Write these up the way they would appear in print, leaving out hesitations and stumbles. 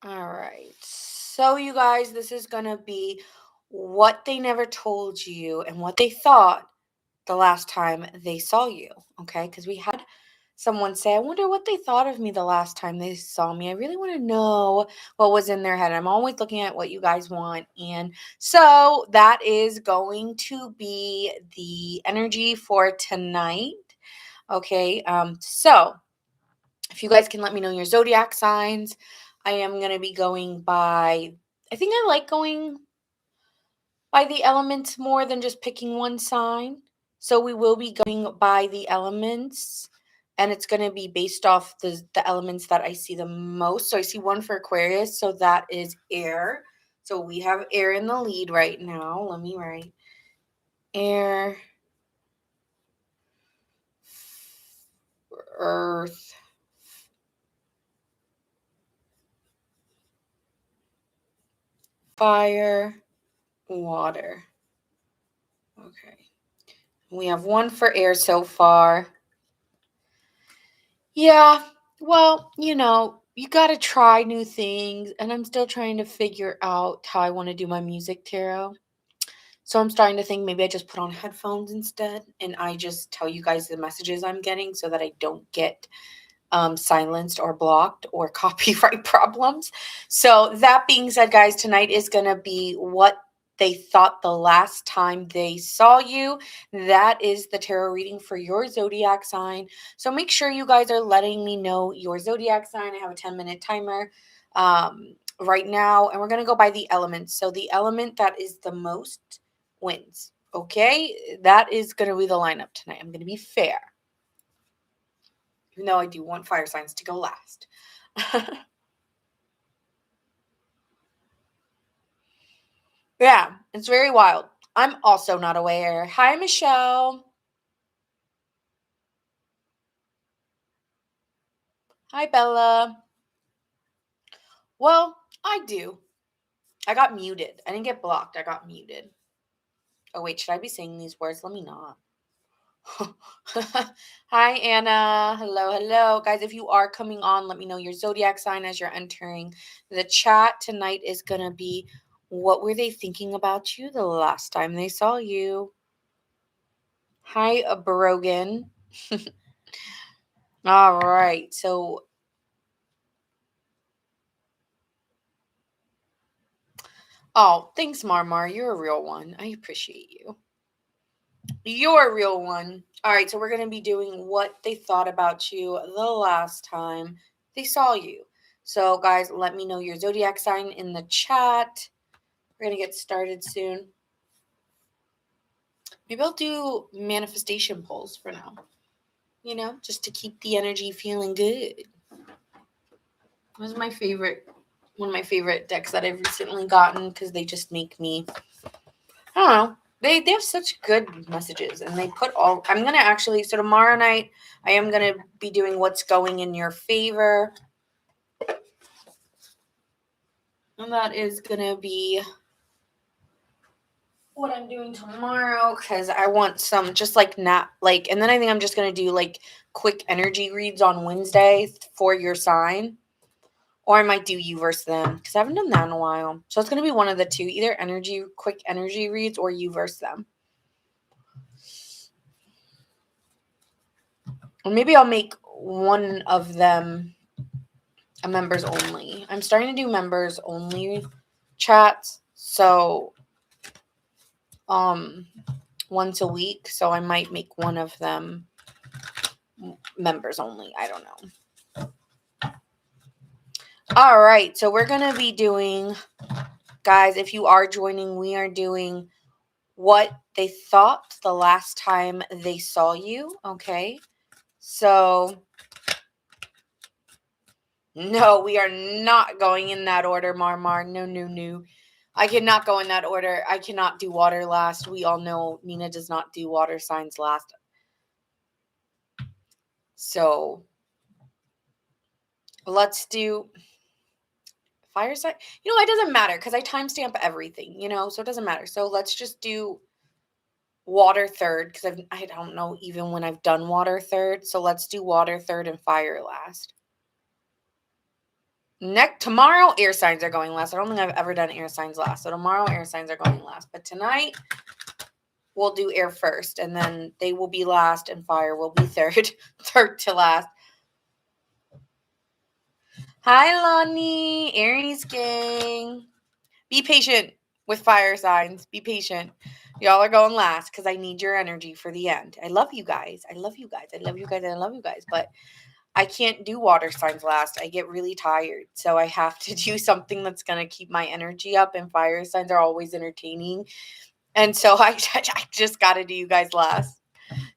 All right. So, you guys, this is going to be what they never told you and what they thought the last time they saw you. Okay. Because we had someone say, I wonder what they thought of me the last time they saw me. I really want to know what was in their head. I'm always looking at what you guys want. And so that is going to be the energy for tonight. Okay. So if you guys can let me know your zodiac signs, I am going to be going by, I think I like going by the elements more than just picking one sign. So we will be going by the elements and it's going to be based off the elements that I see the most. So I see one for Aquarius, so that is air. So we have air in the lead right now. Let me write air, earth, fire, water. Okay. We have one for air so far. Yeah, well, you got to try new things, and I'm still trying to figure out how I want to do my music tarot. So I'm starting to think maybe I just put on headphones instead, and I just tell you guys the messages I'm getting so that I don't get silenced or blocked or copyright problems. So, that being said, guys, tonight is going to be what they thought the last time they saw you. That is the tarot reading for your zodiac sign. So, make sure you guys are letting me know your zodiac sign. I have a 10-minute timer right now, and we're going to go by the elements. So, the element that is the most wins. Okay, that is going to be the lineup tonight. I'm going to be fair, even though I do want fire signs to go last. Yeah, it's very wild. I'm also not aware. Hi, Michelle. Hi, Bella. Well, I do. I got muted. I didn't get blocked. I got muted. Oh, wait, should I be saying these words? Let me not. Hi, Anna. Hello, hello. Guys, if you are coming on, let me know your zodiac sign as you're entering the chat. Tonight is going to be what were they thinking about you the last time they saw you? Hi, Brogan. All right. So, oh, thanks, Marmar. You're a real one. I appreciate you. You're a real one. All right. So, we're going to be doing what they thought about you the last time they saw you. So, guys, let me know your zodiac sign in the chat. We're going to get started soon. Maybe I'll do manifestation polls for now, just to keep the energy feeling good. This is my favorite, one of my favorite decks that I've recently gotten because they just make me, I don't know. They have such good messages and they put all I'm gonna actually so tomorrow night I am gonna be doing what's going in your favor. And that is gonna be what I'm doing tomorrow because I want some just like nap like and then I think I'm just gonna do like quick energy reads on Wednesday for your sign. Or I might do you versus them because I haven't done that in a while. So it's gonna be one of the two, either quick energy reads or you versus them. Or maybe I'll make one of them a members only. I'm starting to do members only chats. So um once a week. So I might make one of them members only. I don't know. All right. So we're gonna be doing, guys, if you are joining, we are doing what they thought the last time they saw you. Okay. So no, we are not going in that order, Marmar. No, no, no. I cannot go in that order. I cannot do water last. We all know Nina does not do water signs last. So let's do fire sign. It doesn't matter because I timestamp everything, so it doesn't matter. So let's just do water third because I don't know even when I've done water third. So let's do water third and fire last. Tomorrow, air signs are going last. I don't think I've ever done air signs last. So tomorrow, air signs are going last. But tonight, we'll do air first. And then they will be last and fire will be third. Third to last. Hi, Lonnie. Aries gang. Be patient with fire signs. Be patient. Y'all are going last because I need your energy for the end. I love you guys. I love you guys. I love you guys. I love you guys. But I can't do water signs last. I get really tired. So I have to do something that's going to keep my energy up. And fire signs are always entertaining. And so I just got to do you guys last.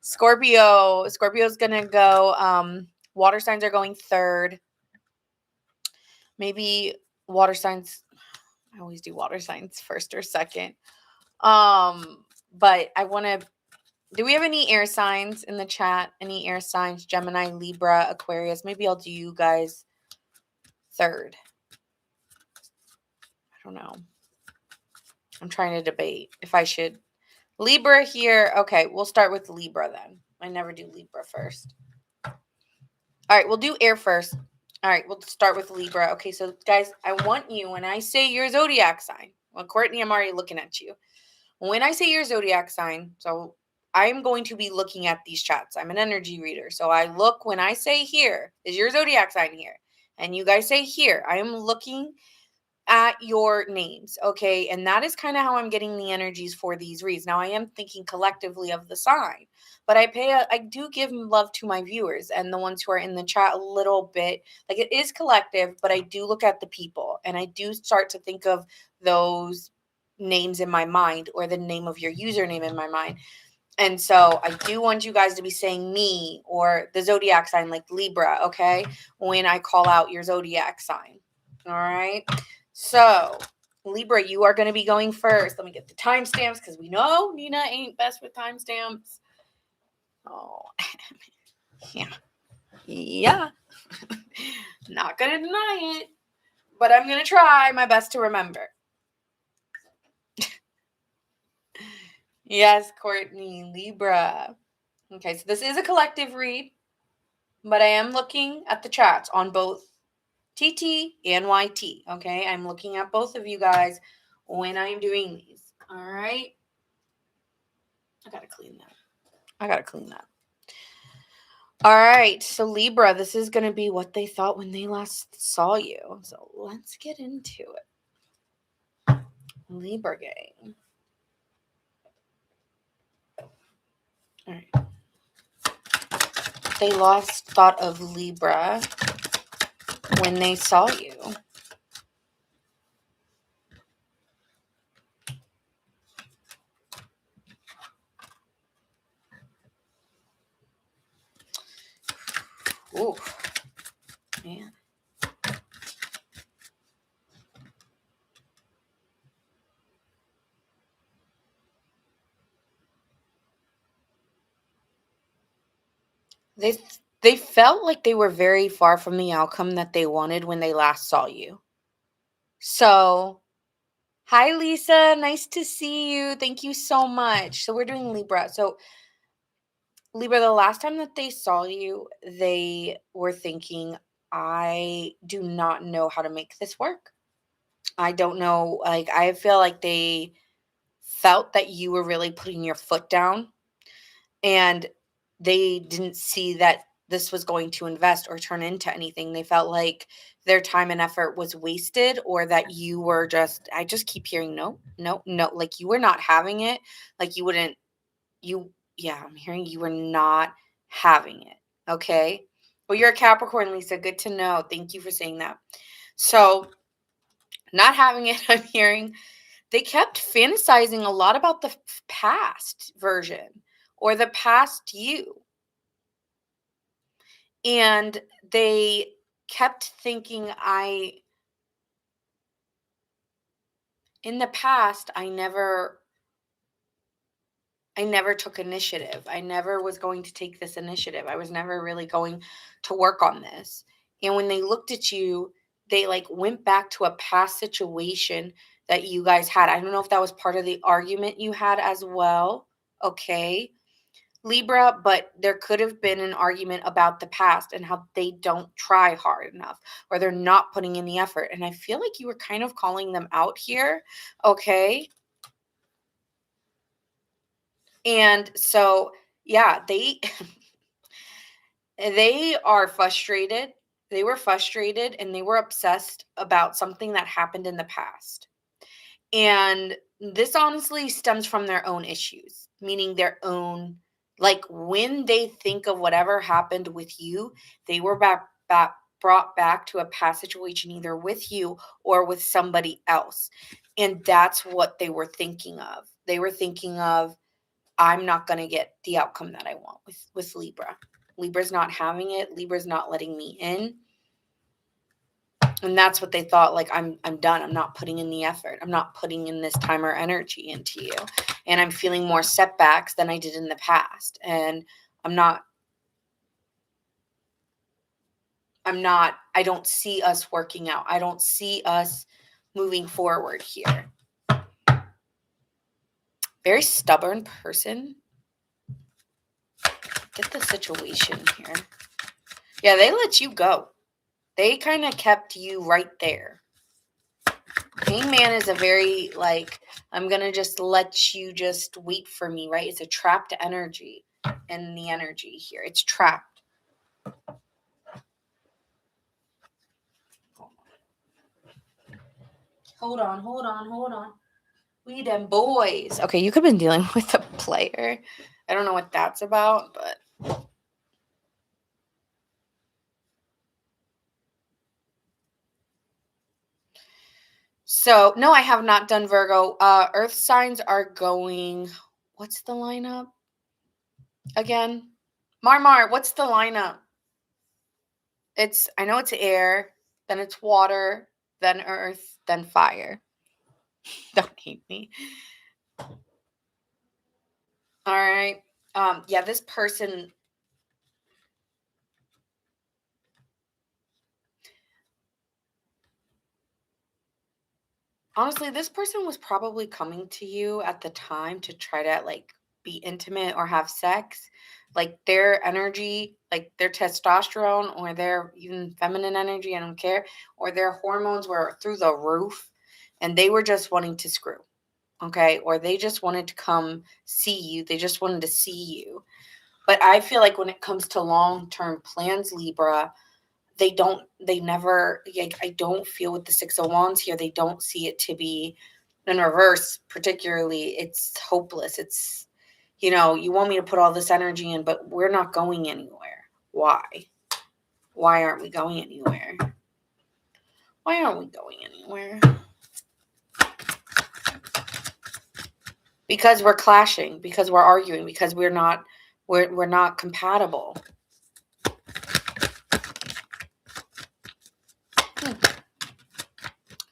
Scorpio's going to go. Water signs are going third. Maybe water signs. I always do water signs first or second. But I want to. Do we have any air signs in the chat? Any air signs? Gemini, Libra, Aquarius. Maybe I'll do you guys third. I don't know. I'm trying to debate if I should. Libra here. Okay, we'll start with Libra then. I never do Libra first. All right, we'll do air first. All right, we'll start with Libra. Okay, so guys, I want you, when I say your zodiac sign, well, Courtney, I'm already looking at you. When I say your zodiac sign, so I'm going to be looking at these chats. I'm an energy reader. So I look when I say here, is your zodiac sign here? And you guys say here. I am looking at your names, okay? And that is kind of how I'm getting the energies for these reads. Now I am thinking collectively of the sign, but I do give love to my viewers and the ones who are in the chat a little bit. Like it is collective, but I do look at the people and I do start to think of those names in my mind or the name of your username in my mind. And so I do want you guys to be saying me or the zodiac sign like Libra, okay? When I call out your zodiac sign. All right? So, Libra, you are going to be going first. Let me get the timestamps because we know Nina ain't best with timestamps. Oh, yeah. Yeah. Not going to deny it, but I'm going to try my best to remember. Yes, Courtney, Libra. Okay, so this is a collective read, but I am looking at the chats on both TT and YT. Okay, I'm looking at both of you guys when I'm doing these. All right. I gotta clean that. All right, so Libra, this is going to be what they thought when they last saw you. So let's get into it. Libra gang. All right. They lost thought of Libra when they saw you. Ooh, man. They felt like they were very far from the outcome that they wanted when they last saw you. So, hi Lisa, nice to see you. Thank you so much. So we're doing Libra. So Libra, the last time that they saw you, they were thinking, I do not know how to make this work. I don't know. Like, I feel like they felt that you were really putting your foot down and they didn't see that this was going to invest or turn into anything. They felt like their time and effort was wasted or that you were I just keep hearing no, no, no. Like you were not having it. Like you wouldn't, yeah, I'm hearing you were not having it. Okay. Well, you're a Capricorn, Lisa. Good to know. Thank you for saying that. So, not having it, I'm hearing they kept fantasizing a lot about the past version or the past you. And they kept thinking, in the past, I never took initiative. I never was going to take this initiative. I was never really going to work on this. And when they looked at you, they like went back to a past situation that you guys had. I don't know if that was part of the argument you had as well. Okay. Libra, but there could have been an argument about the past and how they don't try hard enough or they're not putting in the effort. And I feel like you were kind of calling them out here. Okay. And so, yeah, they are frustrated. They were frustrated and they were obsessed about something that happened in the past. And this honestly stems from their own issues, meaning their own, like when they think of whatever happened with you, they were brought back to a past situation either with you or with somebody else. And that's what they were thinking of. They were thinking of, I'm not going to get the outcome that I want with Libra. Libra's not having it. Libra's not letting me in. And that's what they thought, like, I'm done. I'm not putting in the effort. I'm not putting in this time or energy into you. And I'm feeling more setbacks than I did in the past. And I don't see us working out. I don't see us moving forward here. Very stubborn person. Get the situation here. Yeah, they let you go. They kind of kept you right there. Hangman is a very, like, I'm going to just let you just wait for me, right? It's a trapped energy in the energy here. It's trapped. Hold on. We them boys. Okay, you could have been dealing with a player. I don't know what that's about, but... So, no, I have not done Virgo. Earth signs are going... What's the lineup? Again? Marmar, what's the lineup? I know it's air, then it's water, then earth, then fire. Don't hate me. All right. Yeah, this person... Honestly, this person was probably coming to you at the time to try to, like, be intimate or have sex. Like, their energy, like their testosterone or their even feminine energy, I don't care, or their hormones were through the roof and they were just wanting to screw. Okay? Or they just wanted to come see you. They just wanted to see you. But I feel like when it comes to long-term plans, Libra, they never, like, I don't feel with the Six of Wands here, they don't see it to be in reverse, particularly. It's hopeless. It's, you want me to put all this energy in, but we're not going anywhere. Why? Why aren't we going anywhere? Why aren't we going anywhere? Because we're clashing, because we're arguing, because we're not compatible.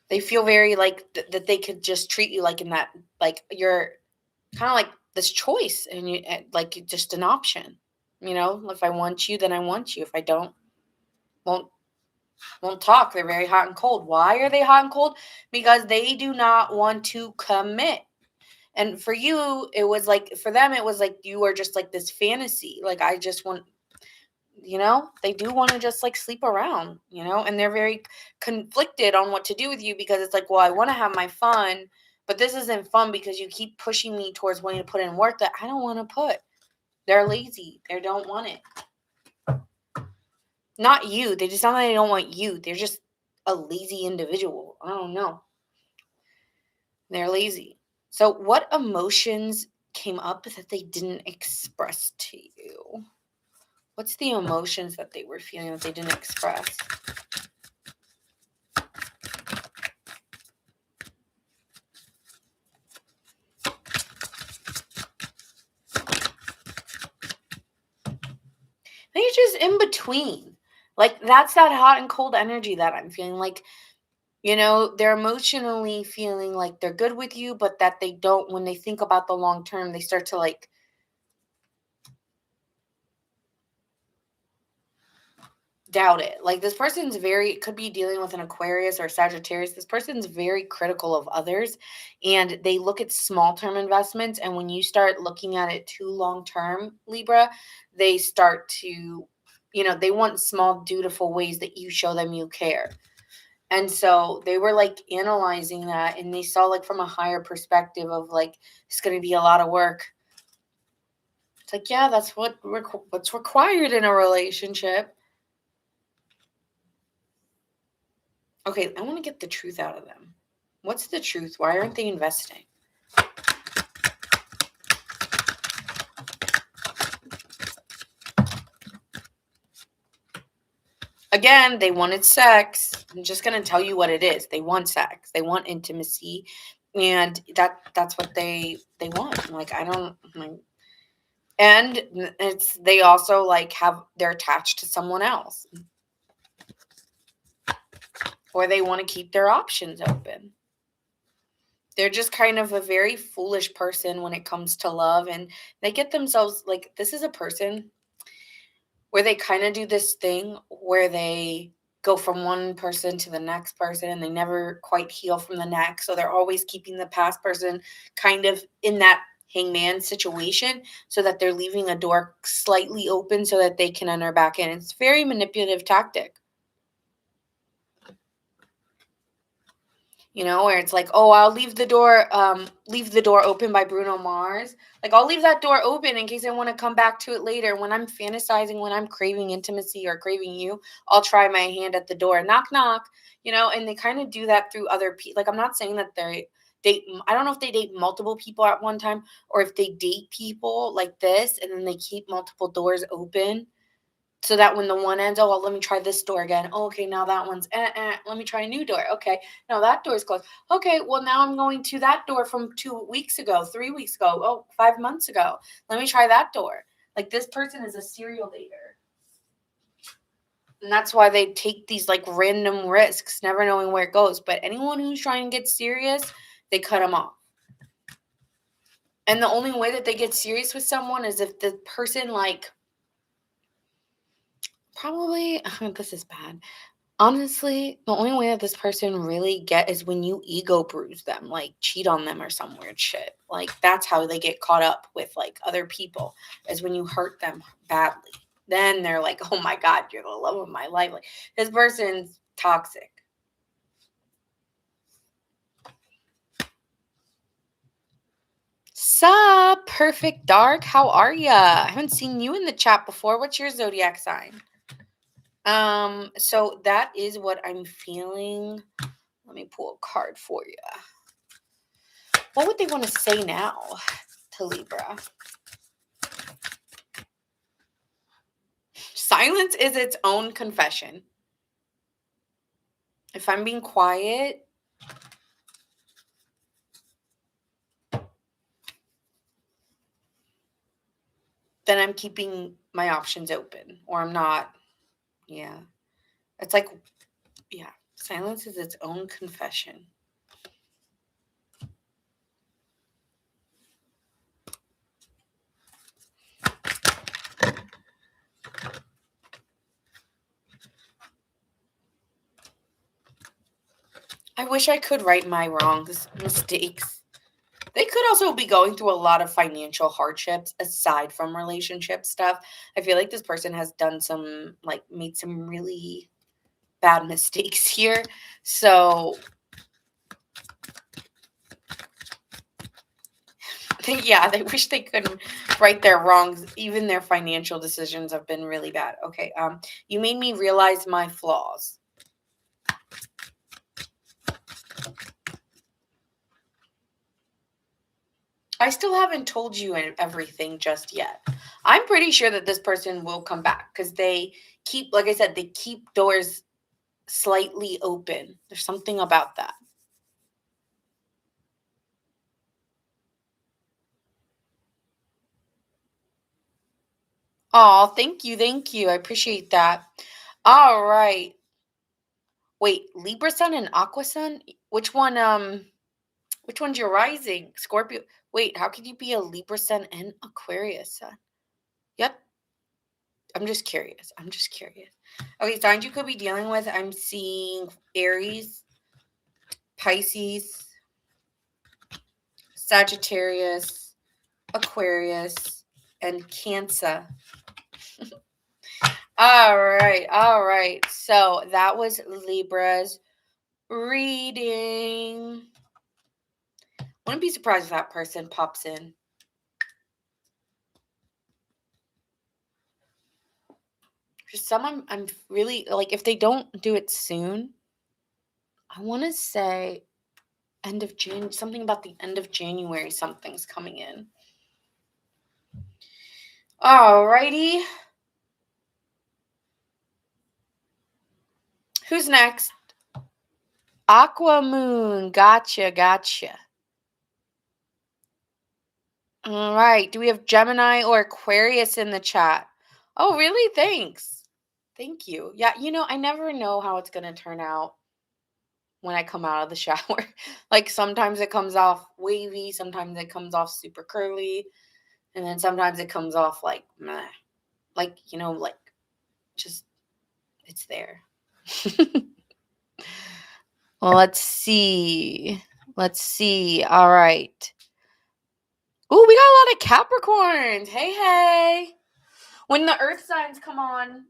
They feel very like that they could just treat you like in that, like you're kind of like this choice and you like just an option. If I want you, then I want you. If I don't, won't talk. They're very hot and cold. Why are they hot and cold? Because they do not want to commit. And for you, it was like, for them, it was like you are just like this fantasy. Like, I just want, they do want to just like sleep around, and they're very conflicted on what to do with you because it's like, well, I want to have my fun, but this isn't fun because you keep pushing me towards wanting to put in work that I don't want to put. They're lazy. They don't want it. Not you. They just sound like they don't want you. They're just a lazy individual. I don't know. They're lazy. So what emotions came up that they didn't express to you? What's the emotions that they were feeling that they didn't express? They're just in between. Like, that's that hot and cold energy that I'm feeling. Like, they're emotionally feeling like they're good with you, but that they don't, when they think about the long term, they start to like, doubt it. Like, this person's could be dealing with an Aquarius or Sagittarius. This person's very critical of others, and they look at small term investments. And when you start looking at it too long term, Libra, they start to, they want small, dutiful ways that you show them you care. And so they were like analyzing that, and they saw like from a higher perspective of like, it's going to be a lot of work. It's like, yeah, that's what's required in a relationship. Okay, I want to get the truth out of them. What's the truth? Why aren't they investing? Again, they wanted sex. I'm just going to tell you what it is. They want sex. They want intimacy. And that's what they want. Like, I don't like, and they also like they're attached to someone else. Or they want to keep their options open. They're just kind of a very foolish person when it comes to love, and they get themselves like, this is a person where they kind of do this thing where they go from one person to the next person and they never quite heal from the next. So they're always keeping the past person kind of in that hangman situation so that they're leaving a door slightly open so that they can enter back in. It's a very manipulative tactic. Where it's like, oh, I'll leave the door open by Bruno Mars. Like, I'll leave that door open in case I want to come back to it later. When I'm fantasizing, when I'm craving intimacy or craving you, I'll try my hand at the door. Knock, knock, and they kind of do that through other people. Like, I'm not saying that they date, I don't know if they date multiple people at one time or if they date people like this and then they keep multiple doors open. So that when the one ends, oh, well, let me try this door again. Oh, okay, now that one's, let me try a new door. Okay, no, that door's closed. Okay, well, now I'm going to that door from 2 weeks ago, 3 weeks ago, oh, 5 months ago. Let me try that door. Like, this person is a serial dater. And that's why they take these, like, random risks, never knowing where it goes. But anyone who's trying to get serious, they cut them off. And the only way that they get serious with someone is if the person, like, probably, this is bad. Honestly, the only way that this person really get is when you ego bruise them, like cheat on them or some weird shit. Like, that's how they get caught up with like other people, is when you hurt them badly. Then they're like, oh my God, you're the love of my life. Like, this person's toxic. Sup, Perfect Dark? How are ya? I haven't seen you in the chat before. What's your zodiac sign? So that is what I'm feeling. Let me pull a card for you. What would they want to say now to Libra? Silence is its own confession. If I'm being quiet, then I'm keeping my options open, or I'm not. Yeah. It's like, yeah, silence is its own confession. I wish I could right my wrongs, mistakes. They could also be going through a lot of financial hardships aside from relationship stuff. I feel like this person has done made some really bad mistakes here. So they wish they could right their wrongs. Even their financial decisions have been really bad. Okay, you made me realize my flaws. I still haven't told you everything just yet. I'm pretty sure that this person will come back because they keep, like I said, they keep doors slightly open. There's something about that. Oh, thank you. Thank you. I appreciate that. All right. Wait, Libra Sun and Aqua Sun? Which one's your rising? Scorpio. Wait, how could you be a Libra Sun and Aquarius Sun? Yep. I'm just curious. Okay, signs you could be dealing with. I'm seeing Aries, Pisces, Sagittarius, Aquarius, and Cancer. All right. So that was Libra's reading. Wouldn't be surprised if that person pops in. For some, I'm really like, if they don't do it soon, I want to say end of June, something about the end of January, something's coming in. Alrighty. Who's next? Aqua Moon. Gotcha. All right. Do we have Gemini or Aquarius in the chat? Oh, really? Thanks. Thank you. Yeah, I never know how it's going to turn out when I come out of the shower. Like sometimes it comes off wavy, sometimes it comes off super curly, and then sometimes it comes off like meh. Like, like just it's there. Well, let's see. All right. Ooh, we got a lot of Capricorns. Hey. When the earth signs come on,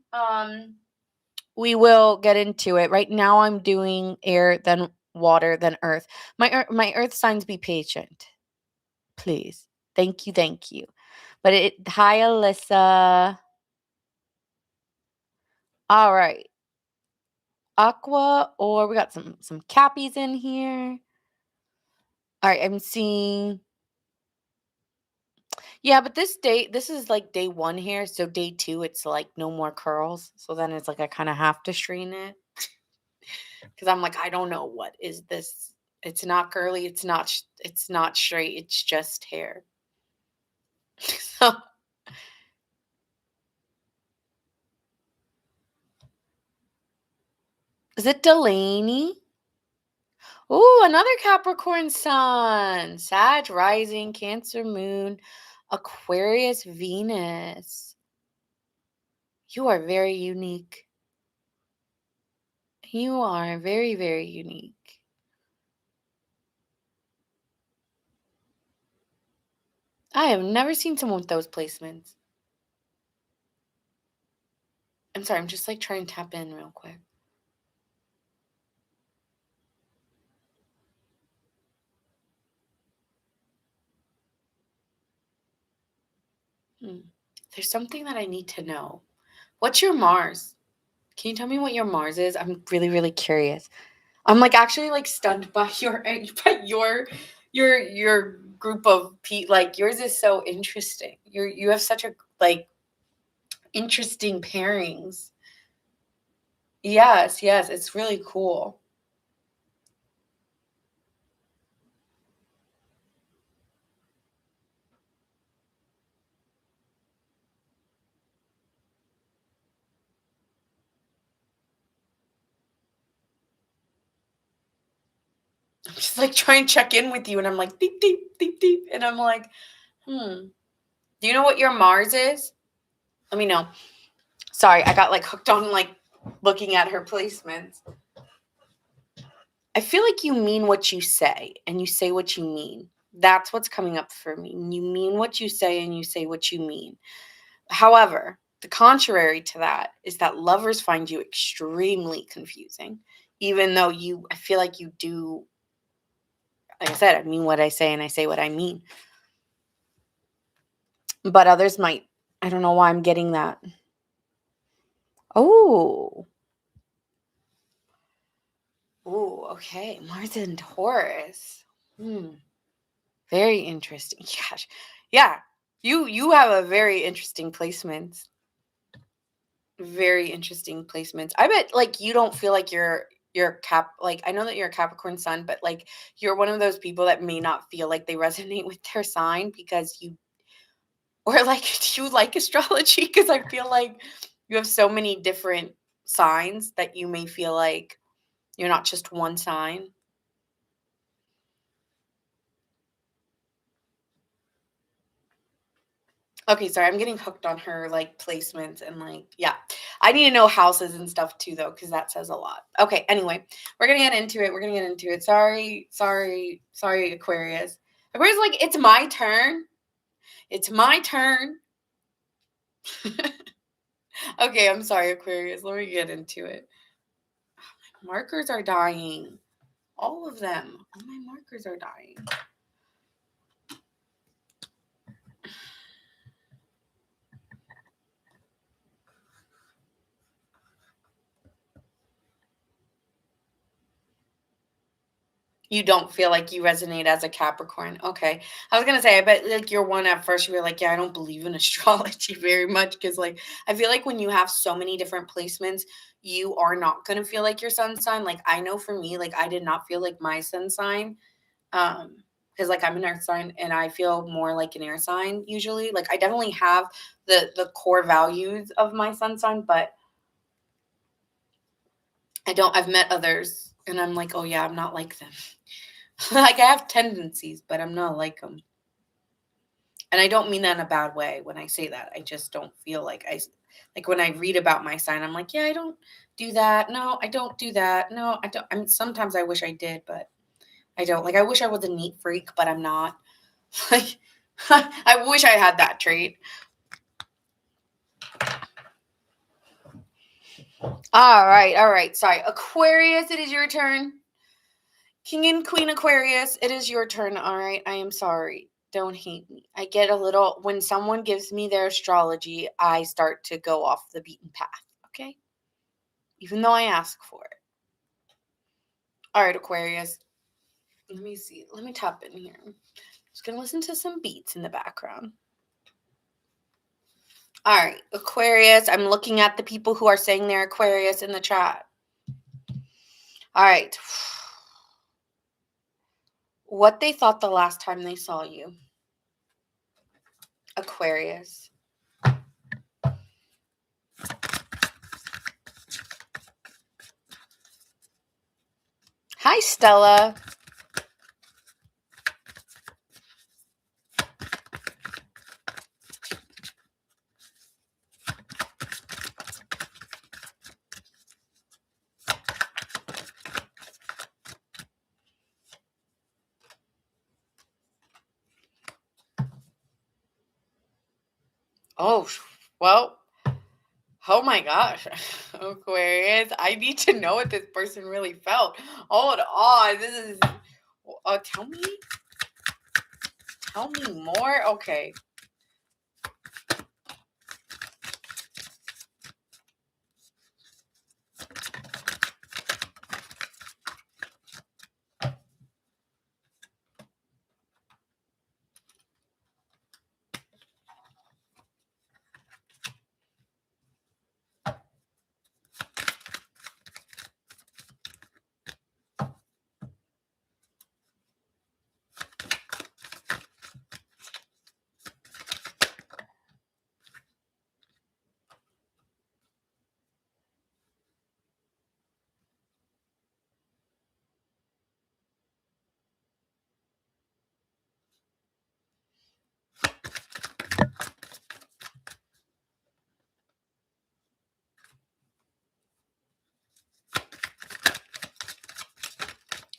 we will get into it. Right now I'm doing air, then water, then earth. My earth signs, be patient. Please. Thank you. But hi Alyssa. All right. Aqua, or we got some Cappies in here. All right, I'm seeing. Yeah, but this is like day 1 here. So day 2, it's like no more curls. So then it's like I kind of have to straighten it. Because I'm like, I don't know, what is this? It's not curly. It's not straight. It's just hair. So is it Delaney? Ooh, another Capricorn sun. Sag rising, Cancer moon, Aquarius Venus. You are very unique. You are very, very unique. I have never seen someone with those placements. I'm sorry, I'm just like trying to tap in real quick. There's something that I need to know. What's your Mars? Can you tell me what your Mars is? I'm really, really curious. I'm like actually like stunned by your group of people. Like yours is so interesting. You have such a like interesting pairings. Yes, it's really cool. I'm just like trying to check in with you, and I'm like deep, and I'm like, Do you know what your Mars is? Let me know. Sorry, I got like hooked on like looking at her placements. I feel like you mean what you say, and you say what you mean. That's what's coming up for me. You mean what you say, and you say what you mean. However, the contrary to that is that lovers find you extremely confusing, even though I feel like you do. Like I said, I mean what I say, and I say what I mean. But others might. I don't know why I'm getting that. Oh. Okay. Mars and Taurus. Very interesting. Gosh. Yeah. You have a very interesting placements. Very interesting placements. I bet like you don't feel like you're like I know that you're a Capricorn sun, but like you're one of those people that may not feel like they resonate with their sign because or like do you like astrology? Because I feel like you have so many different signs that you may feel like you're not just one sign. Okay, sorry, I'm getting hooked on her, like, placements and, like, yeah. I need to know houses and stuff too, though, because that says a lot. Okay, anyway, we're gonna get into it. Sorry, Aquarius. Aquarius, like, it's my turn. It's my turn. Okay, I'm sorry, Aquarius. Let me get into it. Markers are dying. All of them. All my markers are dying. You don't feel like you resonate as a Capricorn. Okay. I was gonna say, I bet like you're one at first you were like, yeah, I don't believe in astrology very much because like I feel like when you have so many different placements, you are not gonna feel like your sun sign. Like I know for me, like I did not feel like my sun sign. Because like I'm an earth sign and I feel more like an air sign usually. Like I definitely have the core values of my sun sign, but I've met others and I'm like, oh yeah, I'm not like them. Like I have tendencies, but I'm not like them. And I don't mean that in a bad way when I say that. I just don't feel like like when I read about my sign, I'm like, yeah, I don't do that. No, I don't do that. No, I don't. I mean, sometimes I wish I did, but I don't. Like I wish I was a neat freak, but I'm not. Like I wish I had that trait. All right. Sorry, Aquarius. It is your turn. King and Queen Aquarius, it is your turn, all right? I am sorry. Don't hate me. I get a little, when someone gives me their astrology, I start to go off the beaten path, okay? Even though I ask for it. All right, Aquarius. Let me see. Let me tap in here. Just gonna listen to some beats in the background. All right, Aquarius. I'm looking at the people who are saying they're Aquarius in the chat. All right. What they thought the last time they saw you. Aquarius. Hi, Stella. Oh, well, oh my gosh. Aquarius, I need to know what this person really felt. Hold on. This is, tell me more. Okay.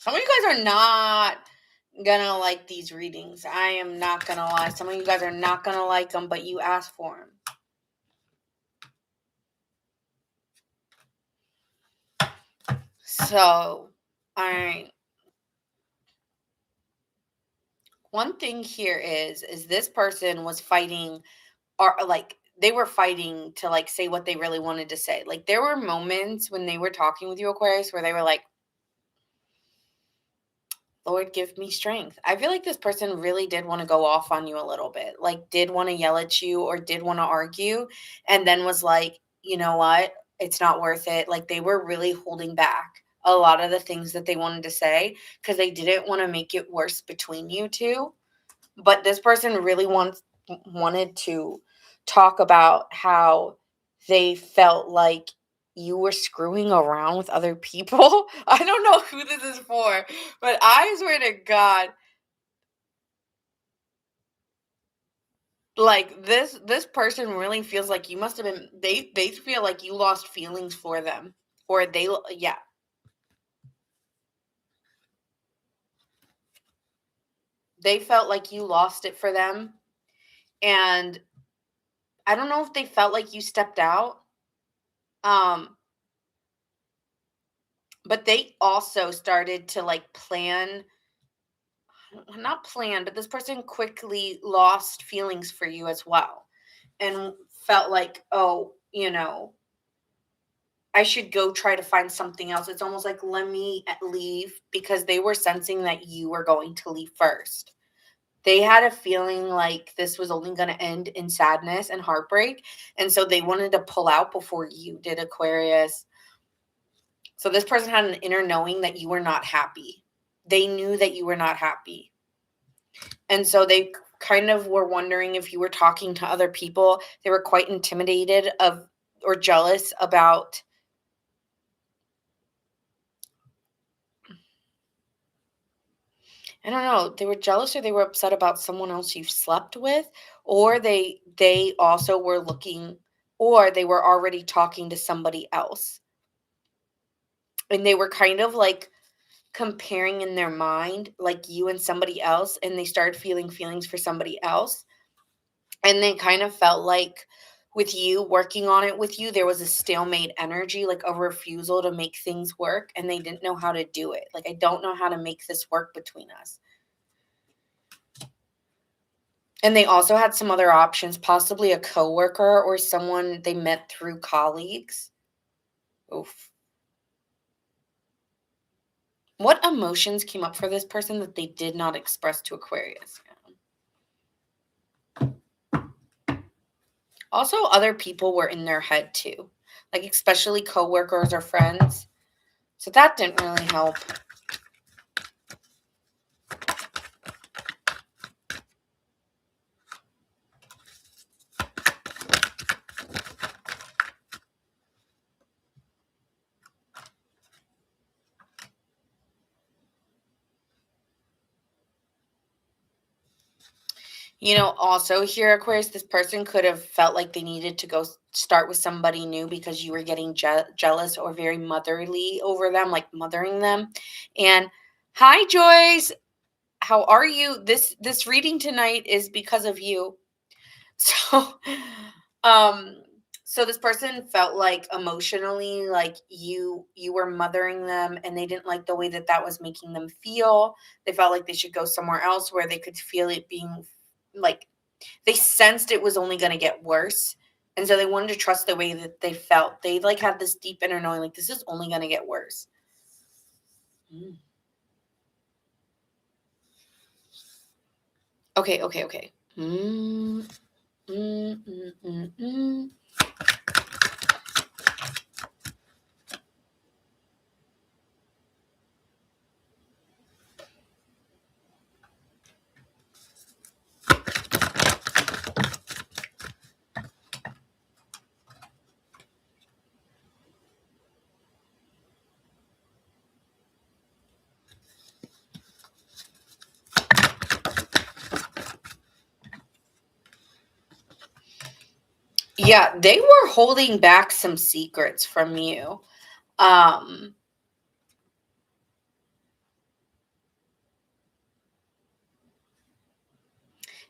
Some of you guys are not gonna like these readings. I am not gonna lie. Some of you guys are not gonna like them, but you asked for them. So, all right. One thing here is this person was fighting, or like they were fighting to like say what they really wanted to say. Like there were moments when they were talking with you, Aquarius, where they were like, Lord, give me strength. I feel like this person really did want to go off on you a little bit, like, did want to yell at you or did want to argue, and then was like, you know what? It's not worth it. Like, they were really holding back a lot of the things that they wanted to say because they didn't want to make it worse between you two. But this person really wanted to talk about how they felt like you were screwing around with other people. I don't know who this is for, but I swear to God, Like this person really feels like you must have been they feel like you lost feelings for them, or yeah. They felt like you lost it for them, and I don't know if they felt like you stepped out. Um but they also started to like plan, not plan, but this person quickly lost feelings for you as well, and felt like, oh, I should go try to find something else. It's almost like, let me leave, because they were sensing that you were going to leave first. They had a feeling like this was only going to end in sadness and heartbreak. And so they wanted to pull out before you did, Aquarius. So this person had an inner knowing that you were not happy. They knew that you were not happy. And so they kind of were wondering if you were talking to other people. They were quite intimidated of or jealous about, I don't know, they were jealous or they were upset about someone else you've slept with, or they also were looking, or they were already talking to somebody else. And they were kind of like comparing in their mind like you and somebody else, and they started feeling feelings for somebody else. And they kind of felt like with you working on it with you, there was a stalemate energy, like a refusal to make things work, and they didn't know how to do it. Like, I don't know how to make this work between us. And they also had some other options, possibly a coworker or someone they met through colleagues. Oof. What emotions came up for this person that they did not express to Aquarius? Also, other people were in their head too, like especially coworkers or friends. So that didn't really help. Also here, Aquarius, this person could have felt like they needed to go start with somebody new because you were getting jealous or very motherly over them, like mothering them. And hi, Joyce. How are you? This reading tonight is because of you. So, um, so this person felt like emotionally like you were mothering them, and they didn't like the way that that was making them feel. They felt like they should go somewhere else where they could feel it being like they sensed it was only going to get worse. And so they wanted to trust the way that they felt. They like had this deep inner knowing like this is only going to get worse. Okay. Mm, mm, mm, mm, mm. Yeah, they were holding back some secrets from you. Um,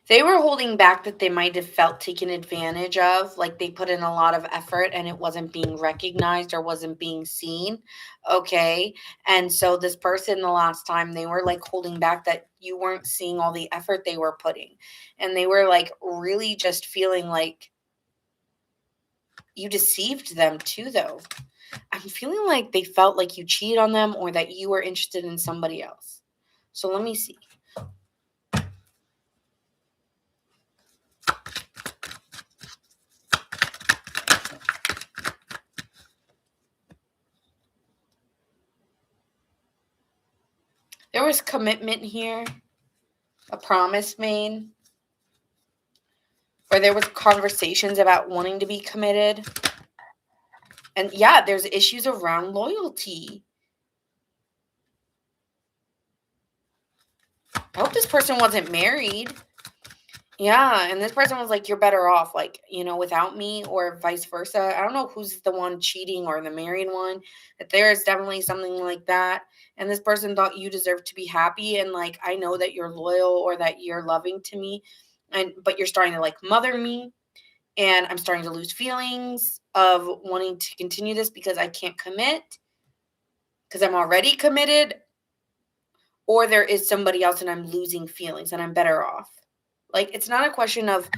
they were holding back that they might have felt taken advantage of, like they put in a lot of effort and it wasn't being recognized or wasn't being seen. Okay. And so this person, the last time, they were like holding back that you weren't seeing all the effort they were putting. And they were like really just feeling like you deceived them too, though. I'm feeling like they felt like you cheated on them or that you were interested in somebody else. So let me see. There was commitment here, a promise made, or there was conversations about wanting to be committed. And yeah, there's issues around loyalty. I hope this person wasn't married. Yeah, and this person was like, "You're better off, like, without me," or vice versa. I don't know who's the one cheating or the married one, but there is definitely something like that. And this person thought you deserved to be happy, and like, I know that you're loyal or that you're loving to me, but you're starting to like mother me, and I'm starting to lose feelings of wanting to continue this because I can't commit because I'm already committed, or there is somebody else and I'm losing feelings and I'm better off. Like, it's not a question of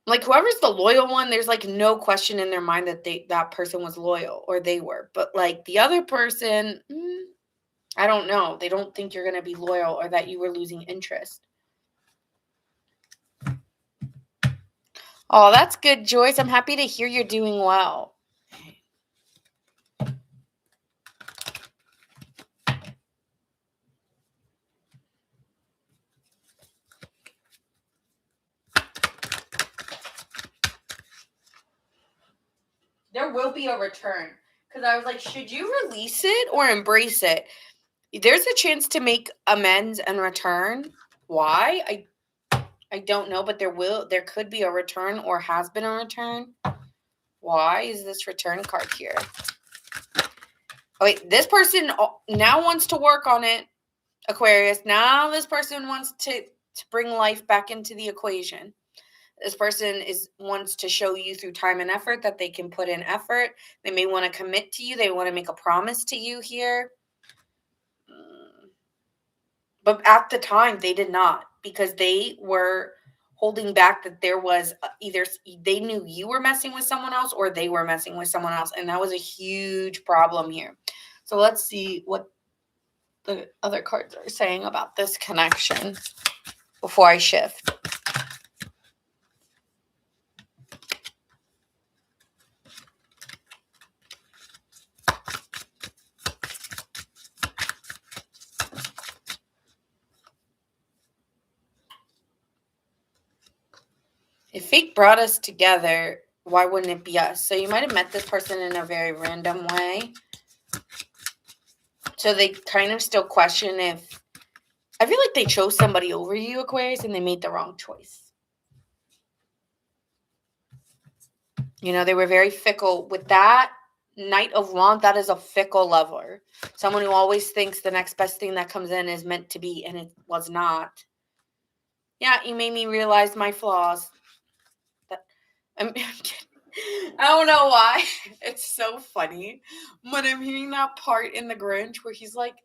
like, whoever's the loyal one, there's, like, no question in their mind that that person was loyal or they were, but, like, the other person, I don't know. They don't think you're gonna be loyal or that you were losing interest. Oh, that's good, Joyce. I'm happy to hear you're doing well. There will be a return, because I was like, should you release it or embrace it? There's a chance to make amends and return. Why? I don't know, but there could be a return or has been a return. Why is this return card here? Oh, wait, this person now wants to work on it, Aquarius. Now this person wants to bring life back into the equation. This person wants to show you through time and effort that they can put in effort. They may want to commit to you. They want to make a promise to you here. But at the time, they did not, because they were holding back that there was either they knew you were messing with someone else or they were messing with someone else. And that was a huge problem here. So let's see what the other cards are saying about this connection before I shift. If fate brought us together, why wouldn't it be us? So you might have met this person in a very random way. So they kind of still question if, I feel like they chose somebody over you, Aquarius, and they made the wrong choice. They were very fickle with that. Knight of Wands, that is a fickle lover. Someone who always thinks the next best thing that comes in is meant to be, and it was not. Yeah, you made me realize my flaws. I don't know why. It's so funny. But I'm hearing that part in The Grinch where he's like,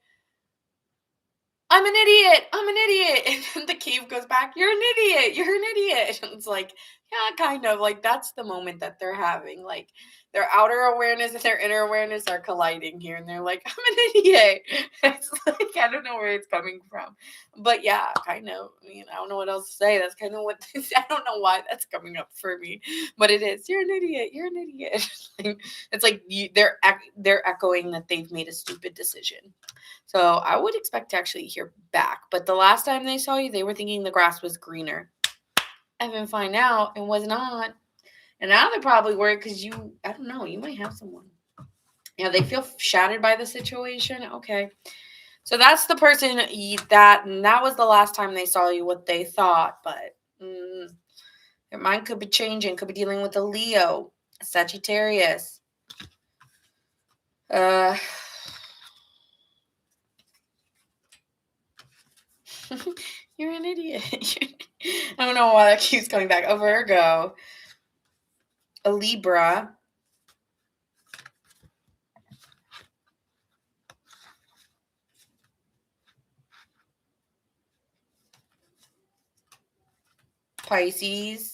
I'm an idiot. I'm an idiot. And then the cave goes back, you're an idiot. You're an idiot. And it's like, yeah, kind of. Like, that's the moment that they're having. Like, their outer awareness and their inner awareness are colliding here. And they're like, I'm an idiot. It's like, I don't know where it's coming from. But yeah, kind of. I mean, I don't know what else to say. That's kind of what, I don't know why that's coming up for me. But it is. You're an idiot. You're an idiot. It's like they're echoing that they've made a stupid decision. So I would expect to actually hear back. But the last time they saw you, they were thinking the grass was greener. And then find out it was not. And now they're probably worried because I don't know, you might have someone. They feel shattered by the situation. Okay. So that's the person that was the last time they saw you, what they thought. But their mind could be changing, could be dealing with a Leo, a Sagittarius. You're an idiot. I don't know why that keeps coming back. A Virgo, a Libra, Pisces,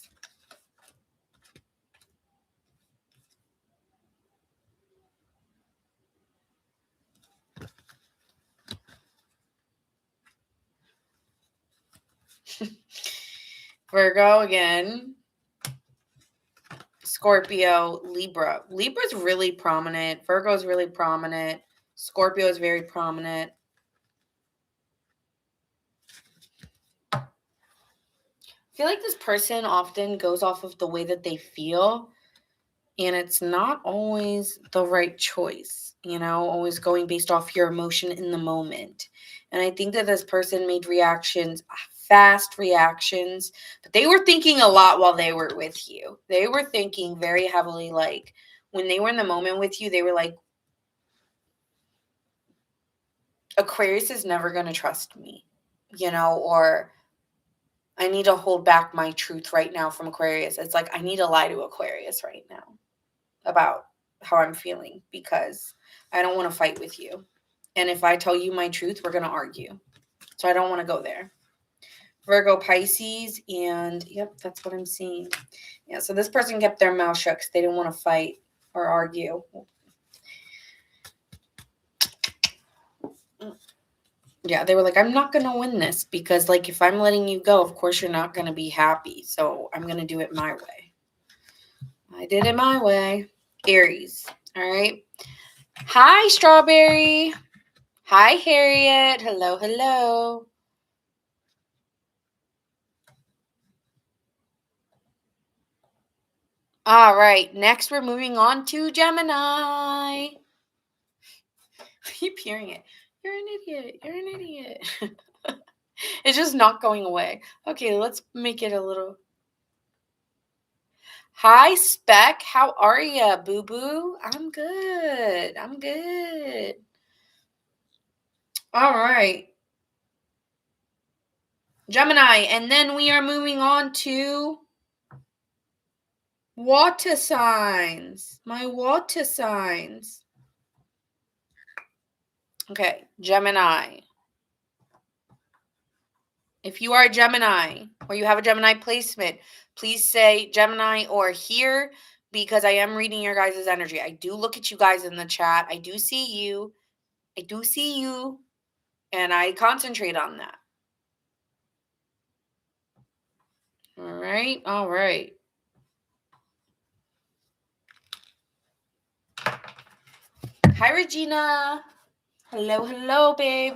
Virgo again, Scorpio, Libra. Libra's really prominent. Virgo's really prominent. Scorpio is very prominent. I feel like this person often goes off of the way that they feel, and it's not always the right choice, always going based off your emotion in the moment. And I think that this person made reactions fast reactions, but they were thinking a lot while they were with you. They were thinking very heavily, like when they were in the moment with you, they were like, Aquarius is never going to trust me, or I need to hold back my truth right now from Aquarius. It's like, I need to lie to Aquarius right now about how I'm feeling because I don't want to fight with you. And if I tell you my truth, we're going to argue. So I don't want to go there. Virgo, Pisces, and yep, that's what I'm seeing. Yeah, so this person kept their mouth shut because they didn't want to fight or argue. Yeah, they were like, I'm not going to win this because, like, if I'm letting you go, of course you're not going to be happy. So I'm going to do it my way. I did it my way. Aries. All right. Hi, Strawberry. Hi, Harriet. Hello, hello. All right. Next, we're moving on to Gemini. I keep hearing it. You're an idiot. You're an idiot. It's just not going away. Okay, let's make it a little. Hi, Speck. How are ya, boo-boo? I'm good. I'm good. All right. Gemini. And then we are moving on to water signs. My water signs. Okay, Gemini. If you are a Gemini or you have a Gemini placement, please say Gemini or here because I am reading your guys' energy. I do look at you guys in the chat. I do see you. I do see you. And I concentrate on that. All right. All right. Hi, Regina. Hello, hello, babe.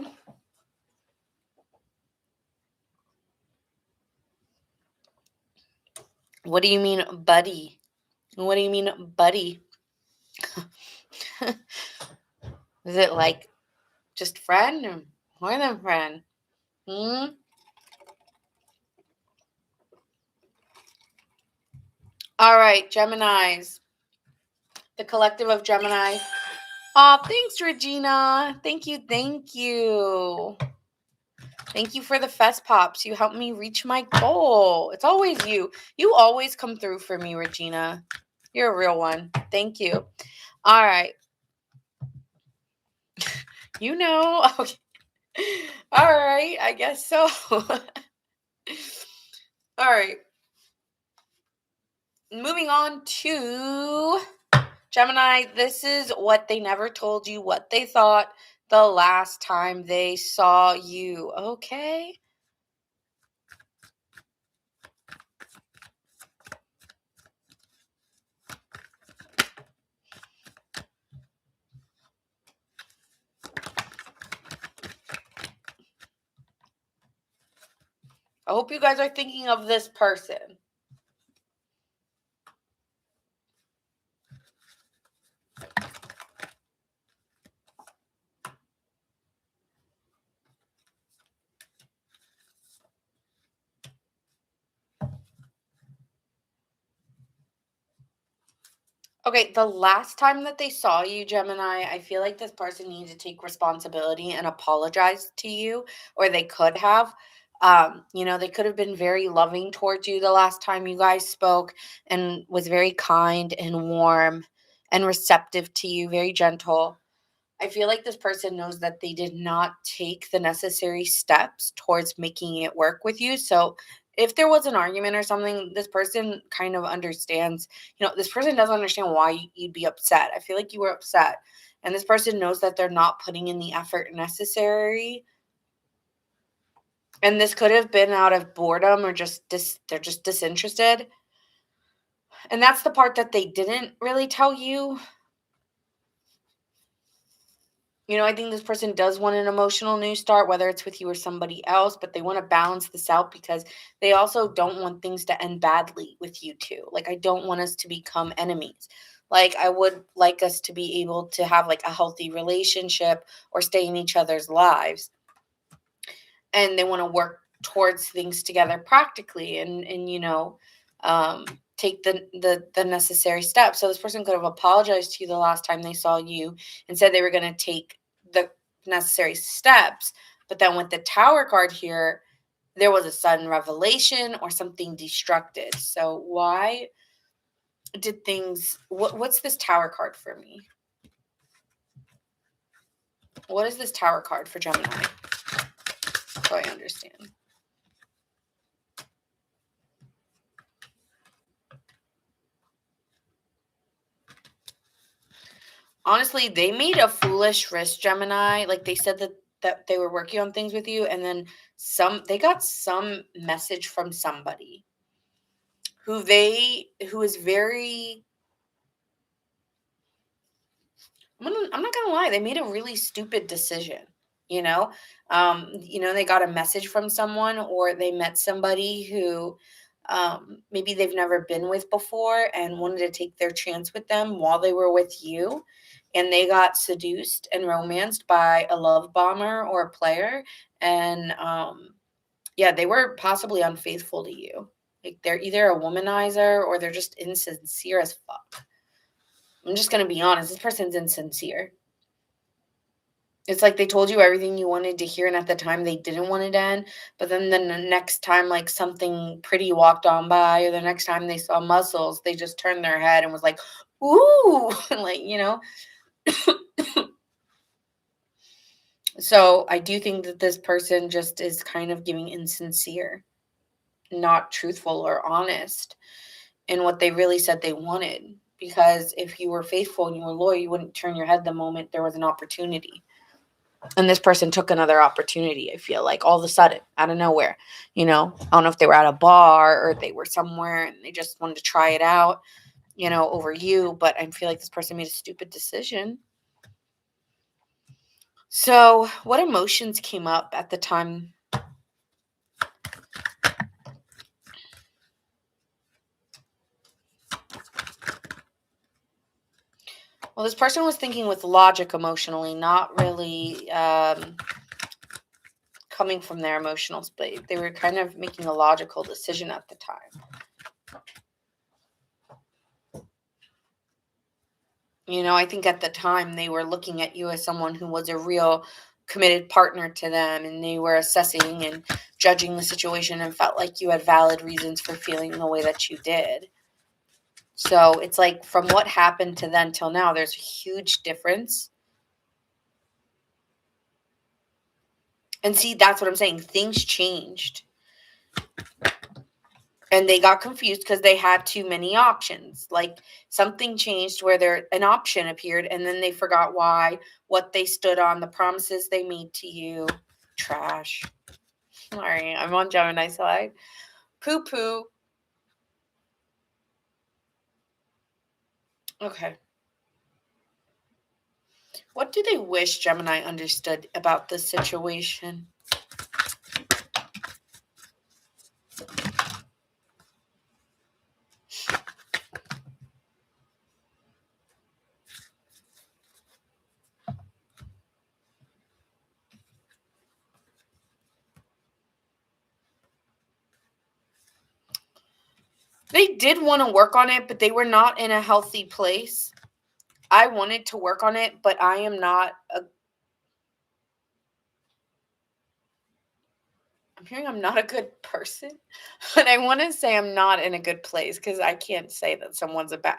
What do you mean, buddy? What do you mean, buddy? Is it like just friend or more than friend? All right, Geminis. The collective of Gemini. Oh, thanks, Regina. Thank you. Thank you. Thank you for the fest pops. You helped me reach my goal. It's always you. You always come through for me, Regina. You're a real one. Thank you. All right. You know. Okay. All right. I guess so. All right. Moving on to Gemini. This is what they never told you, what they thought the last time they saw you. Okay. I hope you guys are thinking of this person. Okay, the last time that they saw you, Gemini, I feel like this person needs to take responsibility and apologize to you, or they could have. They could have been very loving towards you the last time you guys spoke and was very kind and warm and receptive to you, very gentle. I feel like this person knows that they did not take the necessary steps towards making it work with you. So if there was an argument or something, this person kind of understands, this person doesn't understand why you'd be upset. I feel like you were upset. And this person knows that they're not putting in the effort necessary. And this could have been out of boredom or they're just disinterested. And that's the part that they didn't really tell you. I think this person does want an emotional new start, whether it's with you or somebody else, but they want to balance this out because they also don't want things to end badly with you two. Like, I don't want us to become enemies. Like, I would like us to be able to have like a healthy relationship or stay in each other's lives. And they want to work towards things together practically and take the necessary steps. So this person could have apologized to you the last time they saw you and said they were going to take the necessary steps. But then with the Tower card here, there was a sudden revelation or something destructed. So why did things, what's this Tower card for me? What is this Tower card for Gemini? So I understand. Honestly, they made a foolish risk, Gemini. Like they said that they were working on things with you, and then they got some message from somebody who is very, I'm not gonna lie, they made a really stupid decision, you know? They got a message from someone or they met somebody who maybe they've never been with before and wanted to take their chance with them while they were with you. And they got seduced and romanced by a love bomber or a player. And yeah, they were possibly unfaithful to you. Like they're either a womanizer or they're just insincere as fuck. I'm just going to be honest. This person's insincere. It's like they told you everything you wanted to hear, and at the time they didn't want it to end. But then the next time, like something pretty walked on by, or the next time they saw muscles, they just turned their head and was like, "Ooh," like. So I do think that this person just is kind of giving insincere, not truthful or honest in what they really said they wanted. Because if you were faithful and you were loyal, you wouldn't turn your head the moment there was an opportunity. And this person took another opportunity, I feel like, all of a sudden, out of nowhere. I don't know if they were at a bar or they were somewhere and they just wanted to try it out, over you. But I feel like this person made a stupid decision. So what emotions came up at the time? Well, this person was thinking with logic emotionally, not really coming from their emotional space. They were kind of making a logical decision at the time. I think at the time they were looking at you as someone who was a real committed partner to them, and they were assessing and judging the situation and felt like you had valid reasons for feeling the way that you did. So it's like from what happened to then till now, there's a huge difference. And see, that's what I'm saying. Things changed. And they got confused because they had too many options. Like something changed where an option appeared and then they forgot why, what they stood on, the promises they made to you. Trash. Sorry, I'm on Gemini side. Poo poo. Okay. What do they wish Gemini understood about this situation? They did want to work on it, but they were not in a healthy place. I wanted to work on it, but I am not I'm hearing I'm not a good person, but I want to say I'm not in a good place because I can't say that someone's a bad,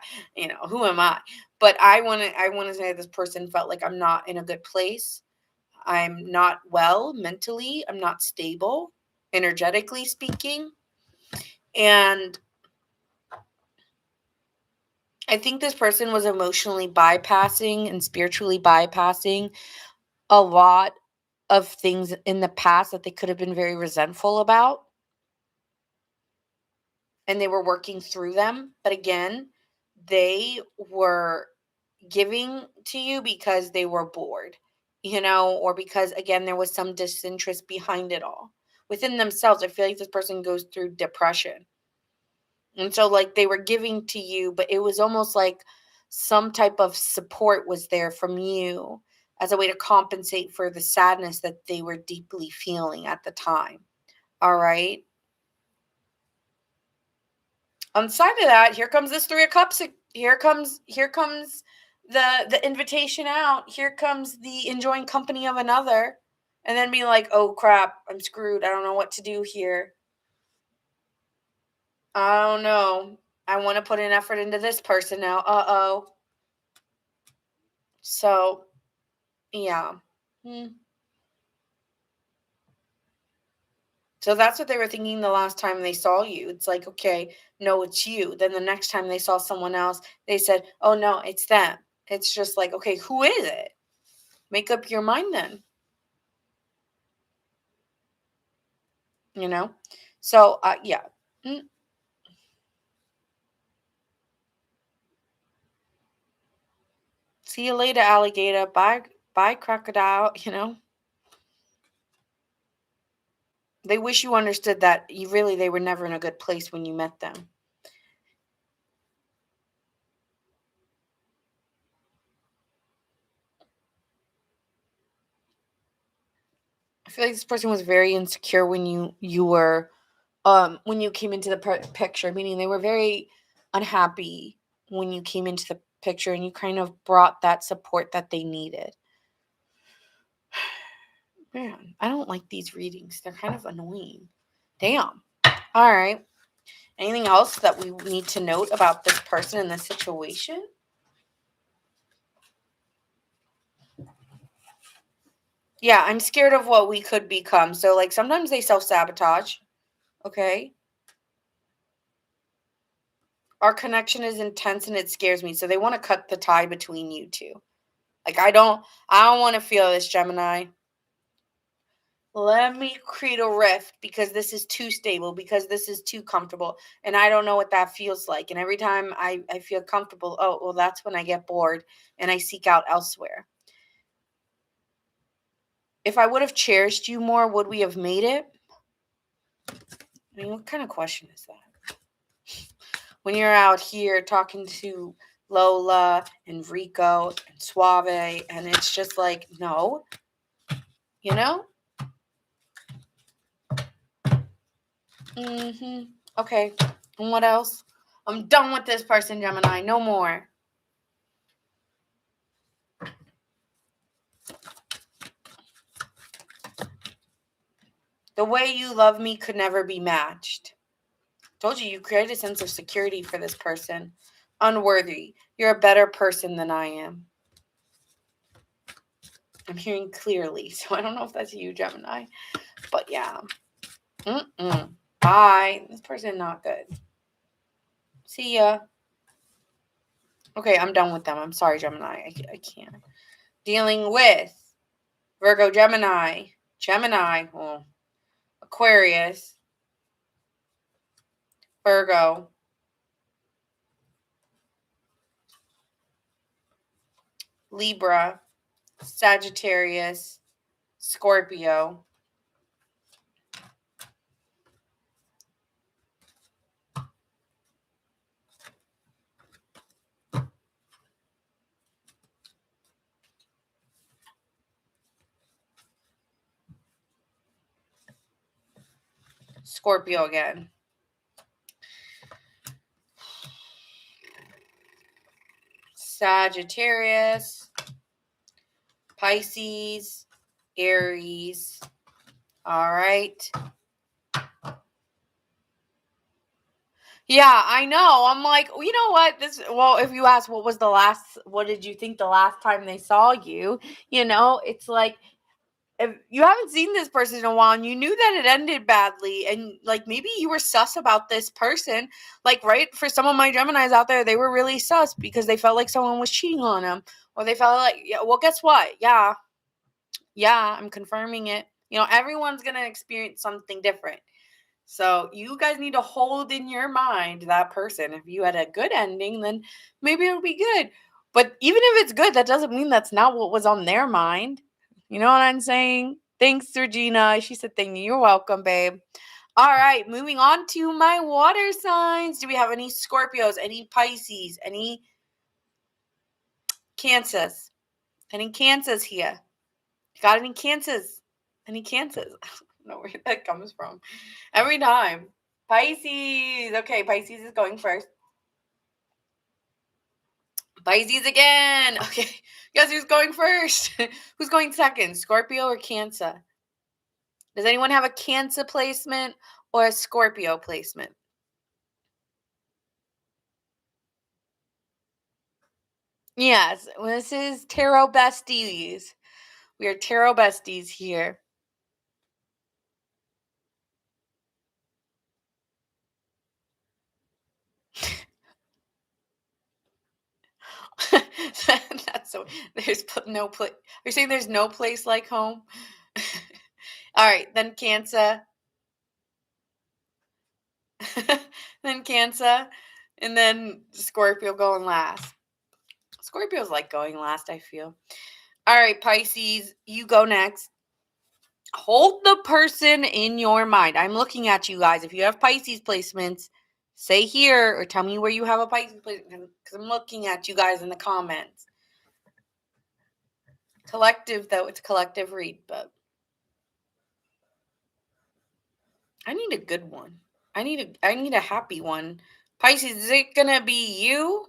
who am I? But I want to say this person felt like I'm not in a good place. I'm not well mentally. I'm not stable, energetically speaking. And I think this person was emotionally bypassing and spiritually bypassing a lot of things in the past that they could have been very resentful about. And they were working through them. But again, they were giving to you because they were bored, or because, again, there was some disinterest behind it all within themselves. I feel like this person goes through depression. And so, like, they were giving to you, but it was almost like some type of support was there from you as a way to compensate for the sadness that they were deeply feeling at the time. All right. On the side of that, here comes this 3 of Cups. Here comes the invitation out. Here comes the enjoying company of another. And then be like, oh crap, I'm screwed. I don't know what to do here. I don't know. I want to put an effort into this person now. Uh-oh. So, yeah. Hmm. So that's what they were thinking the last time they saw you. It's like, okay, no, it's you. Then the next time they saw someone else, they said, oh, no, it's them. It's just like, okay, who is it? Make up your mind then, you know? So, yeah. Mm. See you later, alligator. Bye, crocodile, you know? They wish you understood that they were never in a good place when you met them. I feel like this person was very insecure when you were when you came into the picture, meaning they were very unhappy when you came into the picture and you kind of brought that support that they needed. Man, I don't like these readings. They're kind of annoying. Damn. All right. Anything else that we need to note about this person in this situation? Yeah, I'm scared of what we could become. So, like, sometimes they self sabotage. Okay. Our connection is intense and it scares me. So, they want to cut the tie between you two. Like, I don't want to feel this, Gemini. Let me create a rift because this is too stable, because this is too comfortable. And I don't know what that feels like. And every time I feel comfortable, oh, well, that's when I get bored and I seek out elsewhere. If I would have cherished you more, would we have made it? I mean, what kind of question is that? When you're out here talking to Lola and Rico and Suave, and it's just like, no, you know? Okay. And what else? I'm done with this person, Gemini. No more. The way you love me could never be matched. Told you create a sense of security for this person. Unworthy. You're a better person than I am. I'm hearing clearly, so I don't know if that's you, Gemini. But yeah. Bye. This person not good. See ya. Okay, I'm done with them. I'm sorry, Gemini. I can't. Dealing with Virgo, Gemini, Aquarius, Virgo, Libra, Sagittarius, Scorpio. Scorpio again. Sagittarius, Pisces, Aries. All right. Yeah, I know. I'm like, you know what? If you ask what did you think the last time they saw you? It's like, if you haven't seen this person in a while and you knew that it ended badly, and like maybe you were sus about this person, like, right? For some of my Geminis out there, they were really sus because they felt like someone was cheating on them, or they felt like, yeah, well, guess what? Yeah, I'm confirming it. Everyone's going to experience something different. So you guys need to hold in your mind that person. If you had a good ending, then maybe it'll be good. But even if it's good, that doesn't mean that's not what was on their mind. You know what I'm saying? Thanks, Regina. She said, thank you. You're welcome, babe. All right, moving on to my water signs. Do we have any Scorpios, any Pisces, any Cancers? Any Cancers here? Got any Cancers? Any Cancers? know where that comes from. Every time. Pisces. Okay, Pisces is going first. Pisces again. Okay, guess who's going first? Who's going second? Scorpio or Cancer? Does anyone have a Cancer placement or a Scorpio placement? Yes, this is Tarot Besties. We are Tarot Besties here. That's so. There's no place. You're saying there's no place like home. All right, then Cancer. Then Cancer, and then Scorpio going last. Scorpio's like going last, I feel. All right, Pisces, you go next. Hold the person in your mind. I'm looking at you guys. If you have Pisces placements, say here or tell me where you have a Pisces placement because I'm looking at you guys in the comments. Collective, though, it's a collective read, but I need a good one. I need a happy one. Pisces, is it gonna be you?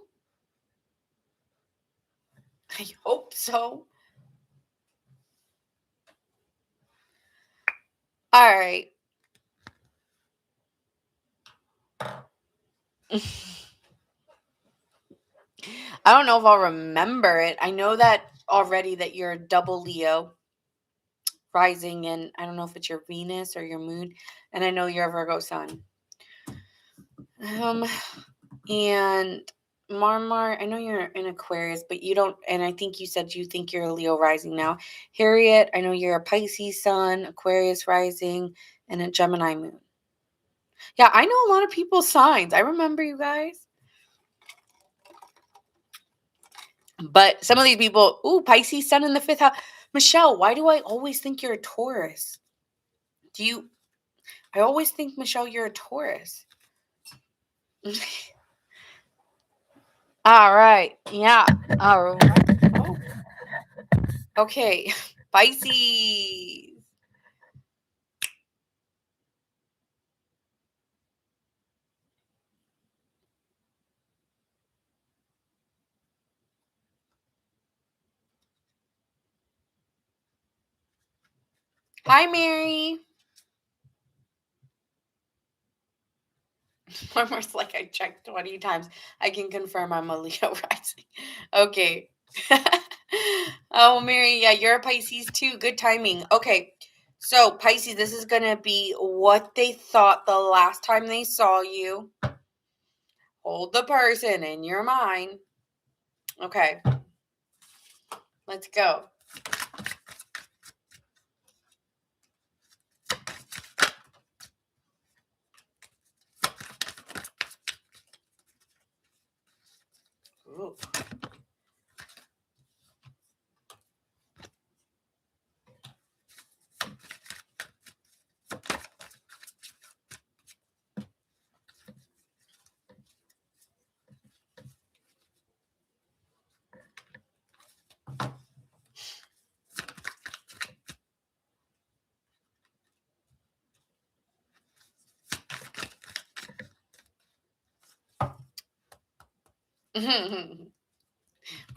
I hope so. All right. I don't know if I'll remember it. I know that already that you're a double Leo rising, and I don't know if it's your Venus or your moon, and I know you're a Virgo sun. And Marmar, I know you're in Aquarius, but you don't, and I think you said you think you're a Leo rising now. Harriet, I know you're a Pisces sun, Aquarius rising, and a Gemini moon. Yeah, I know a lot of people's signs. I remember you guys. But some of these people, ooh, Pisces sun in the 5th house. Michelle, why do I always think you're a Taurus? I always think, Michelle, you're a Taurus. All right. Yeah. All right. Oh. Okay. Pisces. Hi, Mary. Marmar's like, I checked 20 times. I can confirm I'm a Leo rising. Okay. Oh, Mary, yeah, you're a Pisces too. Good timing. Okay. So, Pisces, this is going to be what they thought the last time they saw you. Hold the person in your mind. Okay. Let's go. Ooh.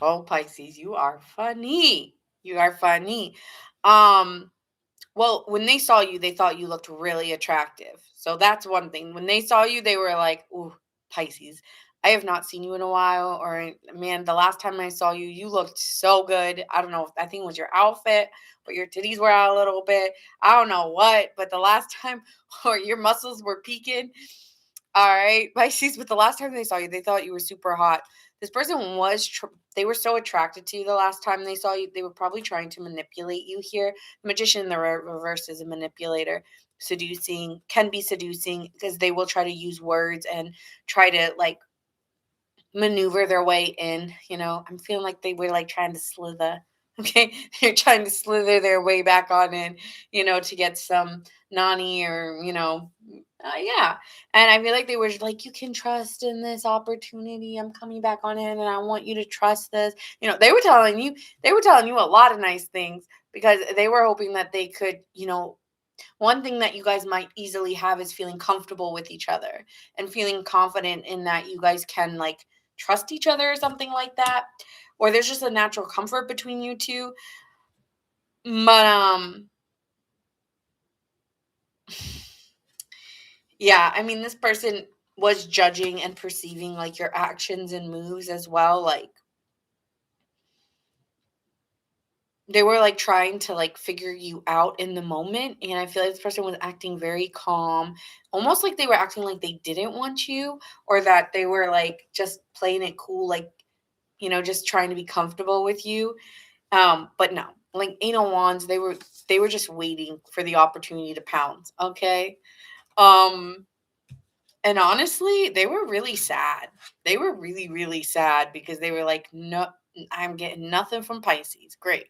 Oh, Pisces, you are funny. You are funny. Well, when they saw you, they thought you looked really attractive. So that's one thing. When they saw you, they were like, "Ooh, Pisces. I have not seen you in a while." Or, man, the last time I saw you, you looked so good. I don't know. I think it was your outfit, but your titties were out a little bit. I don't know what, but the last time, or your muscles were peaking. All right, Pisces. But the last time they saw you, they thought you were super hot. This person was, they were so attracted to you the last time they saw you. They were probably trying to manipulate you here. The magician in the reverse is a manipulator. Seducing can be seducing because they will try to use words and try to like maneuver their way in. I'm feeling like they were like trying to slither. Okay, they're trying to slither their way back on in, to get some nani or yeah. And I feel like they were like, you can trust in this opportunity. I'm coming back on in, and I want you to trust this. They were telling you a lot of nice things because they were hoping that they could, One thing that you guys might easily have is feeling comfortable with each other and feeling confident in that you guys can like trust each other or something like that. Or there's just a natural comfort between you two. But yeah, I mean this person was judging and perceiving like your actions and moves as well. Like they were like trying to like figure you out in the moment, and I feel like this person was acting very calm, almost like they were acting like they didn't want you, or that they were like just playing it cool, like just trying to be comfortable with you. But no, like anal wands, they were just waiting for the opportunity to pounce. Okay. um and honestly, they were really sad. They were really really sad because they were like, no, I'm getting nothing from Pisces. Great.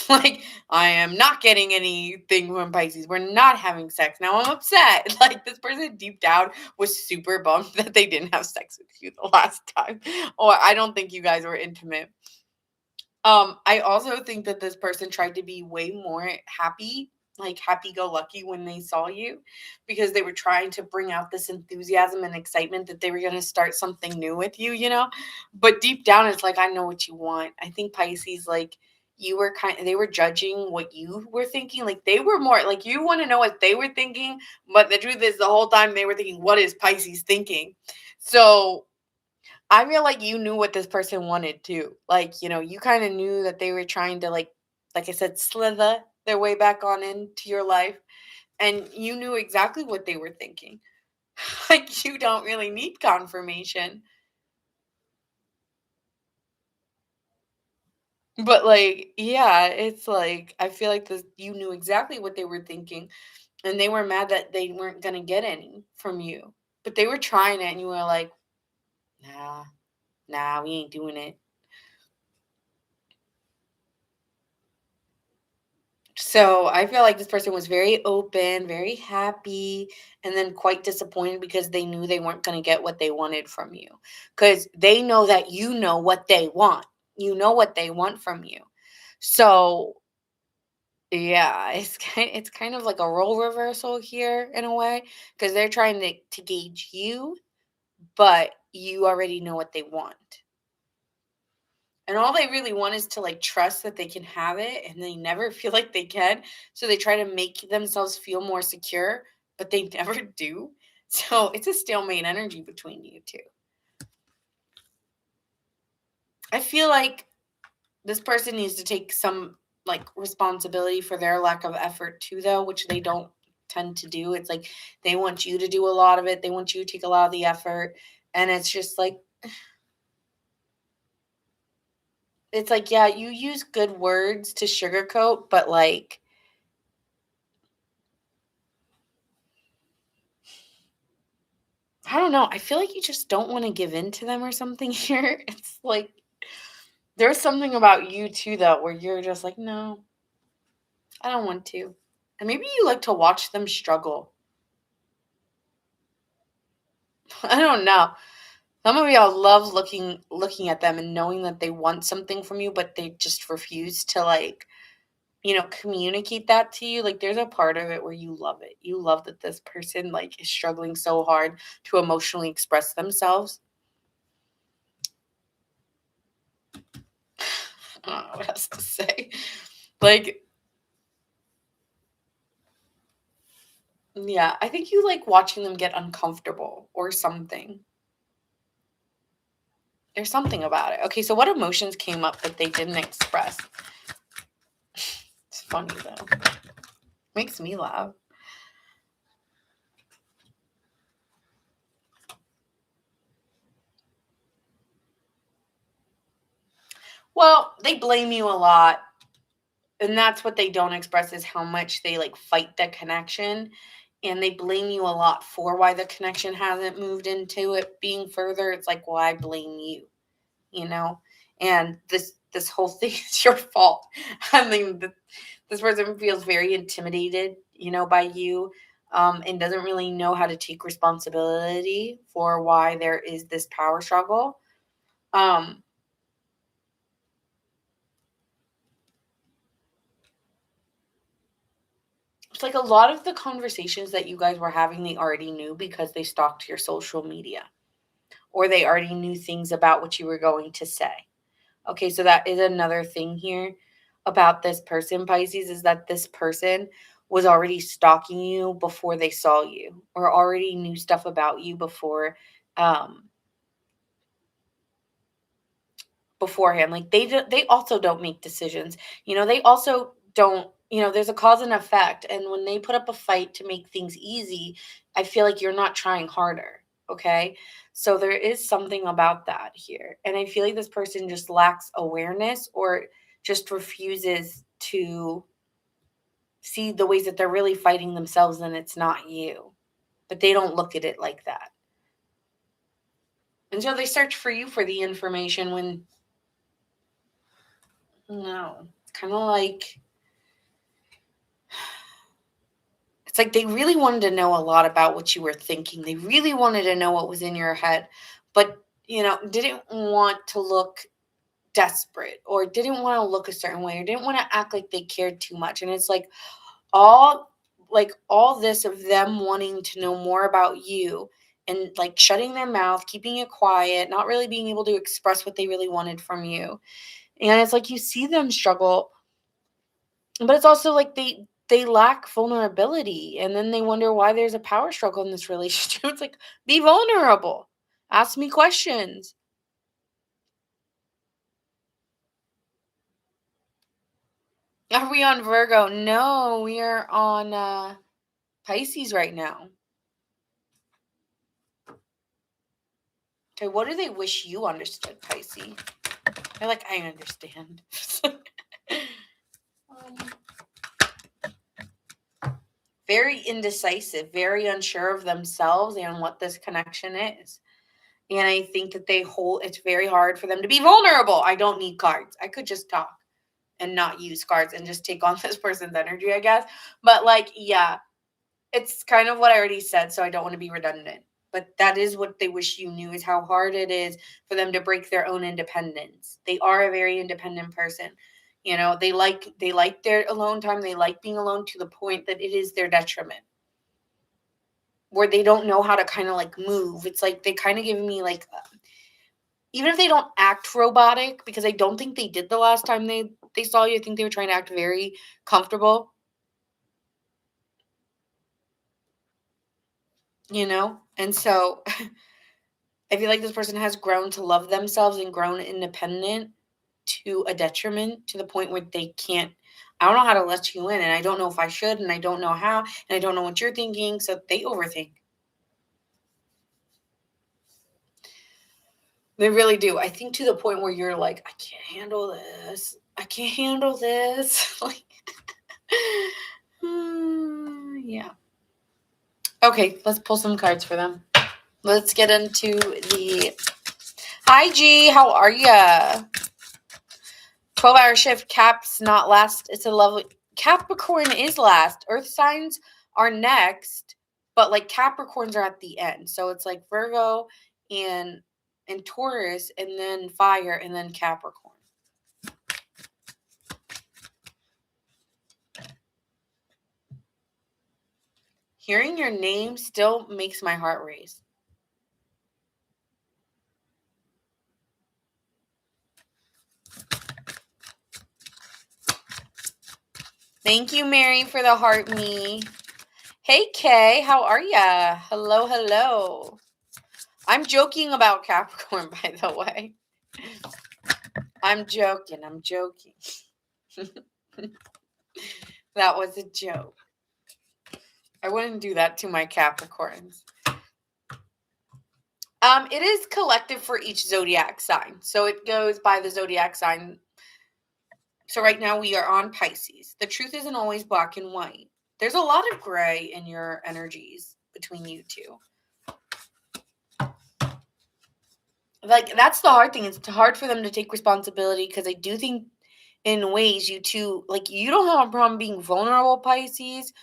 Like, I am not getting anything from Pisces. We're not having sex. Now I'm upset. Like, this person deep down was super bummed that they didn't have sex with you the last time. Or I don't think you guys were intimate. I also think that this person tried to be way more happy, like happy go lucky when they saw you, because they were trying to bring out this enthusiasm and excitement that they were going to start something new with you. But deep down, it's like, I know what you want. I think Pisces, like, they were judging what you were thinking. Like, they were more like, you want to know what they were thinking. But the truth is, the whole time they were thinking, what is Pisces thinking? So I feel like you knew what this person wanted too. Like, you kind of knew that they were trying to like I said, slither their way back on into your life. And you knew exactly what they were thinking. Like, you don't really need confirmation. But like, yeah, it's like I feel like this you knew exactly what they were thinking. And they were mad that they weren't gonna get any from you. But they were trying it and you were like, nah, we ain't doing it. So I feel like this person was very open, very happy, and then quite disappointed because they knew they weren't going to get what they wanted from you. Because they know that you know what they want. You know what they want from you. So yeah, it's kind of like a role reversal here in a way, because they're trying to gauge you, but you already know what they want. And all they really want is to like trust that they can have it, and they never feel like they can. So they try to make themselves feel more secure, but they never do. So it's a stalemate energy between you two. I feel like this person needs to take some like responsibility for their lack of effort too, though, which they don't tend to do. It's like they want you to do a lot of it, they want you to take a lot of the effort. And it's just like, it's like, yeah, you use good words to sugarcoat, but like, I don't know. I feel like you just don't want to give in to them or something here. It's like there's something about you too, though, where you're just like, no, I don't want to. And maybe you like to watch them struggle. I don't know. Some of y'all love looking at them and knowing that they want something from you, but they just refuse to like, communicate that to you. Like there's a part of it where you love it. You love that this person like is struggling so hard to emotionally express themselves. I don't know what else to say. Like, yeah, I think you like watching them get uncomfortable or something. There's something about it. Okay, so what emotions came up that they didn't express? It's funny though. Makes me laugh. Well, they blame you a lot. And that's what they don't express is how much they like fight the connection. And they blame you a lot for why the connection hasn't moved into it being further. It's like, well, I blame you, you know? And this whole thing is your fault. I mean, this person feels very intimidated, by you, and doesn't really know how to take responsibility for why there is this power struggle. Um, like a lot of the conversations that you guys were having, they already knew because they stalked your social media, or they already knew things about what you were going to say. Okay, so that is another thing here about this person, Pisces, is that this person was already stalking you before they saw you, or already knew stuff about you beforehand. Like they also don't make decisions. They also don't, there's a cause and effect, and when they put up a fight to make things easy, I feel like you're not trying harder, okay? So there is something about that here. And I feel like this person just lacks awareness, or just refuses to see the ways that they're really fighting themselves and it's not you. But they don't look at it like that. And so they search for you for the information when no, it's kind of like it's like they really wanted to know a lot about what you were thinking. They really wanted to know what was in your head, but didn't want to look desperate, or didn't want to look a certain way, or didn't want to act like they cared too much. And it's all all this of them wanting to know more about you, and like shutting their mouth, keeping it quiet, not really being able to express what they really wanted from you. And it's like you see them struggle, but it's also like they lack vulnerability, and then they wonder why there's a power struggle in this relationship. It's like, be vulnerable. Ask me questions. Are we on Virgo? No, we are on Pisces right now. Okay, what do they wish you understood, Pisces? I understand. Very indecisive, very unsure of themselves and what this connection is. And I think that it's very hard for them to be vulnerable. I don't need cards. I could just talk and not use cards and just take on this person's energy, I guess. But yeah, it's kind of what I already said, so I don't want to be redundant. But that is what they wish you knew, is how hard it is for them to break their own independence. They are a very independent person. They like their alone time. They like being alone to the point that it is their detriment, where they don't know how to kind of move. It's like they kind of give me even if they don't act robotic, because I don't think they did the last time they saw you. I think they were trying to act very comfortable. And so I feel like this person has grown to love themselves and grown independent to a detriment, to the point where they can't, I don't know how to let you in, and I don't know if I should, and I don't know how, and I don't know what you're thinking, so they overthink. They really do. I think to the point where you're like, I can't handle this. I can't handle this. Yeah. Okay, let's pull some cards for them. Let's get into the... Hi, G. How are ya? 12-hour shift. Cap's not last. It's a lovely... Capricorn is last. Earth signs are next, but Capricorns are at the end. So it's Virgo and Taurus, and then fire, and then Capricorn. Hearing your name still makes my heart race. Thank you, Mary, for the heart me. Hey, Kay, how are ya? Hello, hello. I'm joking about Capricorn, by the way. I'm joking. That was a joke. I wouldn't do that to my Capricorns. It is collective for each zodiac sign. So it goes by the zodiac sign. So right now we are on Pisces. The truth isn't always black and white. There's a lot of gray in your energies between you two. That's the hard thing. It's hard for them to take responsibility, because I do think in ways you two, you don't have a problem being vulnerable, Pisces,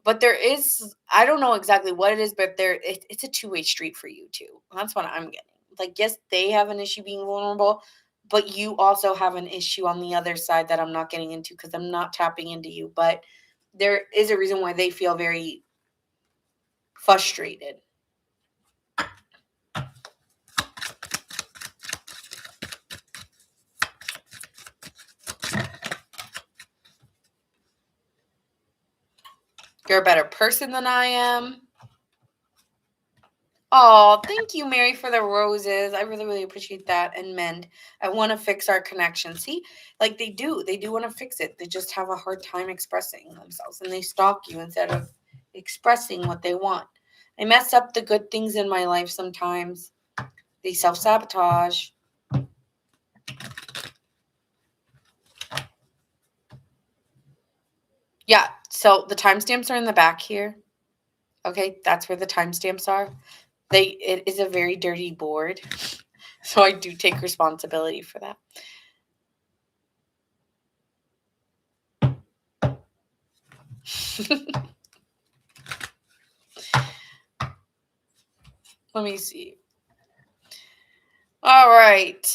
but there is, I don't know exactly what it is, but it's a two-way street for you two. That's what I'm getting. Yes, they have an issue being vulnerable, but you also have an issue on the other side that I'm not getting into, because I'm not tapping into you. But there is a reason why they feel very frustrated. You're a better person than I am. Oh, thank you, Mary, for the roses. I really, really appreciate that. And mend. I want to fix our connection. See, like they do. They do want to fix it. They just have a hard time expressing themselves, and they stalk you instead of expressing what they want. I mess up the good things in my life sometimes. They self-sabotage. Yeah, so the timestamps are in the back here. Okay, that's where the timestamps are. It is a very dirty board. So I do take responsibility for that. Let me see. All right.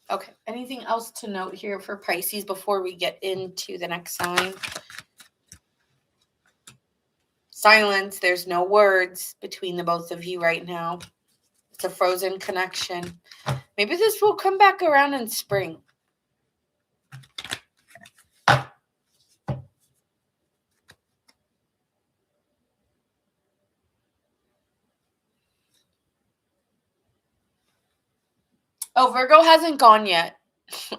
Okay. Anything else to note here for Pisces before we get into the next sign? Silence. There's no words between the both of you right now. It's a frozen connection. Maybe this will come back around in spring. Oh, Virgo hasn't gone yet.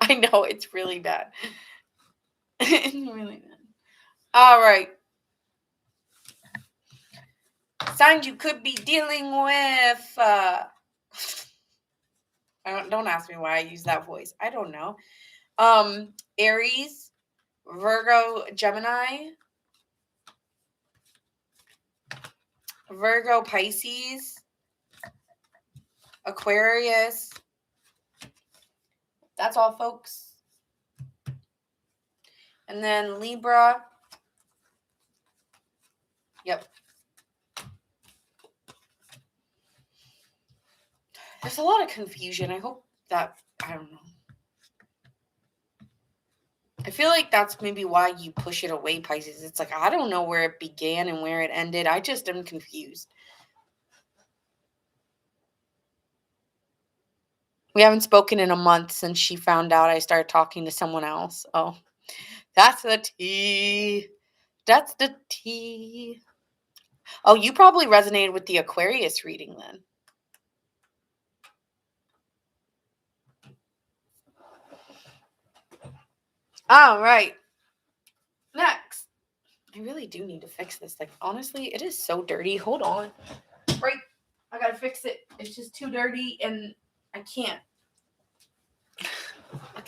I know, it's really bad. It's really bad. All right. Signs you could be dealing with. Don't ask me why I use that voice. I don't know. Aries, Virgo, Gemini, Virgo, Pisces, Aquarius. That's all, folks. And then Libra. Yep. There's a lot of confusion. I hope that, I don't know. I feel like that's maybe why you push it away, Pisces. It's like, I don't know where it began and where it ended. I just am confused. We haven't spoken in a month since she found out I started talking to someone else. Oh, that's the tea. That's the tea. Oh, you probably resonated with the Aquarius reading then. All right. Next. I really do need to fix this. Like, honestly, it is so dirty. Hold on. Right. I gotta fix it. It's just too dirty and I can't. I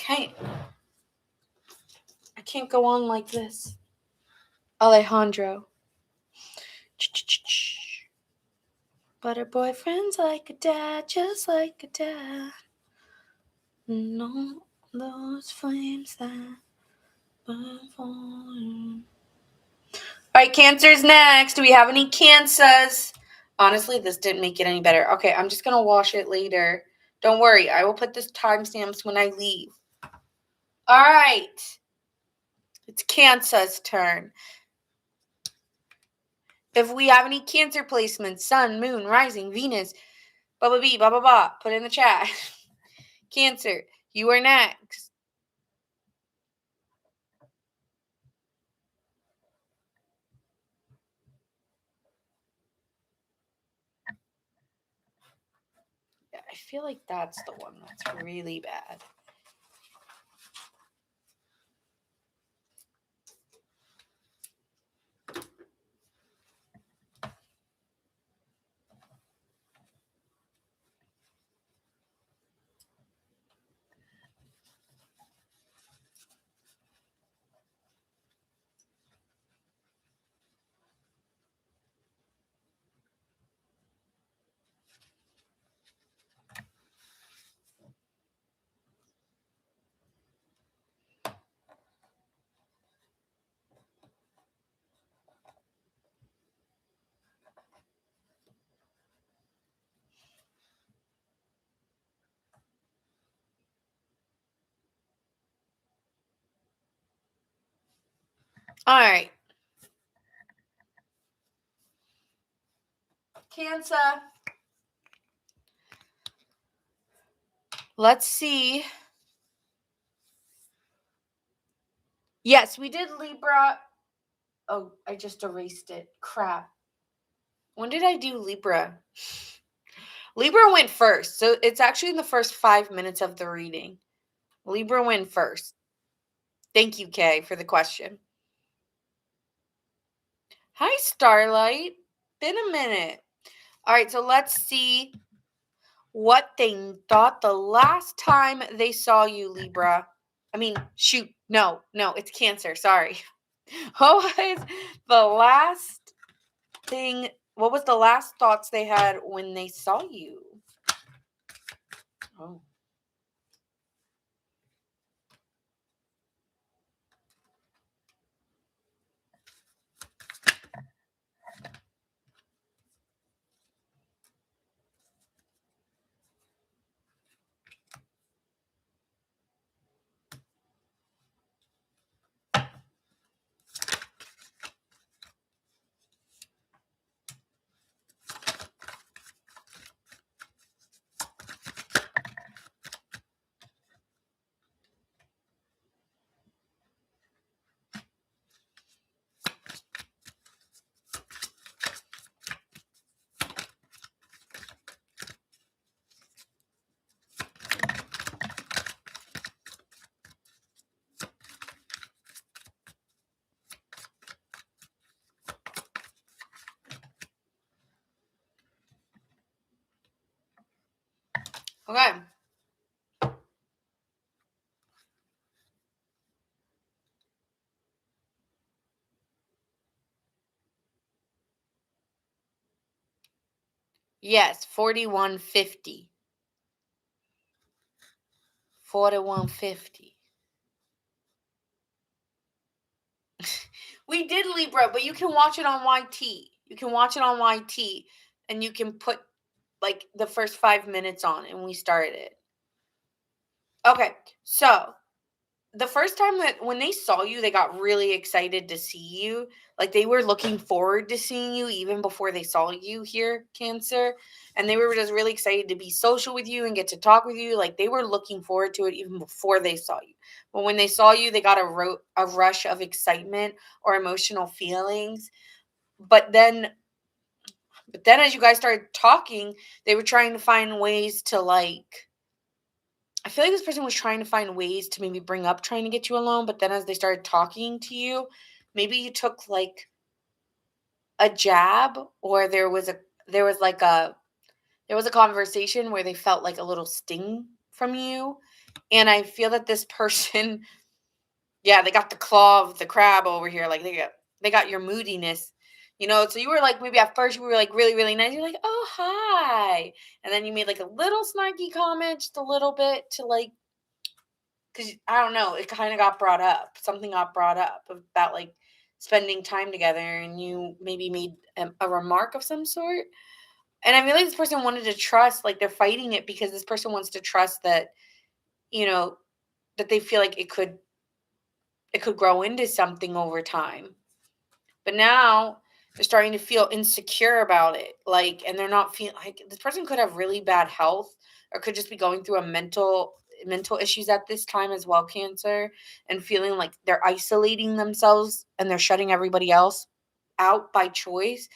can't go on like this. Alejandro. But her boyfriend's like a dad, just like a dad. No, those flames that burn for you. All right, Cancer's next. Do we have any Cancers? Honestly, this didn't make it any better. Okay, I'm just going to wash it later. Don't worry. I will put this timestamps when I leave. All right. It's Cancer's turn. If we have any Cancer placements, Sun, Moon, Rising, Venus, blah, blah, blah, blah, blah, blah, put it in the chat. Cancer, you are next. Yeah, I feel like that's the one that's really bad. All right. Cancer. Let's see. Yes, we did Libra. Oh, I just erased it. Crap. When did I do Libra? Libra went first. So it's actually in the first 5 minutes of the reading. Libra went first. Thank you, Kay, for the question. Hi, Starlight. Been a minute. All right, so let's see what they thought the last time they saw you, Libra. I mean, shoot. No, it's Cancer. Sorry. What was the last thing? What was the last thoughts they had when they saw you? Oh. Okay. Yes, 4150. 4150. We did Libra, but you can watch it on YT. You can watch it on YT and you can put like the first 5 minutes on and we started it. Okay, so the first time that when they saw you, they got really excited to see you. Like they were looking forward to seeing you even before they saw you here, Cancer. And they were just really excited to be social with you and get to talk with you. Like they were looking forward to it even before they saw you. But when they saw you, they got a rush of excitement or emotional feelings. But then as you guys started talking, they were trying to find ways to like I feel like this person was trying to find ways to maybe bring up trying to get you alone, but then as they started talking to you, maybe you took like a jab or there was like a there was a conversation where they felt like a little sting from you. And I feel that this person, yeah, they got the claw of the crab over here. Like they got your moodiness. So you were like maybe at first you were like really, really nice. You're like, oh hi. And then you made like a little snarky comment, just a little bit to like because I don't know, it kind of got brought up. Something got brought up about like spending time together, and you maybe made a remark of some sort. And I feel like this person wanted to trust, like they're fighting it because this person wants to trust that, you know, that they feel like it could grow into something over time. But now they're starting to feel insecure about it. Like, and they're not feeling like this person could have really bad health or could just be going through a mental issues at this time as well, Cancer, and feeling like they're isolating themselves and they're shutting everybody else out by choice.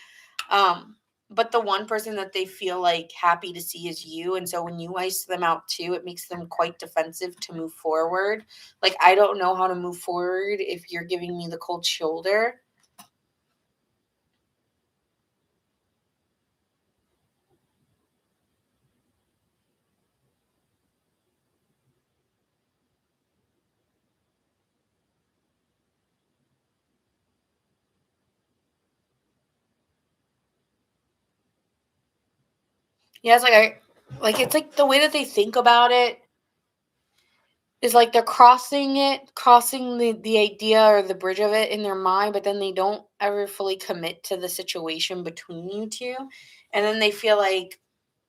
But the one person that they feel like happy to see is you. And so when you ice them out too, it makes them quite defensive to move forward. Like, I don't know how to move forward if you're giving me the cold shoulder. Yeah, it's like it's like the way that they think about it is like they're crossing the idea or the bridge of it in their mind, but then they don't ever fully commit to the situation between you two. And then they feel like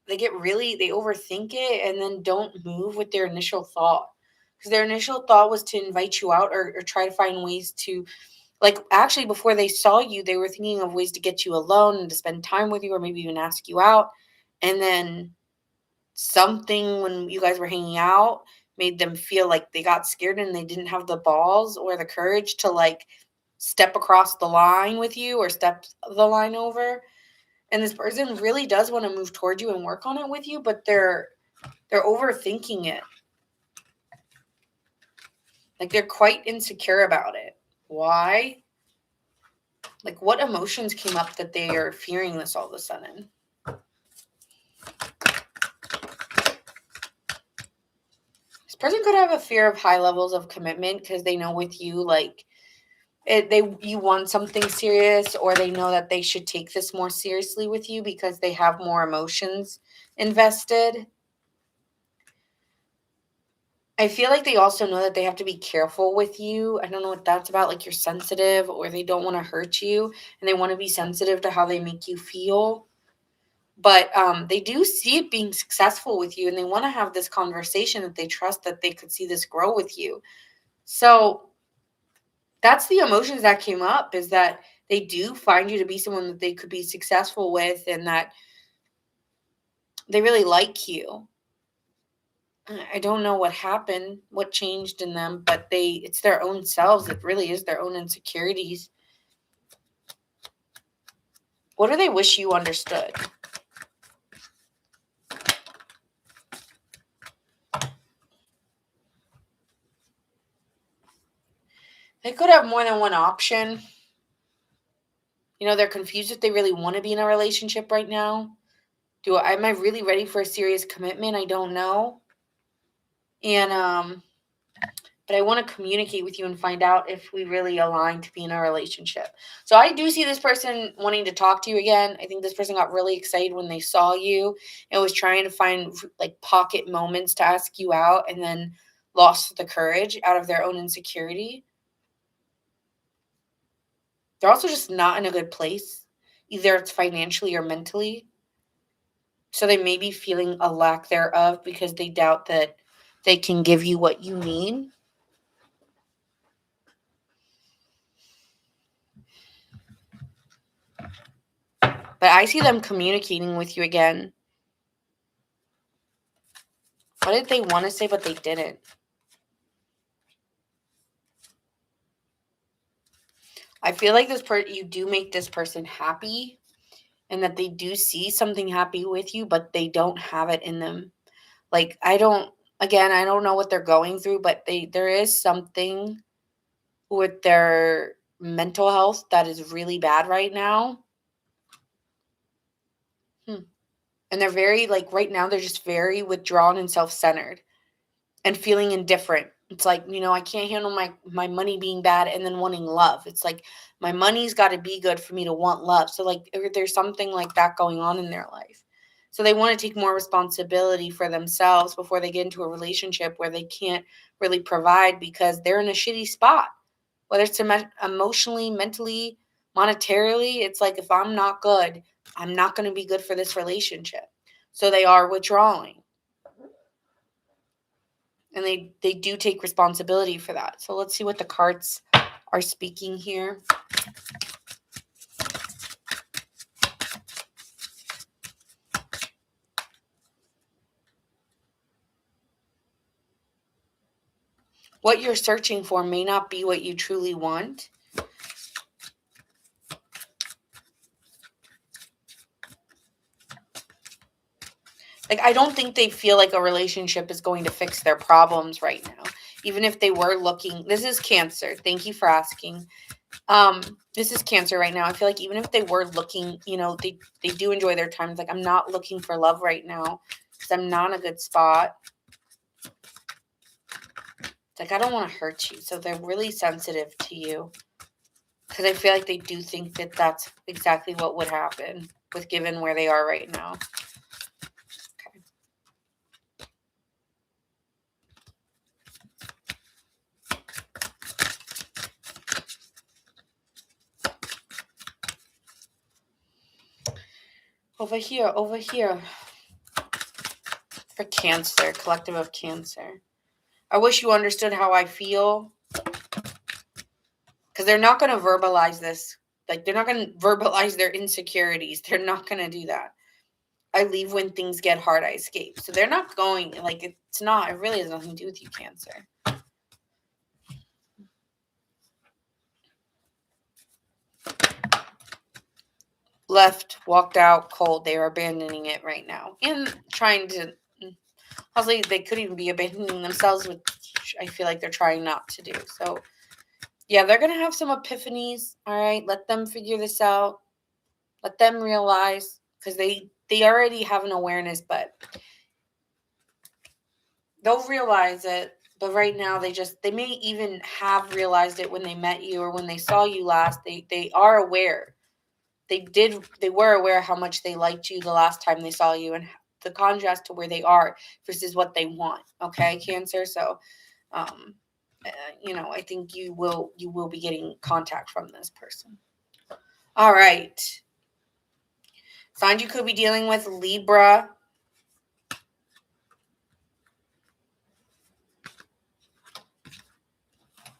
they overthink it and then don't move with their initial thought. Because their initial thought was to invite you out or try to find ways to Like, actually, before they saw you, they were thinking of ways to get you alone and to spend time with you or maybe even ask you out. And then something when you guys were hanging out made them feel like they got scared and they didn't have the balls or the courage to like step across the line with you or step the line over. And this person really does want to move toward you and work on it with you, but they're overthinking it. Like, they're quite insecure about it. Why? Like, what emotions came up that they are fearing this all of a sudden? This person could have a fear of high levels of commitment because they know with you, like, you want something serious, or they know that they should take this more seriously with you because they have more emotions invested. I feel like they also know that they have to be careful with you. I don't know what that's about. Like, you're sensitive, or they don't want to hurt you, and they want to be sensitive to how they make you feel. But they do see it being successful with you, and they want to have this conversation that they trust that they could see this grow with you. So that's the emotions that came up, is that they do find you to be someone that they could be successful with, and that they really like you. I don't know what happened, what changed in them, but it's their own selves. It really is their own insecurities. What do they wish you understood? They could have more than one option. You know, they're confused if they really want to be in a relationship right now. Am I really ready for a serious commitment? I don't know. And but I want to communicate with you and find out if we really align to be in a relationship. So I do see this person wanting to talk to you again. I think this person got really excited when they saw you and was trying to find like pocket moments to ask you out, and then lost the courage out of their own insecurity. They're also just not in a good place. Either it's financially or mentally. So they may be feeling a lack thereof because they doubt that they can give you what you need. But I see them communicating with you again. What did they want to say, but they didn't? I feel like you do make this person happy, and that they do see something happy with you, but they don't have it in them. Like, I don't know what they're going through, but there is something with their mental health that is really bad right now. And they're very, like, right now, they're just very withdrawn and self-centered and feeling indifferent. It's like, I can't handle my money being bad and then wanting love. It's like, my money's got to be good for me to want love. So, like, there's something like that going on in their life. So they want to take more responsibility for themselves before they get into a relationship where they can't really provide because they're in a shitty spot. Whether it's emotionally, mentally, monetarily, it's like, if I'm not good, I'm not going to be good for this relationship. So they are withdrawing. And they do take responsibility for that. So let's see what the cards are speaking here. What you're searching for may not be what you truly want. Like, I don't think they feel like a relationship is going to fix their problems right now. Even if they were looking, this is Cancer. Thank you for asking. This is Cancer right now. I feel like even if they were looking, they do enjoy their time. It's like, I'm not looking for love right now because I'm not in a good spot. It's like, I don't want to hurt you. So they're really sensitive to you because I feel like they do think that that's exactly what would happen with given where they are right now. Over here. For Cancer, collective of Cancer. I wish you understood how I feel. Because because they're not going to verbalize this. Like, they're not going to verbalize their insecurities. They're not going to do that. I leave when things get hard, I escape. So they're not going, like, it really has nothing to do with you, Cancer. Left, walked out, cold. They are abandoning it right now. And trying to, honestly, they could even be abandoning themselves, which I feel like they're trying not to do. So, yeah, they're going to have some epiphanies, all right? Let them figure this out. Let them realize, because they already have an awareness, but they'll realize it. But right now, they may even have realized it when they met you or when they saw you last. They are aware. They were aware how much they liked you the last time they saw you, and the contrast to where they are versus what they want. Okay, Cancer. So, I think you will be getting contact from this person. All right. Signs you could be dealing with: Libra,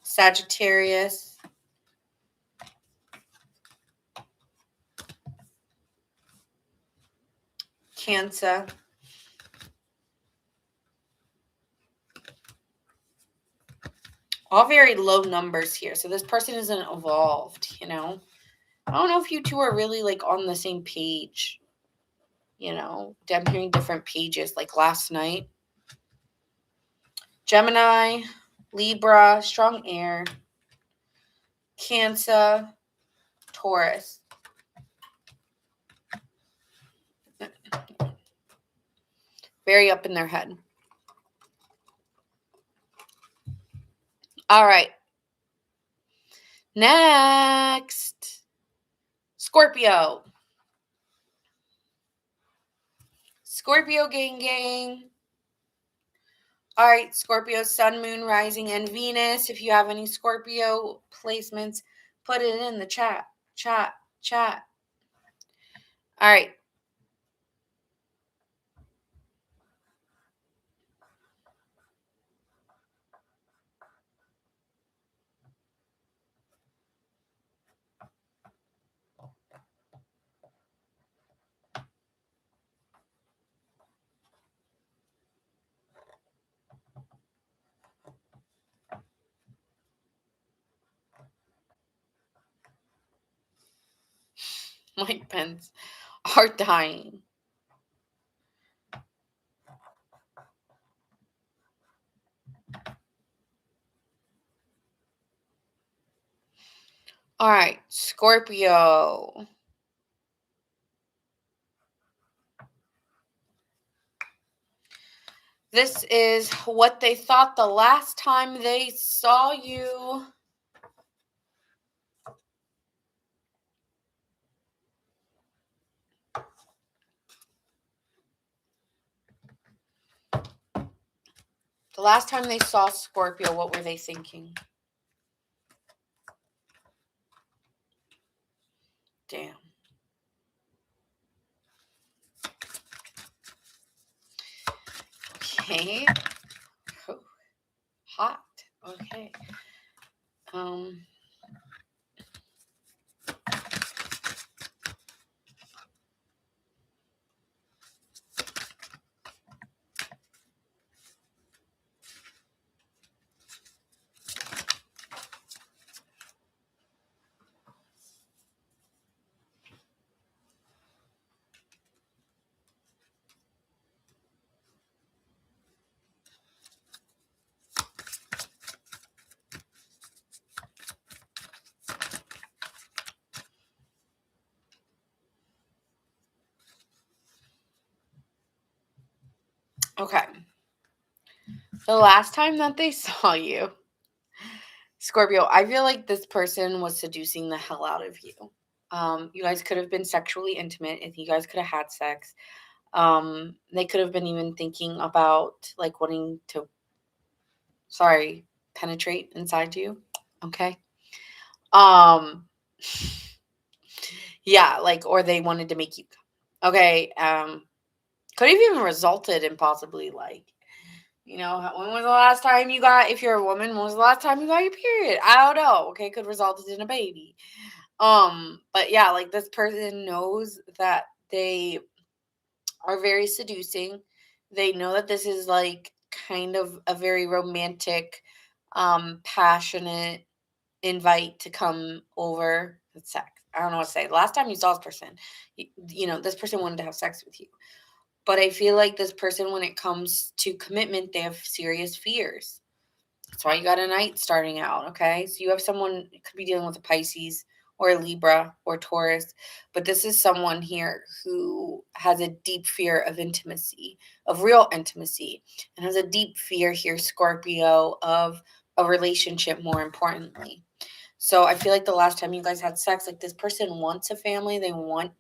Sagittarius, Cancer, all very low numbers here. So this person isn't evolved, I don't know if you two are really like on the same page. I'm hearing different pages like last night. Gemini, Libra, strong air, Cancer, Taurus. Very up in their head. All right. Next, Scorpio. Scorpio gang. All right, Scorpio, Sun, Moon, Rising, and Venus. If you have any Scorpio placements, put it in the chat. All right. Mike Pence are dying. All right, Scorpio. This is what they thought the last time they saw you. The last time they saw Scorpio, what were they thinking? Damn. Okay. Oh, hot. Okay. Okay. The last time that they saw you, Scorpio, I feel like this person was seducing the hell out of you. You guys could have been sexually intimate, and you guys could have had sex. They could have been even thinking about like wanting to, penetrate inside you. Okay. Yeah, like, or they wanted to make you. Okay. Could have even resulted in possibly like When was the last time you got, if you're a woman, when was the last time you got your period? I don't know. Okay, could result in a baby. But yeah, like this person knows that they are very seducing. They know that this is like kind of a very romantic, passionate invite to come over with sex. I don't know what to say. The last time you saw this person, this person wanted to have sex with you. But I feel like this person, when it comes to commitment, they have serious fears. That's why you got a Knight starting out, okay? So you have someone, could be dealing with a Pisces or a Libra or Taurus, but this is someone here who has a deep fear of intimacy, of real intimacy, and has a deep fear here, Scorpio, of a relationship, more importantly. So I feel like the last time you guys had sex, like this person wants a family, they want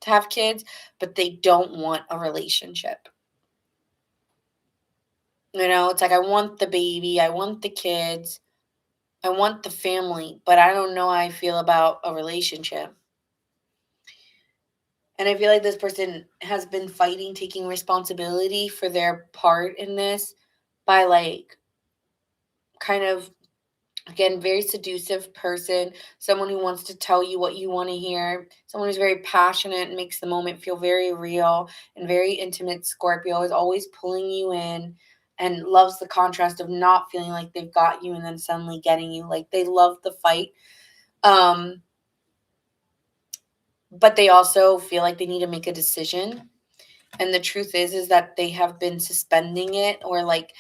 to have kids, but they don't want a relationship. It's like, I want the baby, I want the kids, I want the family, but I don't know how I feel about a relationship. And I feel like this person has been fighting taking responsibility for their part in this by like kind of, again, very seductive person, someone who wants to tell you what you want to hear, someone who's very passionate and makes the moment feel very real and very intimate. Scorpio is always pulling you in and loves the contrast of not feeling like they've got you and then suddenly getting you. Like they love the fight. But they also feel like they need to make a decision. And the truth is that they have been suspending it or like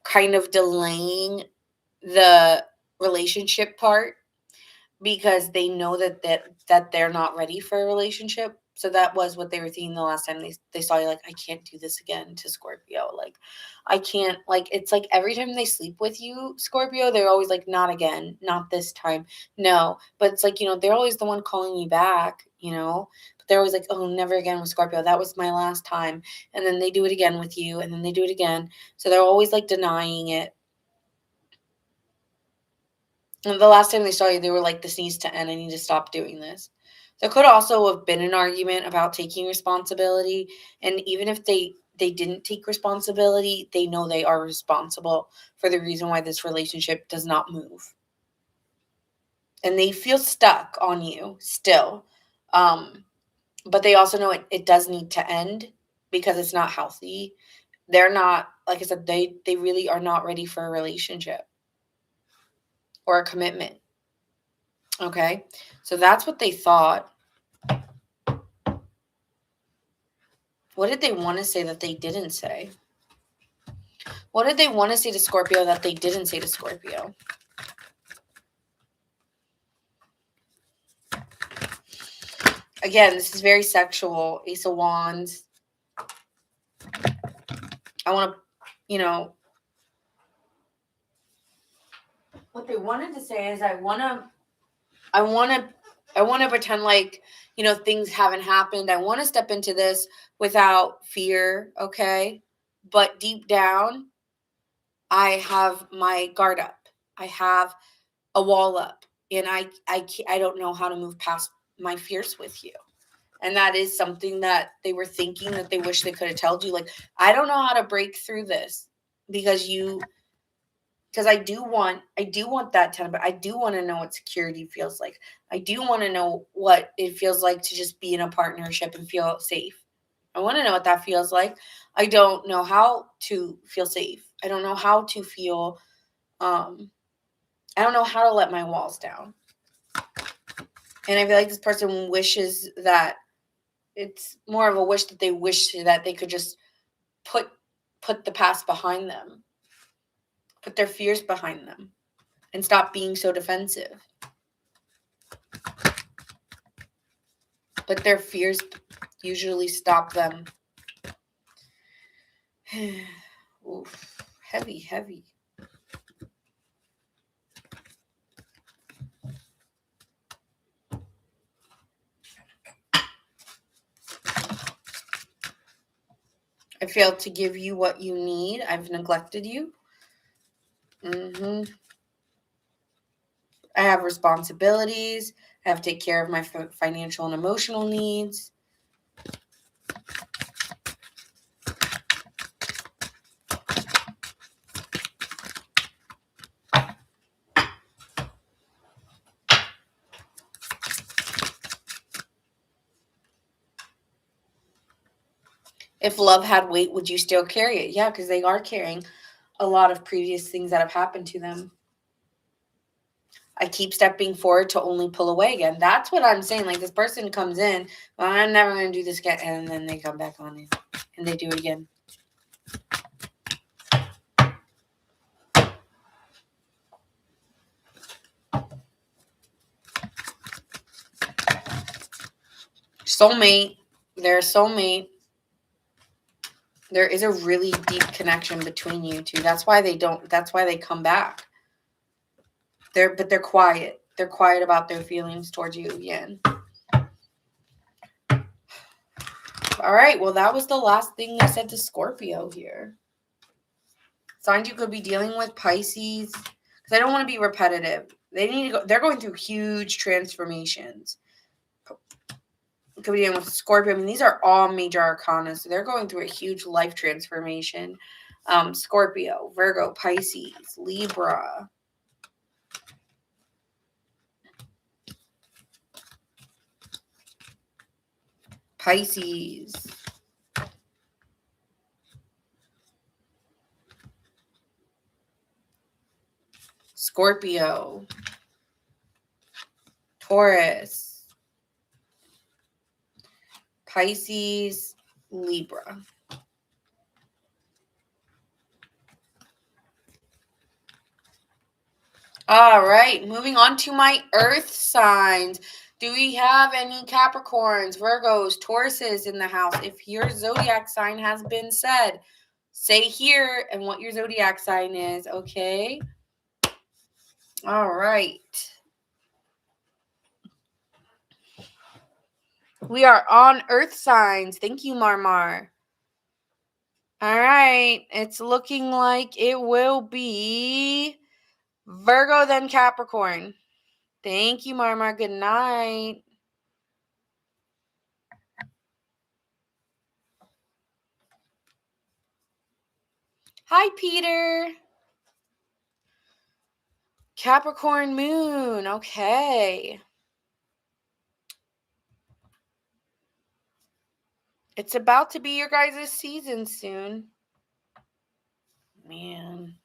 kind of delaying the relationship part because they know that they're not ready for a relationship. So that was what they were thinking the last time they saw you, like, I can't do this again, to Scorpio. Like, I can't, like, it's like every time they sleep with you, Scorpio, they're always like, not again, not this time, no. But it's like, they're always the one calling you back, but they're always like, oh, never again with Scorpio. That was my last time. And then they do it again with you, and then they do it again. So they're always like denying it. And the last time they saw you, they were like, this needs to end. I need to stop doing this. There could also have been an argument about taking responsibility. And even if they didn't take responsibility, they know they are responsible for the reason why this relationship does not move. And they feel stuck on you still. But they also know it does need to end because it's not healthy. They're not, like I said, they really are not ready for a relationship or a commitment. Okay, so that's what they thought. What did they want to say that they didn't say? What did they want to say to Scorpio that they didn't say to Scorpio? Again, this is very sexual. Ace of Wands. I want to, what they wanted to say is, I want to pretend like, things haven't happened. I want to step into this without fear, okay? But deep down, I have my guard up. I have a wall up, and I don't know how to move past my fears with you. And that is something that they were thinking that they wish they could have told you. Like, I don't know how to break through this because I do want that time, but I do want to know what security feels like. I do want to know what it feels like to just be in a partnership and feel safe. I want to know what that feels like. I don't know how to feel safe. I don't know how to feel, I don't know how to let my walls down. And I feel like this person wishes that, it's more of a wish that they wish that they could just put the past behind them, put their fears behind them, and stop being so defensive. But their fears usually stop them. Oof, heavy, heavy. I failed to give you what you need. I've neglected you. I have responsibilities. I have to take care of my financial and emotional needs. If love had weight, would you still carry it? Yeah, because they are carrying a lot of previous things that have happened to them. I keep stepping forward to only pull away again. That's what I'm saying. Like, this person comes in, well, I'm never going to do this again. And then they come back on it and they do it again. Soulmate. They're a soulmate. There is a really deep connection between you two. That's why they come back. They're quiet. They're quiet about their feelings towards you again. All right, well, that was the last thing I said to Scorpio here. Signs you could be dealing with: Pisces, because I don't want to be repetitive. They're going through huge transformations. Could be dealing with Scorpio. I mean, these are all major arcana, so they're going through a huge life transformation. Scorpio, Virgo, Pisces, Libra. Pisces. Scorpio. Taurus. Pisces, Libra. All right, moving on to my earth signs. Do we have any Capricorns, Virgos, Tauruses in the house? If your zodiac sign has been said, say here and what your zodiac sign is, okay? All right. We are on earth signs. Thank you, Marmar. All right. It's looking like it will be Virgo, then Capricorn. Thank you, Marmar. Good night. Hi, Peter. Capricorn moon. Okay. It's about to be your guys' season soon. Man.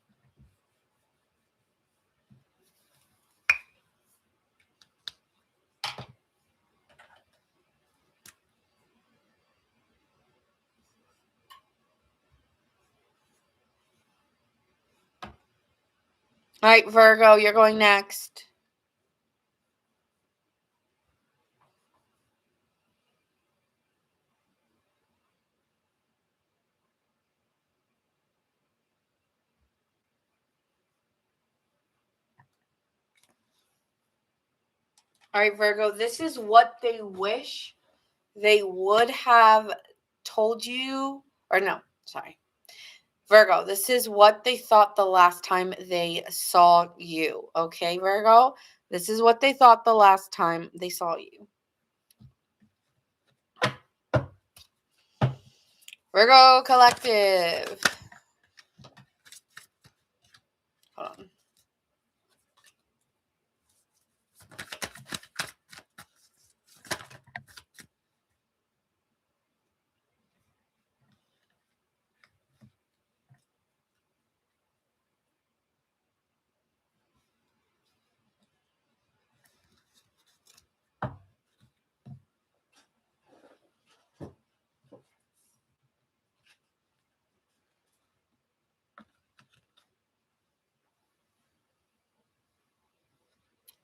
All right, Virgo, you're going next. All right, Virgo, this is what they wish they would have told you. Or no, sorry. Virgo, this is what they thought the last time they saw you. Okay, Virgo? This is what they thought the last time they saw you. Virgo Collective. Hold on.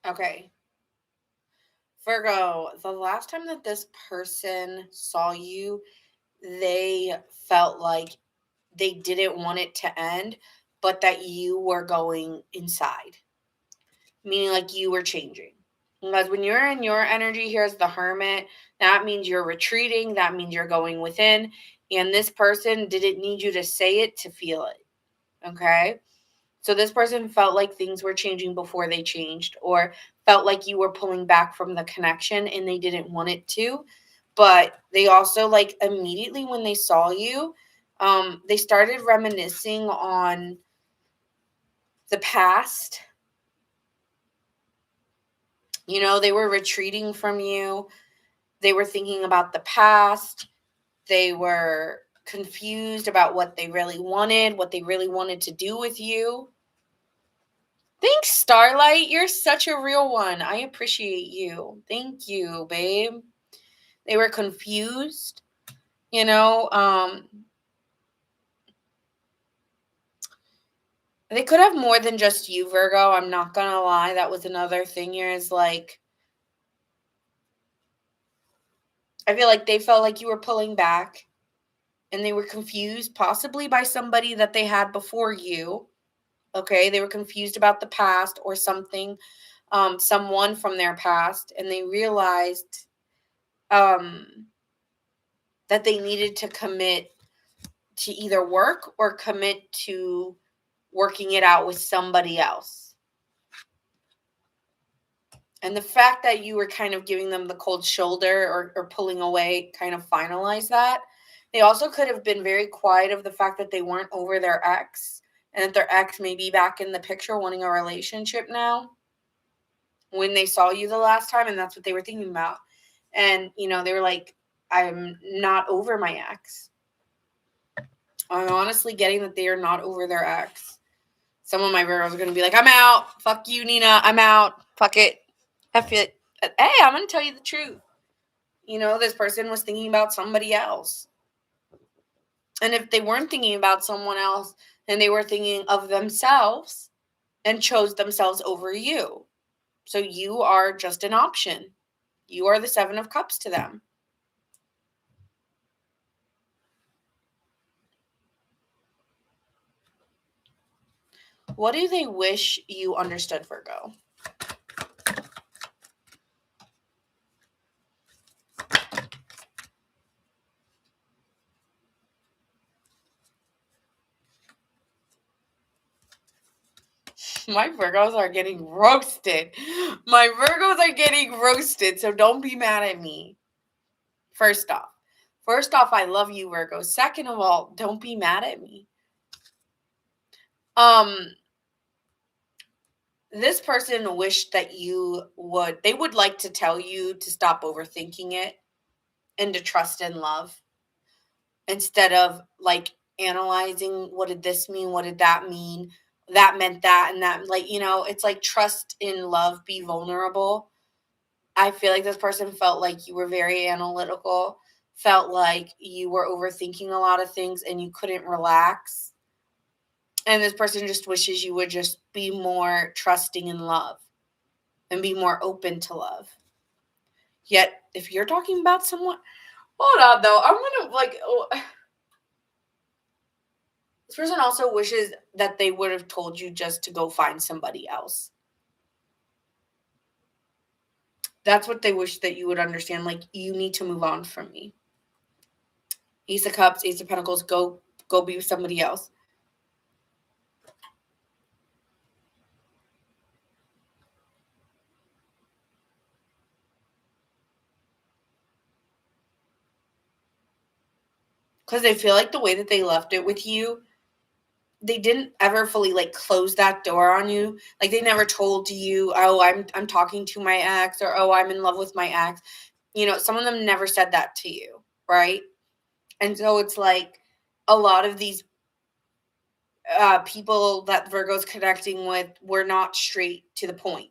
Okay. Virgo, the last time that this person saw you, they felt like they didn't want it to end, but that you were going inside, meaning like you were changing. Because when you're in your energy here as the hermit, that means you're retreating, that means you're going within, and this person didn't need you to say it to feel it. Okay? So this person felt like things were changing before they changed, or felt like you were pulling back from the connection and they didn't want it to. But they also, like, immediately when they saw you, they started reminiscing on the past. You know, they were retreating from you. They were thinking about the past. They were confused about what they really wanted to do with you. Thanks, Starlight. You're such a real one. I appreciate you. Thank you, babe. They were confused, you know. They could have more than just you, Virgo. I'm not gonna lie. That was another thing here is like, I feel like they felt like you were pulling back and they were confused, possibly by somebody that they had before you. Okay. They were confused about the past or something, someone from their past, and they realized that they needed to commit to either work or commit to working it out with somebody else. And the fact that you were kind of giving them the cold shoulder or pulling away kind of finalized that. They also could have been very quiet of the fact that they weren't over their ex and that their ex may be back in the picture wanting a relationship now when they saw you the last time, and that's what they were thinking about. And, you know, they were like, I'm not over my ex. I'm honestly getting that they are not over their ex. Some of my Virgos are going to be like, I'm out. Fuck you, Nina. I'm out. Fuck it. F it. Hey, I'm going to tell you the truth. You know, this person was thinking about somebody else. And if they weren't thinking about someone else, then they were thinking of themselves and chose themselves over you. So you are just an option. You are the 7 of Cups to them. What do they wish you understood, Virgo? My Virgos are getting roasted. My Virgos are getting roasted, so don't be mad at me. First off, I love you, Virgo. Second of all, don't be mad at me. This person wished that they would like to tell you to stop overthinking it and to trust and love instead of like analyzing, what did this mean? What did that mean? That meant that, and that, like, you know, it's like trust in love, be vulnerable. I feel like this person felt like you were very analytical, felt like you were overthinking a lot of things and you couldn't relax. And this person just wishes you would just be more trusting in love and be more open to love. Yet, if you're talking about someone, hold on though, I'm gonna like, this person also wishes that they would have told you just to go find somebody else. That's what they wish that you would understand. Like, you need to move on from me. Ace of Cups, Ace of Pentacles, go be with somebody else. Because they feel like the way that they left it with you, they didn't ever fully like close that door on you. Like, they never told you, oh, I'm talking to my ex, or oh, I'm in love with my ex. You know, some of them never said that to you, right? And so it's like a lot of these people that Virgo's connecting with were not straight to the point.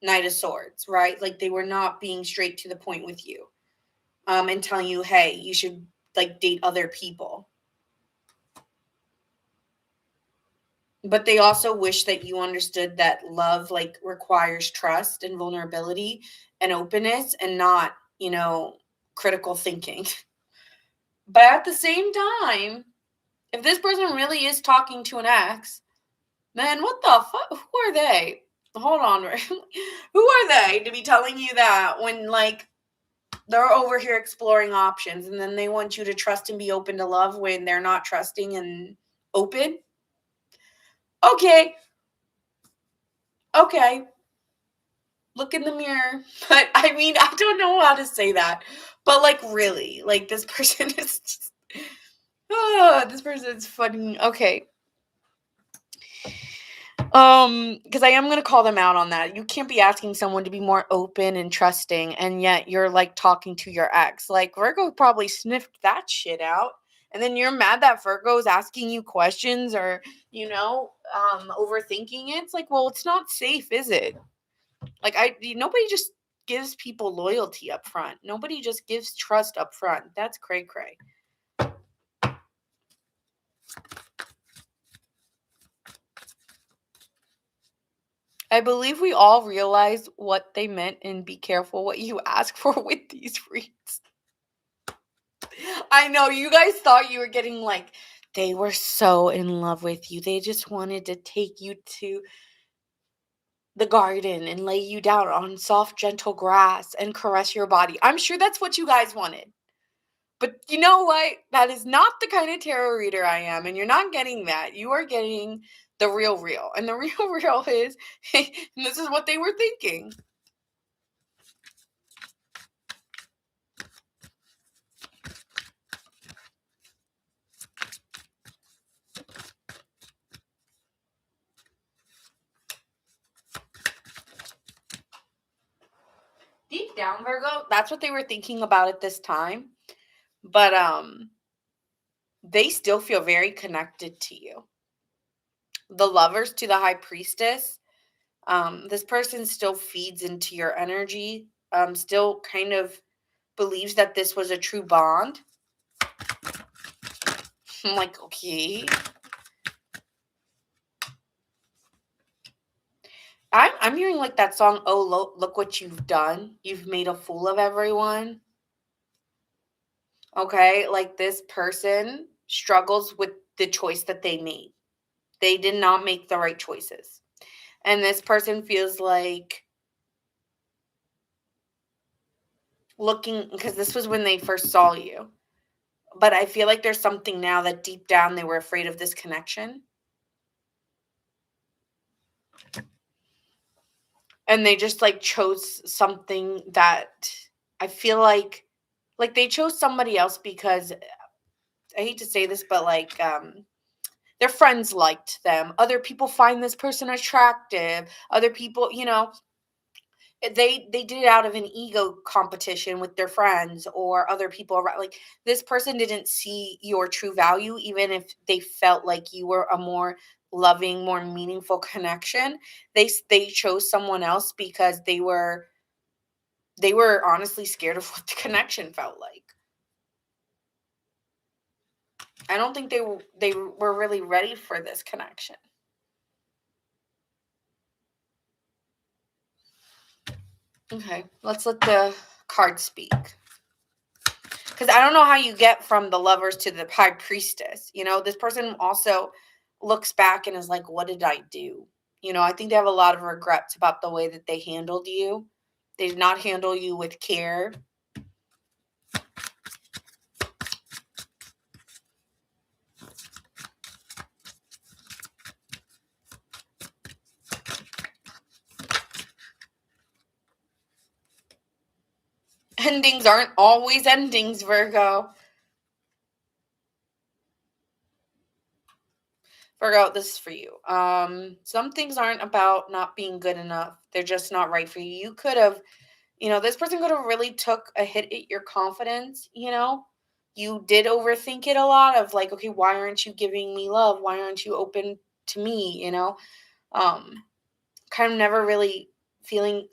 Knight of Swords, right? Like, they were not being straight to the point with you, and telling you, hey, you should like date other people. But they also wish that you understood that love like requires trust and vulnerability and openness and not, you know, critical thinking. But at the same time, if this person really is talking to an ex, man, what the fuck? Who are they? Hold on. Who are they to be telling you that when like they're over here exploring options and then they want you to trust and be open to love when they're not trusting and open? Okay. Look in the mirror. But I mean, I don't know how to say that. But like, really, like, this person is just, this person's funny. Okay. Because I am gonna call them out on that. You can't be asking someone to be more open and trusting, and yet you're like talking to your ex. Like, Virgo probably sniffed that shit out And then you're mad that Virgo's asking you questions or, overthinking it. It's like, well, it's not safe, is it? Like, nobody just gives people loyalty up front. Nobody just gives trust up front. That's cray cray. I believe we all realize what they meant and be careful what you ask for with these reads. I know, you guys thought you were getting like, they were so in love with you. They just wanted to take you to the garden and lay you down on soft, gentle grass and caress your body. I'm sure that's what you guys wanted. But you know what? That is not the kind of tarot reader I am, and you're not getting that. You are getting the real. And the real is, and this is what they were thinking. Deep down, Virgo, that's what they were thinking about at this time. But they still feel very connected to you. The Lovers to the High Priestess, this person still feeds into your energy, still kind of believes that this was a true bond. I'm like, okay. I'm hearing like that song, oh, look what you've done. You've made a fool of everyone. Okay, like this person struggles with the choice that they made. They did not make the right choices. And this person feels like looking, because this was when they first saw you. But I feel like there's something now that deep down they were afraid of this connection. And they just like chose something that I feel like they chose somebody else because I hate to say this, but like their friends liked them. Other people find this person attractive. Other people, they did it out of an ego competition with their friends or other people around. Like this person didn't see your true value, even if they felt like you were a more loving, more meaningful connection. They chose someone else because they were honestly scared of what the connection felt like. I don't think they were really ready for this connection. Okay, let's let the cards speak. Because I don't know how you get from the Lovers to the High Priestess. This person also looks back and is like, what did I do? I think they have a lot of regrets about the way that they handled you. They did not handle you with care. Endings aren't always endings, Virgo. Virgo, this is for you. Some things aren't about not being good enough. They're just not right for you. You could have, this person could have really took a hit at your confidence, You did overthink it a lot of like, okay, why aren't you giving me love? Why aren't you open to me, Kind of never really feeling,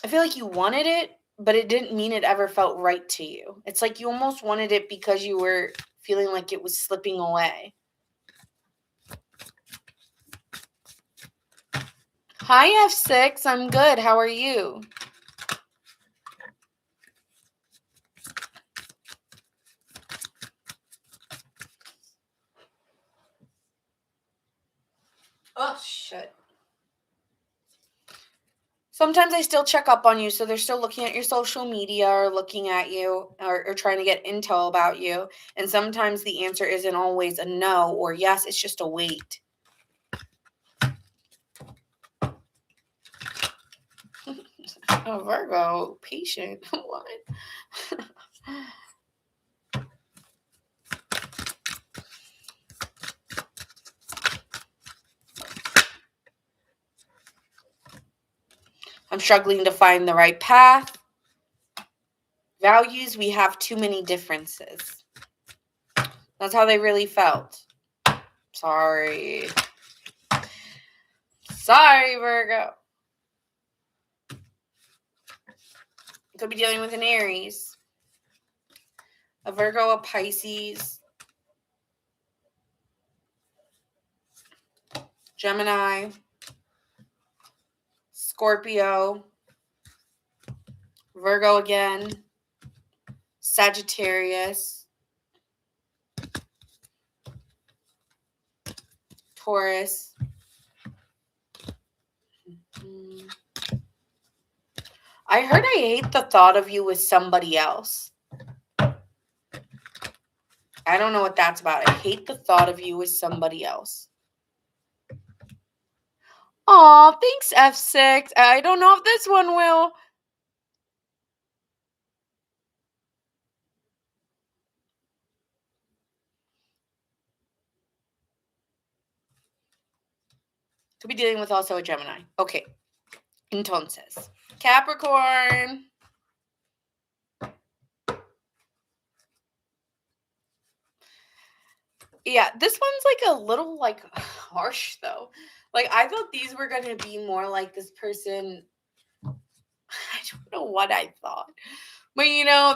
I feel like you wanted it, but it didn't mean it ever felt right to you. It's like you almost wanted it because you were feeling like it was slipping away. Hi, F6. I'm good. How are you? Oh, shit. Sometimes I still check up on you, so they're still looking at your social media or looking at you or trying to get intel about you. And sometimes the answer isn't always a no or yes, it's just a wait. Oh, Virgo, patient. What? I'm struggling to find the right path. Values, we have too many differences. That's how they really felt. Sorry. Sorry, Virgo. Could be dealing with an Aries, a Virgo, a Pisces, Gemini, Scorpio, Virgo again, Sagittarius, Taurus. I heard I hate the thought of you with somebody else. I don't know what that's about. I hate the thought of you with somebody else. Aw, thanks, F6. I don't know if this one will. Could be dealing with also a Gemini. Okay. Entonces. Capricorn. Yeah, this one's like a little like harsh though. Like I thought these were gonna be more like this person. I don't know what I thought. But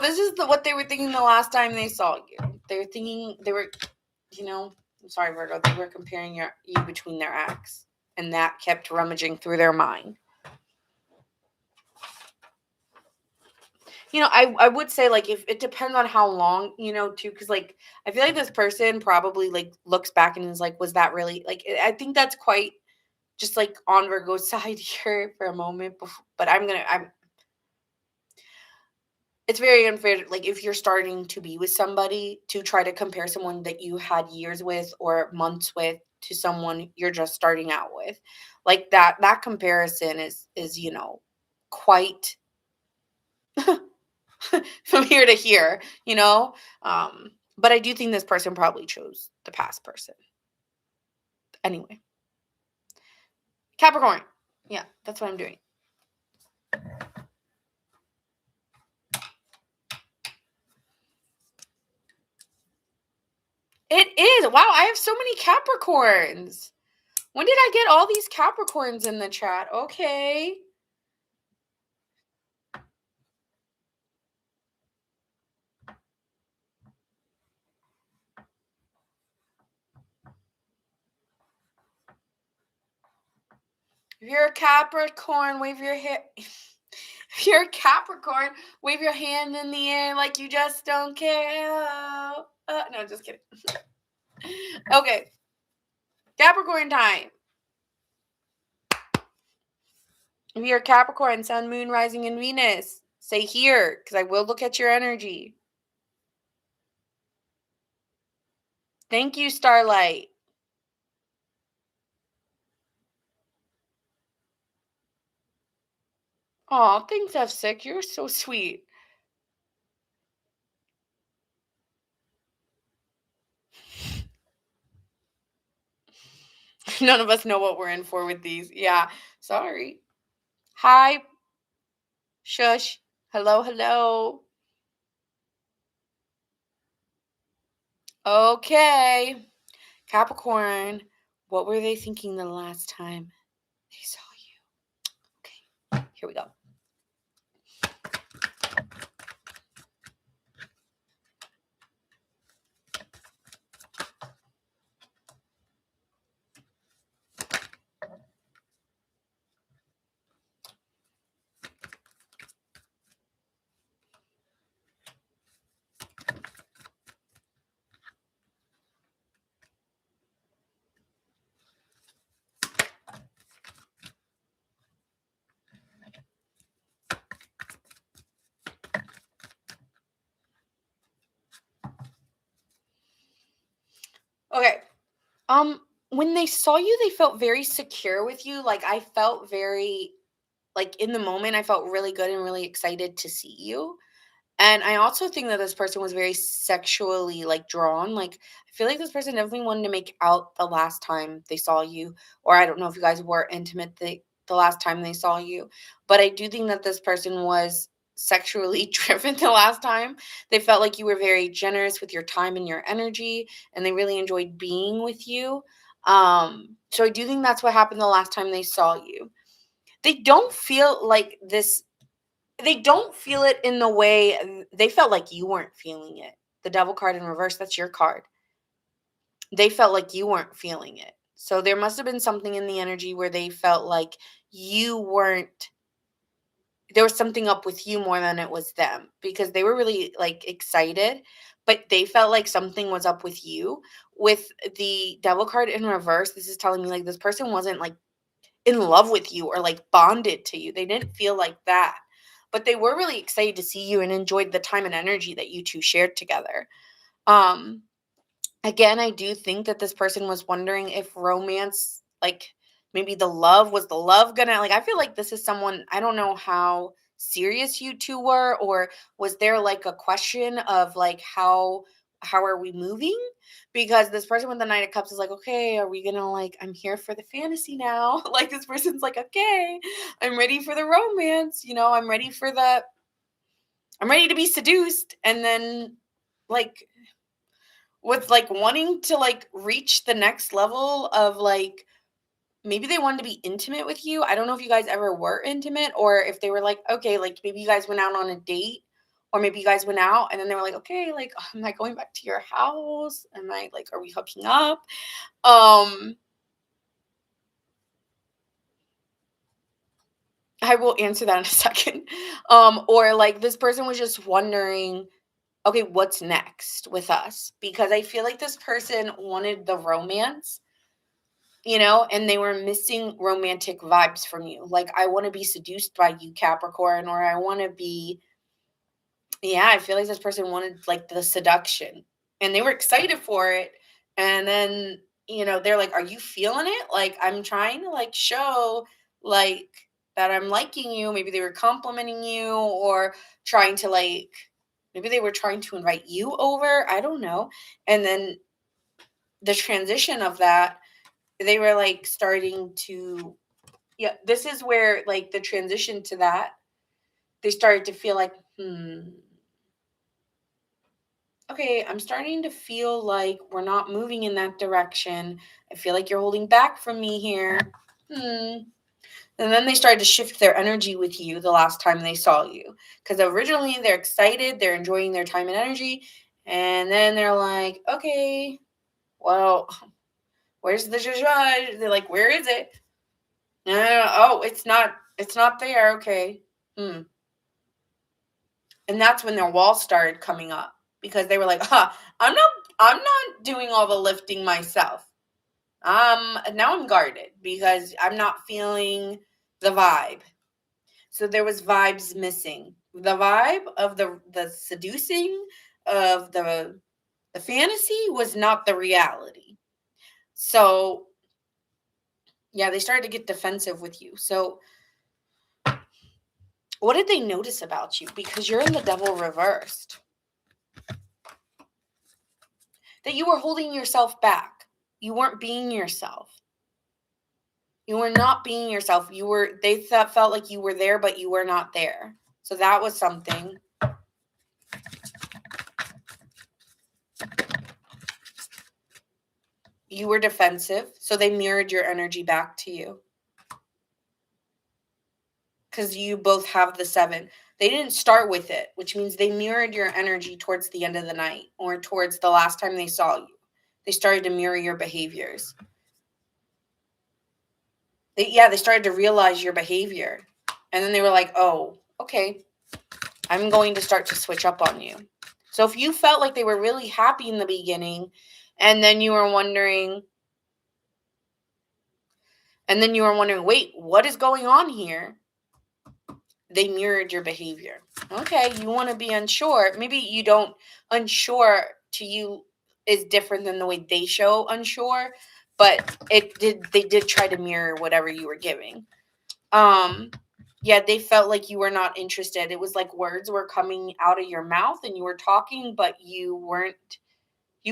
this is what they were thinking the last time they saw you. They were thinking I'm sorry, Virgo, they were comparing you between their ex. And that kept rummaging through their mind. I would say like if it depends on how long, too, because like I feel like this person probably like looks back and is like, was that really like I think that's quite just like on Virgo's side here for a moment. But it's very unfair, like if you're starting to be with somebody to try to compare someone that you had years with or months with to someone you're just starting out with. Like that comparison is quite from here to here, but I do think this person probably chose the past person. Anyway. Capricorn. Yeah, that's what I'm doing. It is. Wow, I have so many Capricorns. When did I get all these Capricorns in the chat? Okay. If you're a Capricorn, wave your hand. If you're a Capricorn, wave your hand in the air like you just don't care. No, just kidding. Okay. Capricorn time. If you're a Capricorn, Sun, Moon, Rising, and Venus, say here, because I will look at your energy. Thank you, Starlight. Aw, thanks, F6. You're so sweet. None of us know what we're in for with these. Yeah, sorry. Hi. Shush. Hello, hello. Okay. Capricorn, what were they thinking the last time they saw you? Okay, here we go. Okay. When they saw you, they felt very secure with you. Like I felt very like in the moment, I felt really good and really excited to see you. And I also think that this person was very sexually like drawn. Like I feel like this person definitely wanted to make out the last time they saw you. Or I don't know if you guys were intimate the last time they saw you. But I do think that this person was sexually driven the last time. They felt like you were very generous with your time and your energy, and they really enjoyed being with you. So I do think that's what happened the last time they saw you. They don't feel like this, they don't feel it in the way they felt like you weren't feeling it. The devil card in reverse, that's your card. They felt like you weren't feeling it. So there must have been something in the energy where they felt like you weren't, there was something up with you more than it was them, because they were really like excited, but they felt like something was up with you. With the devil card in reverse, this is telling me like this person wasn't like in love with you or like bonded to you. They didn't feel like that, but they were really excited to see you and enjoyed the time and energy that you two shared together. Um Again, I do think that this person was wondering if romance, like maybe the love gonna, like, I feel like this is someone, I don't know how serious you two were, or was there like a question of like how are we moving? Because this person with the Knight of Cups is like, okay, are we gonna, like, I'm here for the fantasy now. Like this person's like, okay, I'm ready for the romance, I'm ready to be seduced. And then like with like wanting to like reach the next level of like, maybe they wanted to be intimate with you. I don't know if you guys ever were intimate, or if they were like, okay, like maybe you guys went out on a date, or maybe you guys went out and then they were like, okay, like, am I going back to your house? Am I like, are we hooking up? Um I will answer that in a second. Or like this person was just wondering, okay, what's next with us? Because I feel like this person wanted the romance, and they were missing romantic vibes from you. Like, I want to be seduced by you, Capricorn, or I want to be, yeah, I feel like this person wanted like the seduction and they were excited for it. And then, they're like, are you feeling it? Like, I'm trying to like show like that I'm liking you. Maybe they were complimenting you, or trying to like, maybe they were trying to invite you over. I don't know. And then the transition of that, they were like starting to, yeah, this is where like the transition to that, they started to feel like, okay, I'm starting to feel like we're not moving in that direction. I feel like you're holding back from me here. And then they started to shift their energy with you the last time they saw you, because originally they're excited, they're enjoying their time and energy, and then they're like, okay, well, where's the judge? They're like, where is it? No, no, no. Oh, it's not there. Okay. Hmm. And that's when their walls started coming up, because they were like, I'm not doing all the lifting myself. Now I'm guarded because I'm not feeling the vibe. So there was vibes missing. The vibe of the seducing, of the fantasy, was not the reality. So yeah, they started to get defensive with you. So what did they notice about you? Because you're in the devil reversed. That you were holding yourself back. You weren't being yourself. You were not being yourself. Felt like you were there, but you were not there. So that was something. You were defensive. So they mirrored your energy back to you. Because you both have the 7. They didn't start with it, which means they mirrored your energy towards the end of the night, or towards the last time they saw you. They started to mirror your behaviors. They started to realize your behavior. And then they were like, oh, okay, I'm going to start to switch up on you. So if you felt like they were really happy in the beginning, and then you were wondering, wait, what is going on here? They mirrored your behavior. Okay, you want to be unsure. Maybe you don't, unsure to you is different than the way they show unsure, but they did try to mirror whatever you were giving. Yeah, they felt like you were not interested. It was like words were coming out of your mouth and you were talking, but you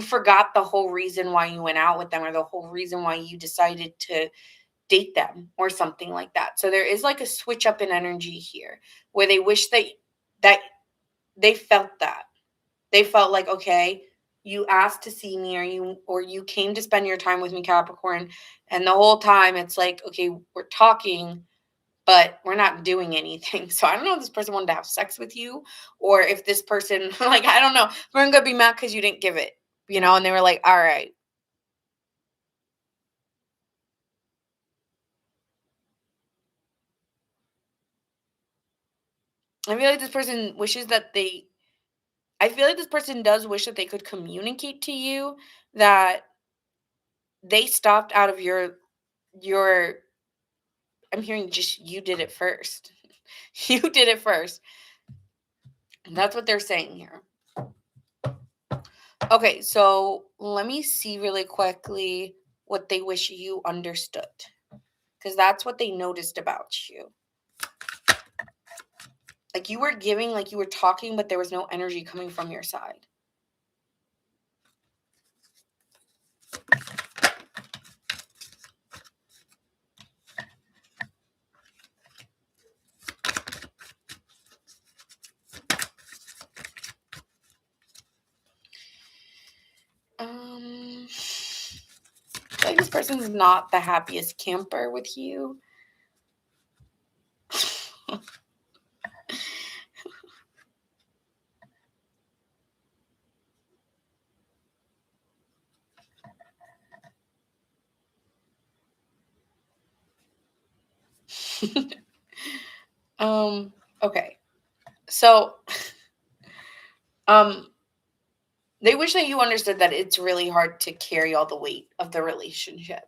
forgot the whole reason why you went out with them, or the whole reason why you decided to date them, or something like that. So there is like a switch up in energy here, where they wish that that they felt that. They felt like, okay, you asked to see me, or you came to spend your time with me, Capricorn, and the whole time it's like, okay, we're talking, but we're not doing anything. So I don't know if this person wanted to have sex with you, or if this person, like, I don't know, we're gonna be mad because you didn't give it, and they were like, all right. I feel like this person wishes that they I feel like this person does wish that they could communicate to you that they stopped out of your I'm hearing just you did it first. You did it first. And that's what they're saying here. Okay, so let me see really quickly what they wish you understood. Because that's what they noticed about you. Like you were giving, like you were talking, but there was no energy coming from your side. I feel like this person's not the happiest camper with you. Okay. So, um, they wish that you understood that it's really hard to carry all the weight of the relationship.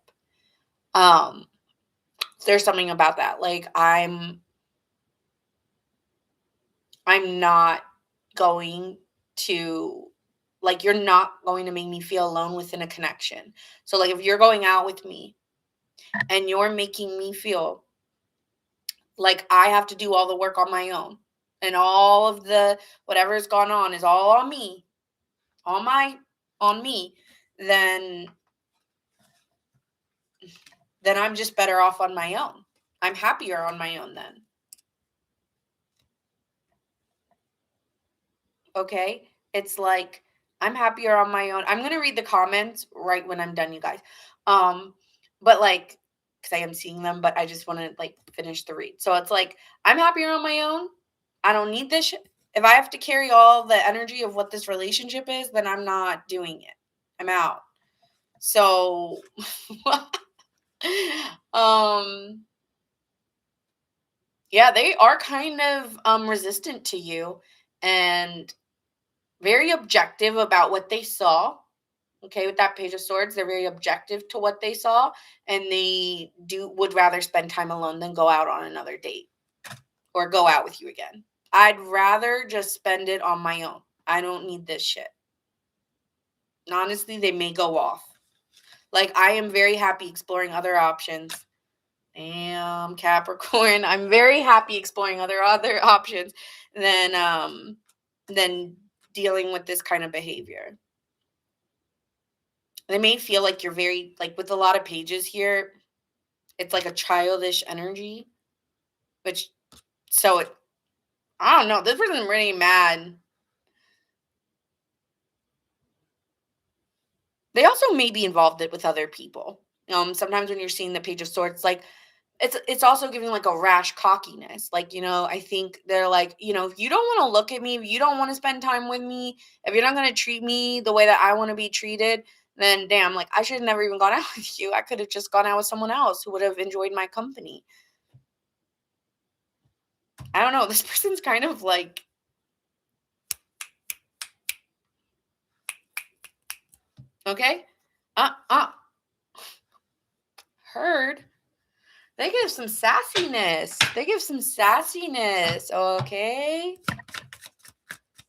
Um, there's something about that. Like I'm not going to like you're not going to make me feel alone within a connection. So like if you're going out with me and you're making me feel like I have to do all the work on my own and all of the whatever's gone on is all on me, on my on me, then I'm just better off on my own. I'm happier on my own then. Okay? It's like I'm happier on my own. I'm going to read the comments right when I'm done, you guys. But like cuz I am seeing them, but I just want to like finish the read. So it's like I'm happier on my own. I don't need this shit. If I have to carry all the energy of what this relationship is, then I'm not doing it. I'm out. So um yeah, they are kind of resistant to you and very objective about what they saw. Okay, with that Page of Swords, they're very objective to what they saw, and they would rather spend time alone than go out on another date or go out with you again. I'd rather just spend it on my own. I don't need this shit. And honestly, they may go off. Like I am very happy exploring other options. Damn, Capricorn. I'm very happy exploring other options than dealing with this kind of behavior. They may feel like you're very like with a lot of pages here, it's like a childish energy, which so it I don't know. This person's really mad. They also may be involved with other people. Sometimes when you're seeing the Page of Swords, like it's also giving like a rash cockiness. Like, I think they're like, if you don't want to look at me, if you don't want to spend time with me, if you're not going to treat me the way that I want to be treated, then damn, like I should have never even gone out with you. I could have just gone out with someone else who would have enjoyed my company. I don't know. This person's kind of like okay. Heard. They give some sassiness. Okay.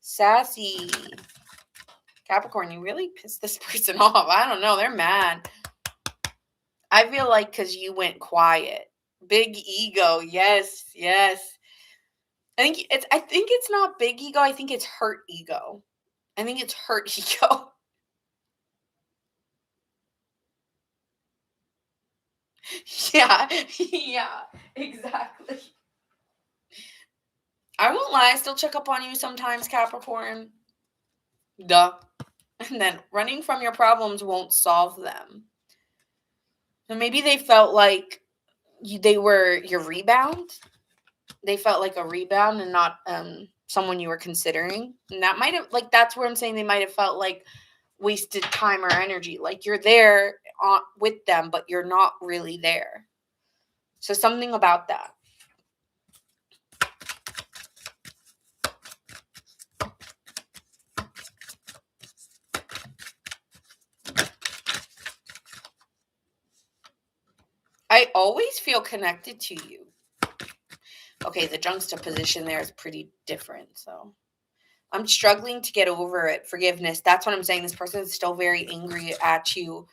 Sassy. Capricorn, you really pissed this person off. I don't know. They're mad. I feel like because you went quiet. Big ego. Yes, yes. I think it's not big ego. I think it's hurt ego. I think it's hurt ego. Yeah. Yeah, exactly. I won't lie, I still check up on you sometimes, Capricorn. Duh. And then running from your problems won't solve them. So maybe they felt like they were your rebound. They felt like a rebound and not someone you were considering. And that might have, like, that's where I'm saying they might have felt like wasted time or energy. Like you're there with them, but you're not really there. So something about that. I always feel connected to you. Okay, the juxtaposition there is pretty different. So I'm struggling to get over it. Forgiveness. That's what I'm saying. This person is still very angry at you.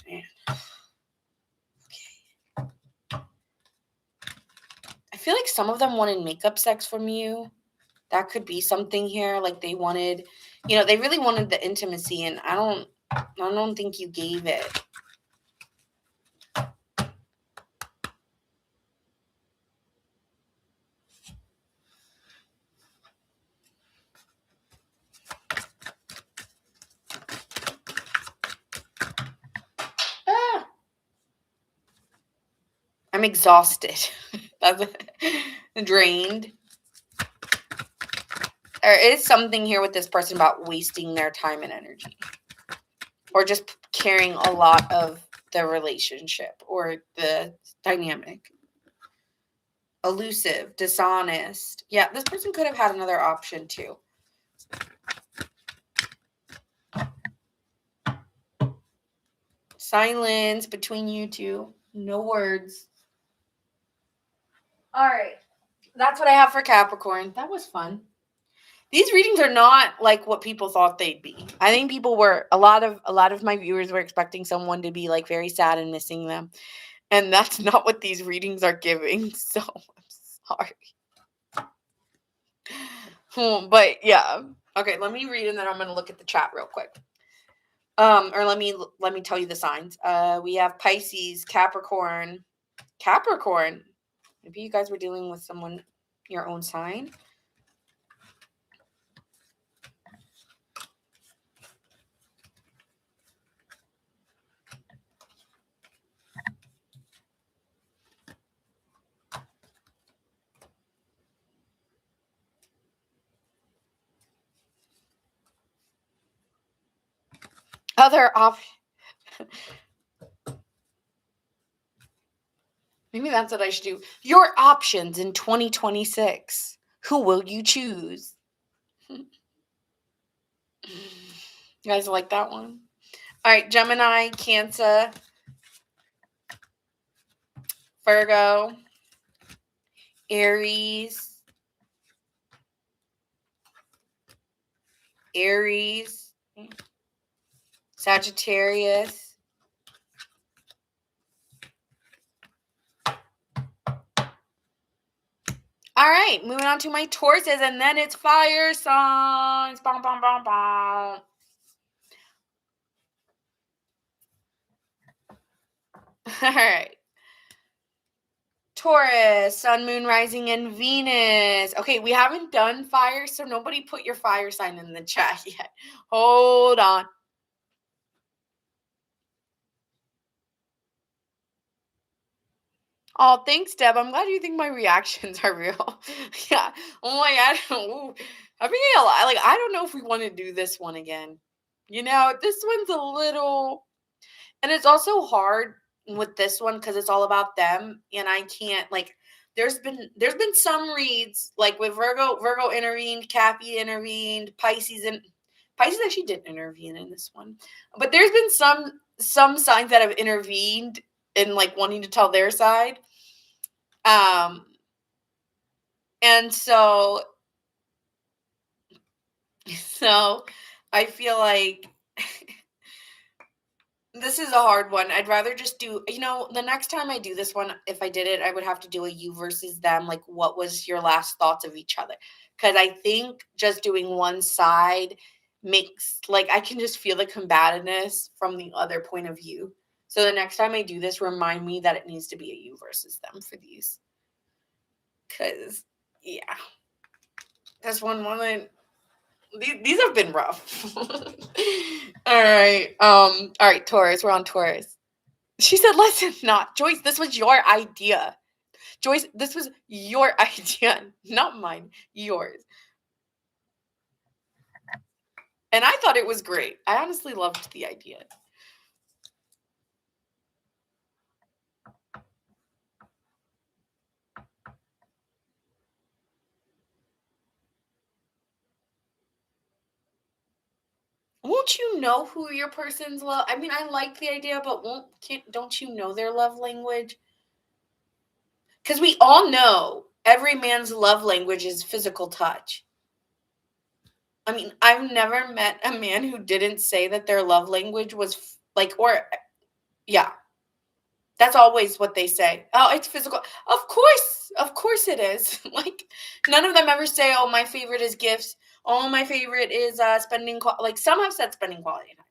Man. Okay. I feel like some of them wanted makeup sex from you. That could be something here. Like they wanted, they really wanted the intimacy, and I don't think you gave it. I'm exhausted. That's drained. There is something here with this person about wasting their time and energy, or just carrying a lot of the relationship or the dynamic. Elusive, dishonest. Yeah, this person could have had another option too. Silence between you two. No words. All right. That's what I have for Capricorn. That was fun. These readings are not like what people thought they'd be. I think people were a lot of my viewers were expecting someone to be like very sad and missing them. And that's not what these readings are giving. So I'm sorry. But yeah. Okay, let me read and then I'm going to look at the chat real quick. Or let me tell you the signs. We have Pisces, Capricorn. Maybe you guys were dealing with someone your own sign. Other option. Maybe that's what I should do. Your options in 2026. Who will you choose? You guys like that one? All right, Gemini, Cancer, Virgo, Aries, Sagittarius. All right, moving on to my Tauruses, and then it's fire signs. Bom, bom, bom, bom. All right. Taurus, Sun, Moon, Rising, and Venus. Okay, we haven't done fire, so nobody put your fire sign in the chat yet. Hold on. Oh, thanks, Deb. I'm glad you think my reactions are real. Yeah. Oh my God. Ooh. I mean, like, I don't know if we want to do this one again. This one's a little, and it's also hard with this one because it's all about them, and I can't like. There's been some reads like with Virgo intervened, Cappy intervened, Pisces actually didn't intervene in this one, but there's been some signs that have intervened in like wanting to tell their side. And so I feel like this is a hard one. I'd rather just do, the next time I do this one, if I did it, I would have to do a you versus them. Like, what was your last thoughts of each other? Because I think just doing one side makes, like, I can just feel the combativeness from the other point of view. So the next time I do this, remind me that it needs to be a you versus them for these. Because Yeah. This one wasn't. These have been rough. All right, Taurus. We're on Taurus. She said, listen, not Joyce, this was your idea. Joyce, this was your idea, not mine, yours. And I thought it was great. I honestly loved the idea. Won't you know who your person's love? I mean, I like the idea, but don't you know their love language? Because we all know every man's love language is physical touch. I mean, I've never met a man who didn't say that their love language was yeah, that's always what they say. Oh, it's physical. Of course it is. Like, none of them ever say, oh, my favorite is gifts. Oh, my favorite is spending, like, some have said spending quality time.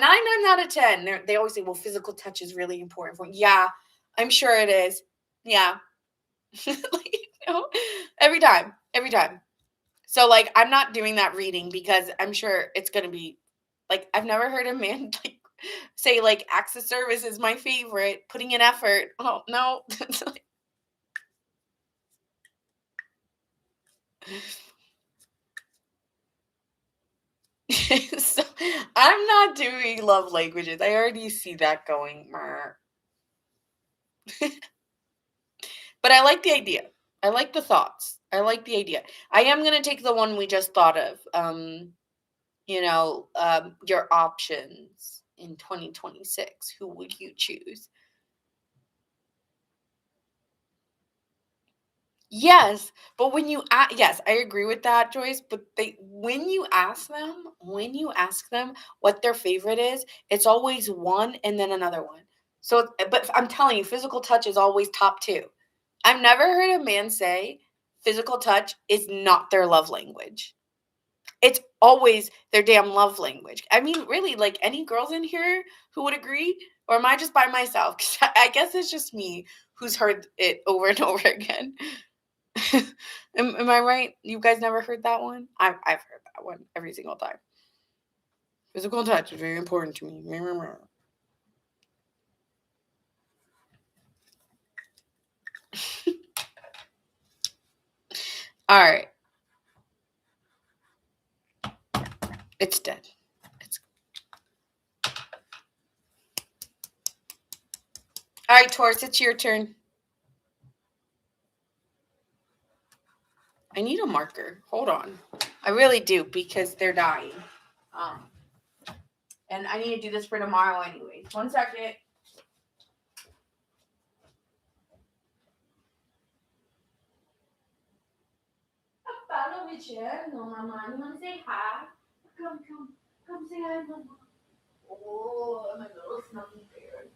9 out of 10, they always say, well, physical touch is really important. Yeah, I'm sure it is. Yeah. Like, every time. So, like, I'm not doing that reading because I'm sure it's going to be, like, I've never heard a man, like, say, like, acts of service is my favorite, putting in effort. Oh, no. So, I'm not doing love languages. I already see that going. But I like the idea. I like the thoughts. I like the idea. I am going to take the one we just thought of. Your options in 2026. Who would you choose? Yes, but yes, I agree with that, Joyce. But when you ask them what their favorite is, it's always one and then another one. So, but I'm telling you, physical touch is always top two. I've never heard a man say physical touch is not their love language. It's always their damn love language. I mean, really, like, any girls in here who would agree, or am I just by myself? 'Cause I guess it's just me who's heard it over and over again. Am I right? You guys never heard that one? I've heard that one every single time. Physical touch is very important to me. All right, it's dead. It's all right, Taurus. It's your turn. I need a marker. Hold on. I really do because they're dying. Um, and I need to do this for tomorrow anyway. 1 second. Paolo Vicino, mamma, you want to say hi? Come say hi, mama. Oh, my little snuffy bear.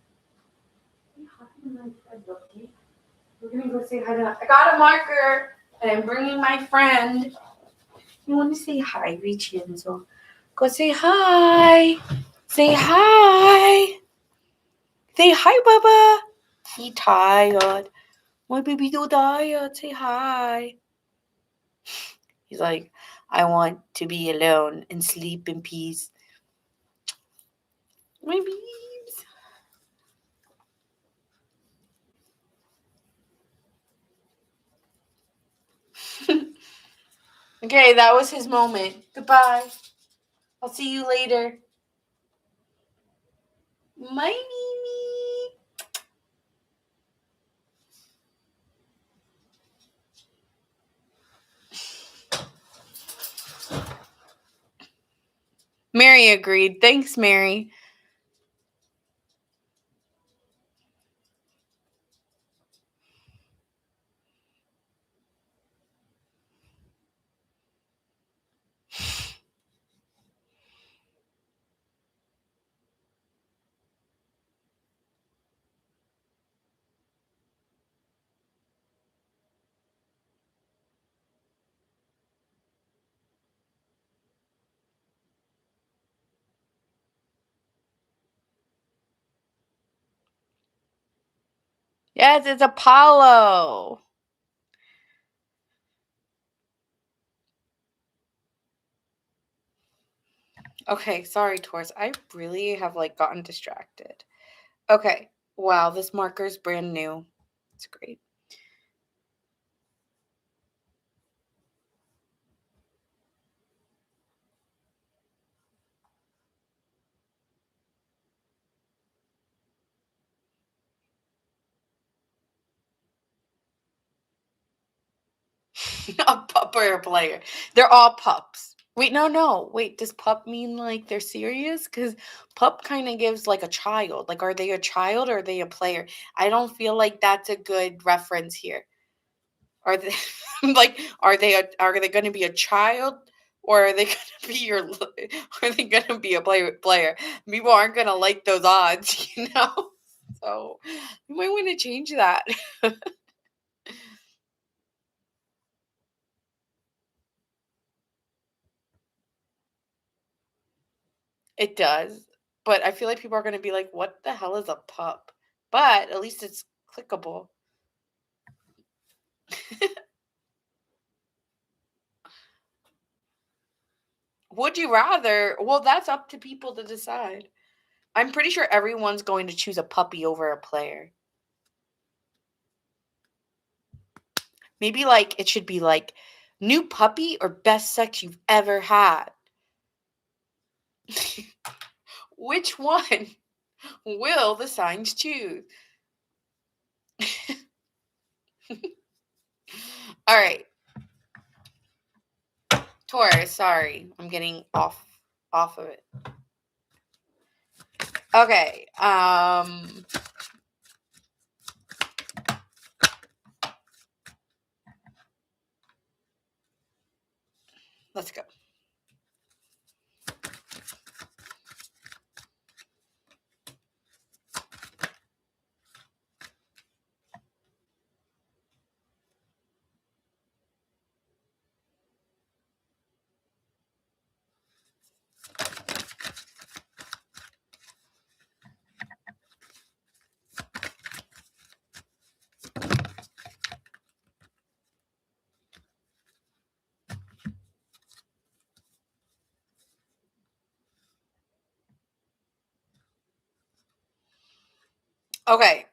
We're gonna go say hi to. I got a marker, and I'm bringing my friend. You want to say hi, Vincenzo? Go say hi. Say hi. Say hi, Baba. He tired. My baby so tired. Say hi. He's like, I want to be alone and sleep in peace. My bees. Okay, that was his moment. Goodbye. I'll see you later. My Mimi. Mary agreed. Thanks, Mary. Yes, it's Apollo. Okay, sorry, Taurus. I really have like gotten distracted. Okay. Wow, this marker's brand new. It's great. A pup or a player. They're all pups. Wait, no, no. Wait, does pup mean like they're serious? Because pup kind of gives like a child. Like, are they a child or are they a player? I don't feel like that's a good reference here. Are they like are they going to be a child or are they going to be are they going to be a player? People aren't going to like those odds, you know. So you might want to change that. It does, but I feel like people are going to be like, "What the hell is a pup?" But at least it's clickable. Would you rather? Well, that's up to people to decide. I'm pretty sure everyone's going to choose a puppy over a player. Maybe like it should be like new puppy or best sex you've ever had. Which one will the signs choose? All right, Taurus. Sorry, I'm getting off of it. Okay. Let's go. Okay.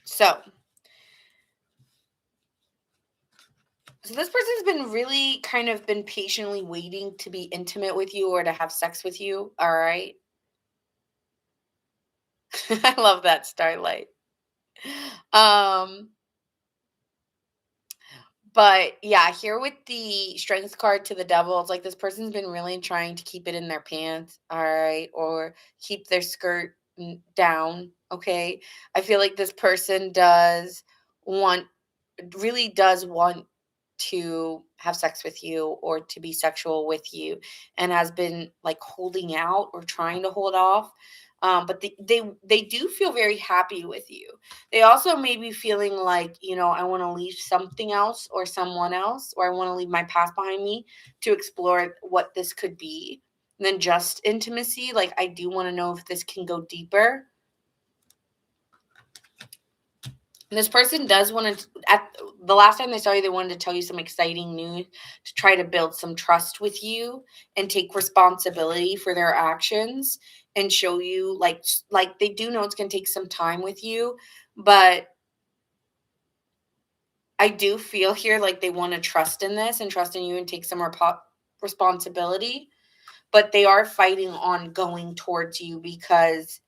so So this person's been really kind of been patiently waiting to be intimate with you or to have sex with you, all right? I love that starlight. Um, but yeah, here with the strength card to the devil, it's like this person's been really trying to keep it in their pants, all right, or keep their skirt down, okay? I feel like this person want really does want to have sex with you or to be sexual with you and has been like holding out or trying to hold off. But they do feel very happy with you. They also may be feeling like, I want to leave something else or someone else, or I want to leave my past behind me to explore what this could be than just intimacy. Like, I do want to know if this can go deeper. This person does want to, at the last time they saw you, they wanted to tell you some exciting news to try to build some trust with you and take responsibility for their actions and show you like they do know it's going to take some time with you, but I do feel here like they want to trust in this and trust in you and take some responsibility, but they are fighting on going towards you because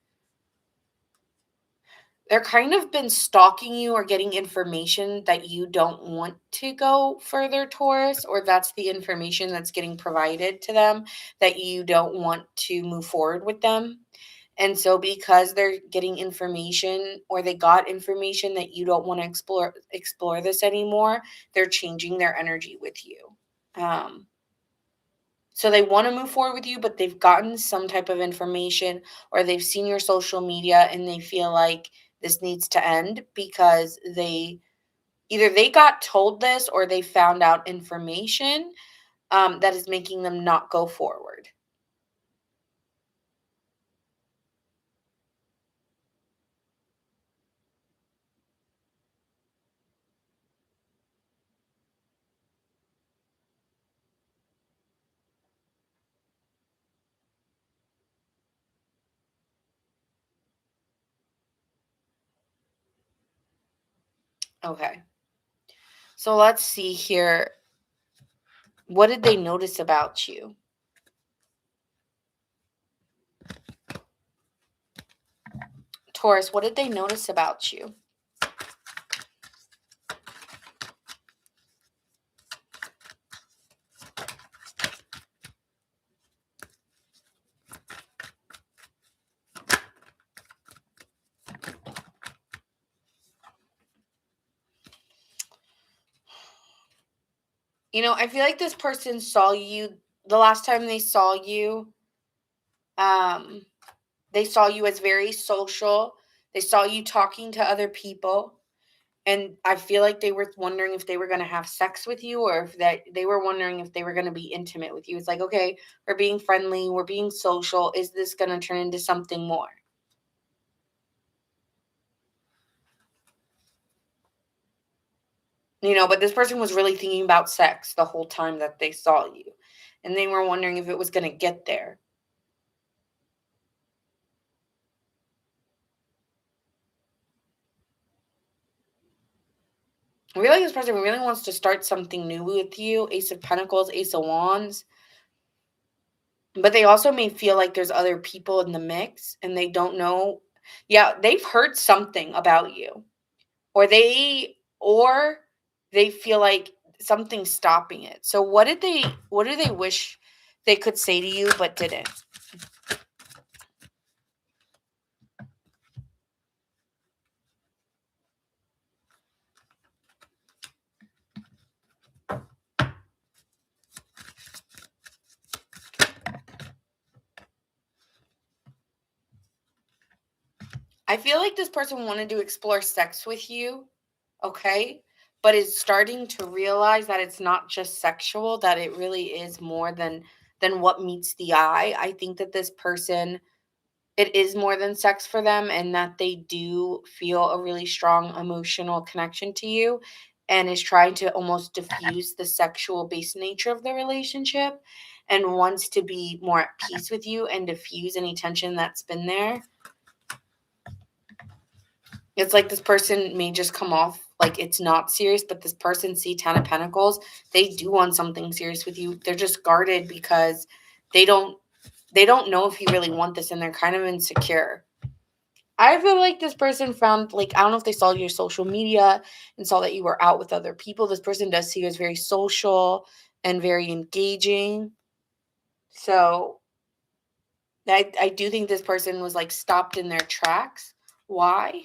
they're kind of been stalking you or getting information that you don't want to go further, Taurus, or that's the information that's getting provided to them that you don't want to move forward with them. And so because they're getting information or they got information that you don't want to explore this anymore, they're changing their energy with you. Um so they want to move forward with you, but they've gotten some type of information or they've seen your social media and they feel like this needs to end because they got told this or they found out information that is making them not go forward. Okay. So let's see here. What did they notice about you? Taurus, what did they notice about you? I feel like this person saw you the last time um, they saw you as very social. They saw you talking to other people. And I feel like they were wondering if they were going to have sex with you or if that they were wondering if they were going to be intimate with you. It's like, okay, we're being friendly, we're being social. Is this going to turn into something more? But this person was really thinking about sex the whole time that they saw you. And they were wondering if it was going to get there. Really, this person really wants to start something new with you. Ace of Pentacles, Ace of Wands. But they also may feel like there's other people in the mix and they don't know. Yeah, they've heard something about you. Or they feel like something's stopping it. So what do they wish they could say to you but didn't? I feel like this person wanted to explore sex with you, okay? But is starting to realize that it's not just sexual, that it really is more than what meets the eye. I think that this person, it is more than sex for them, and that they do feel a really strong emotional connection to you, and is trying to almost diffuse the sexual based nature of the relationship, and wants to be more at peace with you and diffuse any tension that's been there. It's like this person may just come off like it's not serious, but this person, see 10 of Pentacles, they do want something serious with you. They're just guarded because they don't they don't know if you really want this, and they're kind of insecure. I feel like this person found, like, I don't know if they saw your social media and saw that you were out with other people. This person does see you as very social and very engaging. So I do think this person was like stopped in their tracks. Why?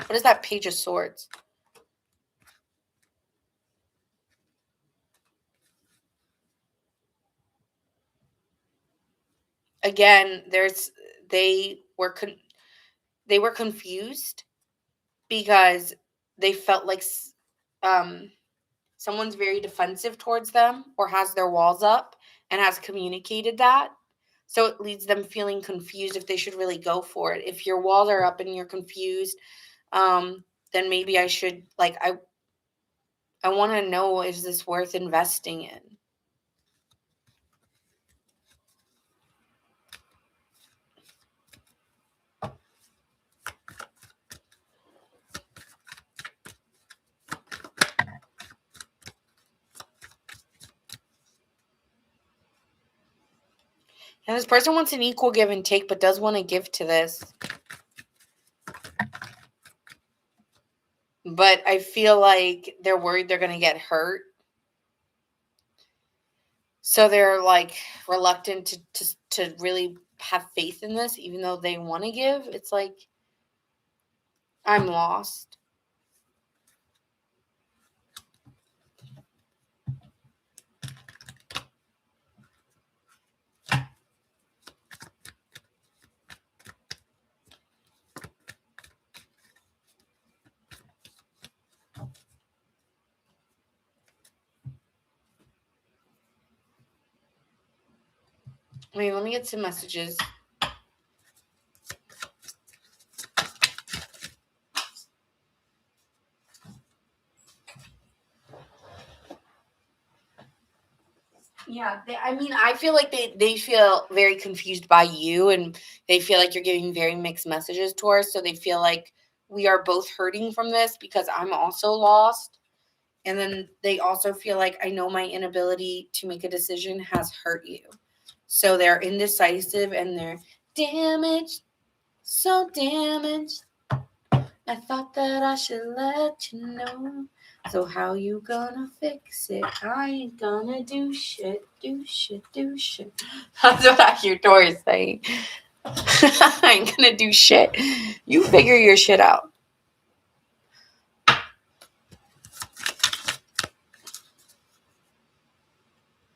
What is that Page of Swords? Again, they were they were confused because they felt like someone's very defensive towards them or has their walls up and has communicated that. So it leads them feeling confused if they should really go for it. If your walls are up and you're confused, then maybe I should, like, I want to know, is this worth investing in? And this person wants an equal give and take, but does want to give to this. But I feel like they're worried they're going to get hurt. So they're like reluctant to really have faith in this, even though they want to give. It's like, I'm lost. Wait, let me get some messages. Yeah, I feel like they feel very confused by you, and they feel like you're giving very mixed messages to her. So they feel like we are both hurting from this because I'm also lost. And then they also feel like I know my inability to make a decision has hurt you. So they're indecisive and they're damaged, so damaged. I thought that I should let you know. So how you gonna fix it? I ain't gonna do shit, do shit, do shit. That's what I hear Doris saying. I ain't gonna do shit. You figure your shit out.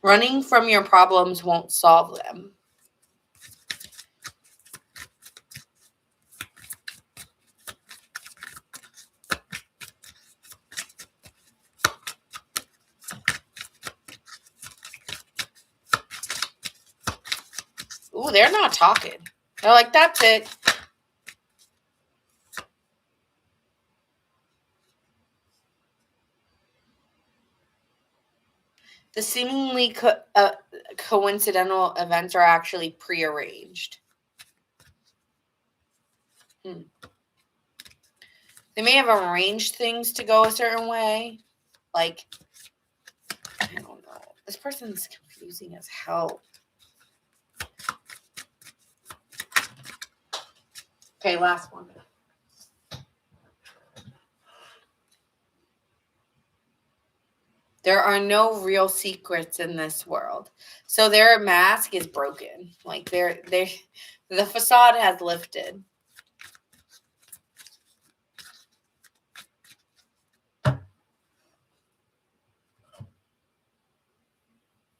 Running from your problems won't solve them. Ooh, they're not talking. They're like, that's it. The seemingly coincidental events are actually prearranged. They may have arranged things to go a certain way. Like, I don't know. This person's confusing as hell. Okay, last one. There are no real secrets in this world. So their mask is broken. Like the facade has lifted.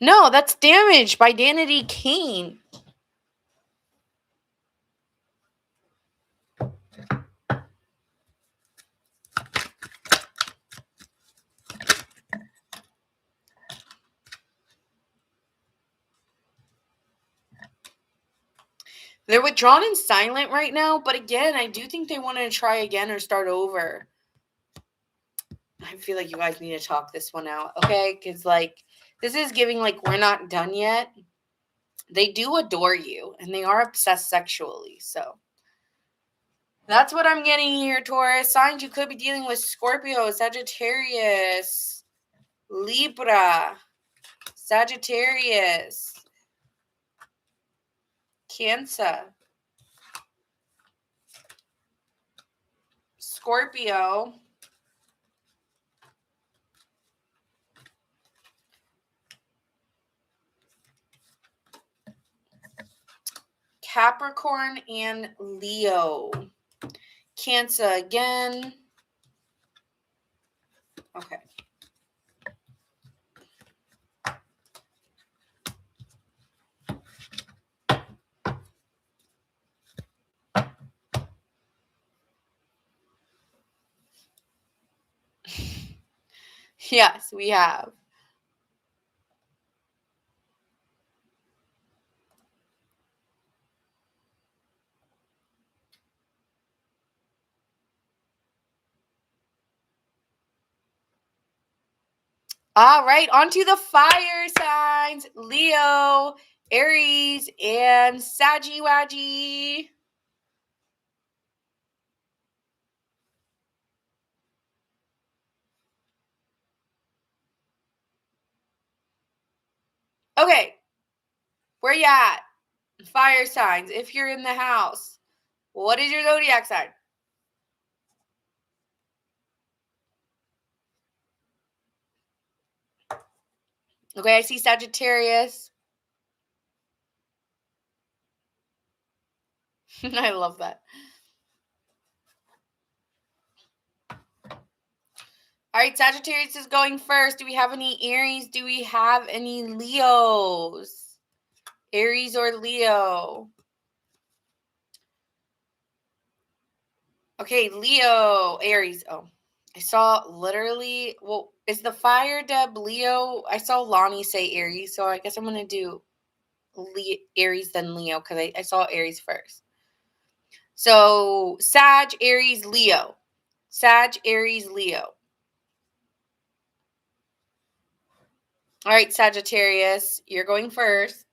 No, that's Damaged by Danity Kane. They're withdrawn and silent right now, but again, I do think they want to try again or start over. I feel like you guys need to talk this one out, okay? Because, like, this is giving, like, we're not done yet. They do adore you, and they are obsessed sexually, so. That's what I'm getting here, Taurus. Signs you could be dealing with Scorpio, Sagittarius, Libra, Sagittarius, Cancer, Scorpio, Capricorn, and Leo. Cancer again. Okay. Yes, we have. All right, on to the fire signs. Leo, Aries, and Saggy-Waggy. Okay, where you at? Fire signs, if you're in the house. What is your zodiac sign? Okay, I see Sagittarius. I love that. All right, Sagittarius is going first. Do we have any Aries? Do we have any Leos? Aries or Leo? Okay, Leo, Aries. Oh, I saw literally, well, is the fire Deb Leo? I saw Lonnie say Aries, so I guess I'm going to do Aries then Leo because I saw Aries first. So, Sag, Aries, Leo. Sag, Aries, Leo. All right, Sagittarius, you're going first.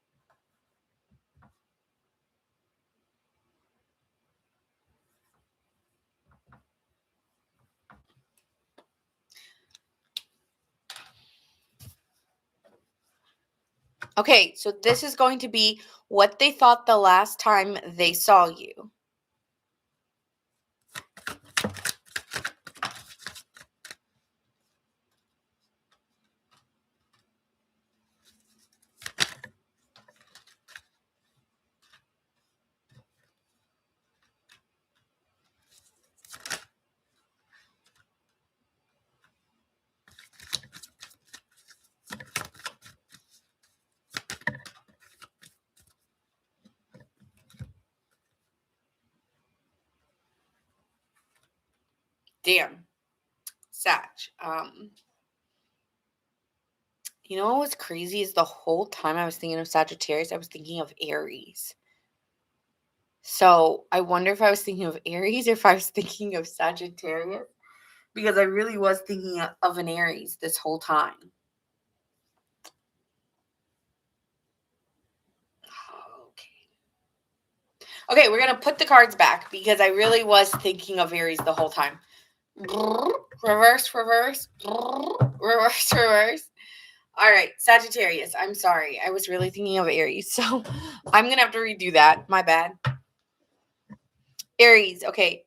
Okay, so this is going to be what they thought the last time they saw you. Damn. Sag. You know what's crazy is the whole time I was thinking of Sagittarius, I was thinking of Aries. So I wonder if I was thinking of Aries or if I was thinking of Sagittarius, because I really was thinking of an Aries this whole time. Okay, we're going to put the cards back because I really was thinking of Aries the whole time. Reverse, reverse, reverse, reverse. All right, Sagittarius. I'm sorry. I was really thinking of Aries. So I'm going to have to redo that. My bad. Aries. Okay.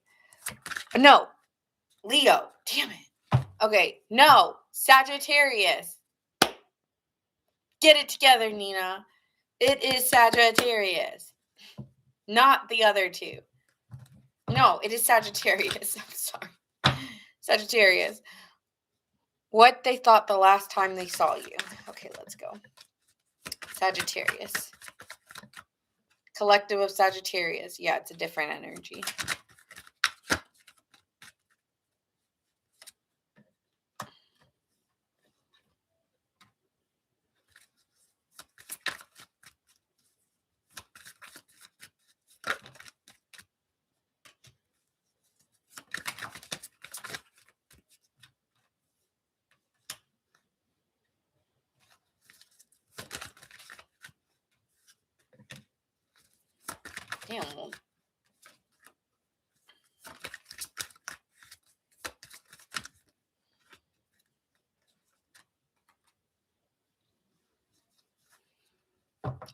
No. Leo. Damn it. Okay. No. Sagittarius. Get it together, Nina. It is Sagittarius. Not the other two. No, it is Sagittarius. I'm sorry. Sagittarius. What they thought the last time they saw you. Okay, let's go. Sagittarius. Collective of Sagittarius. Yeah, it's a different energy. Damn.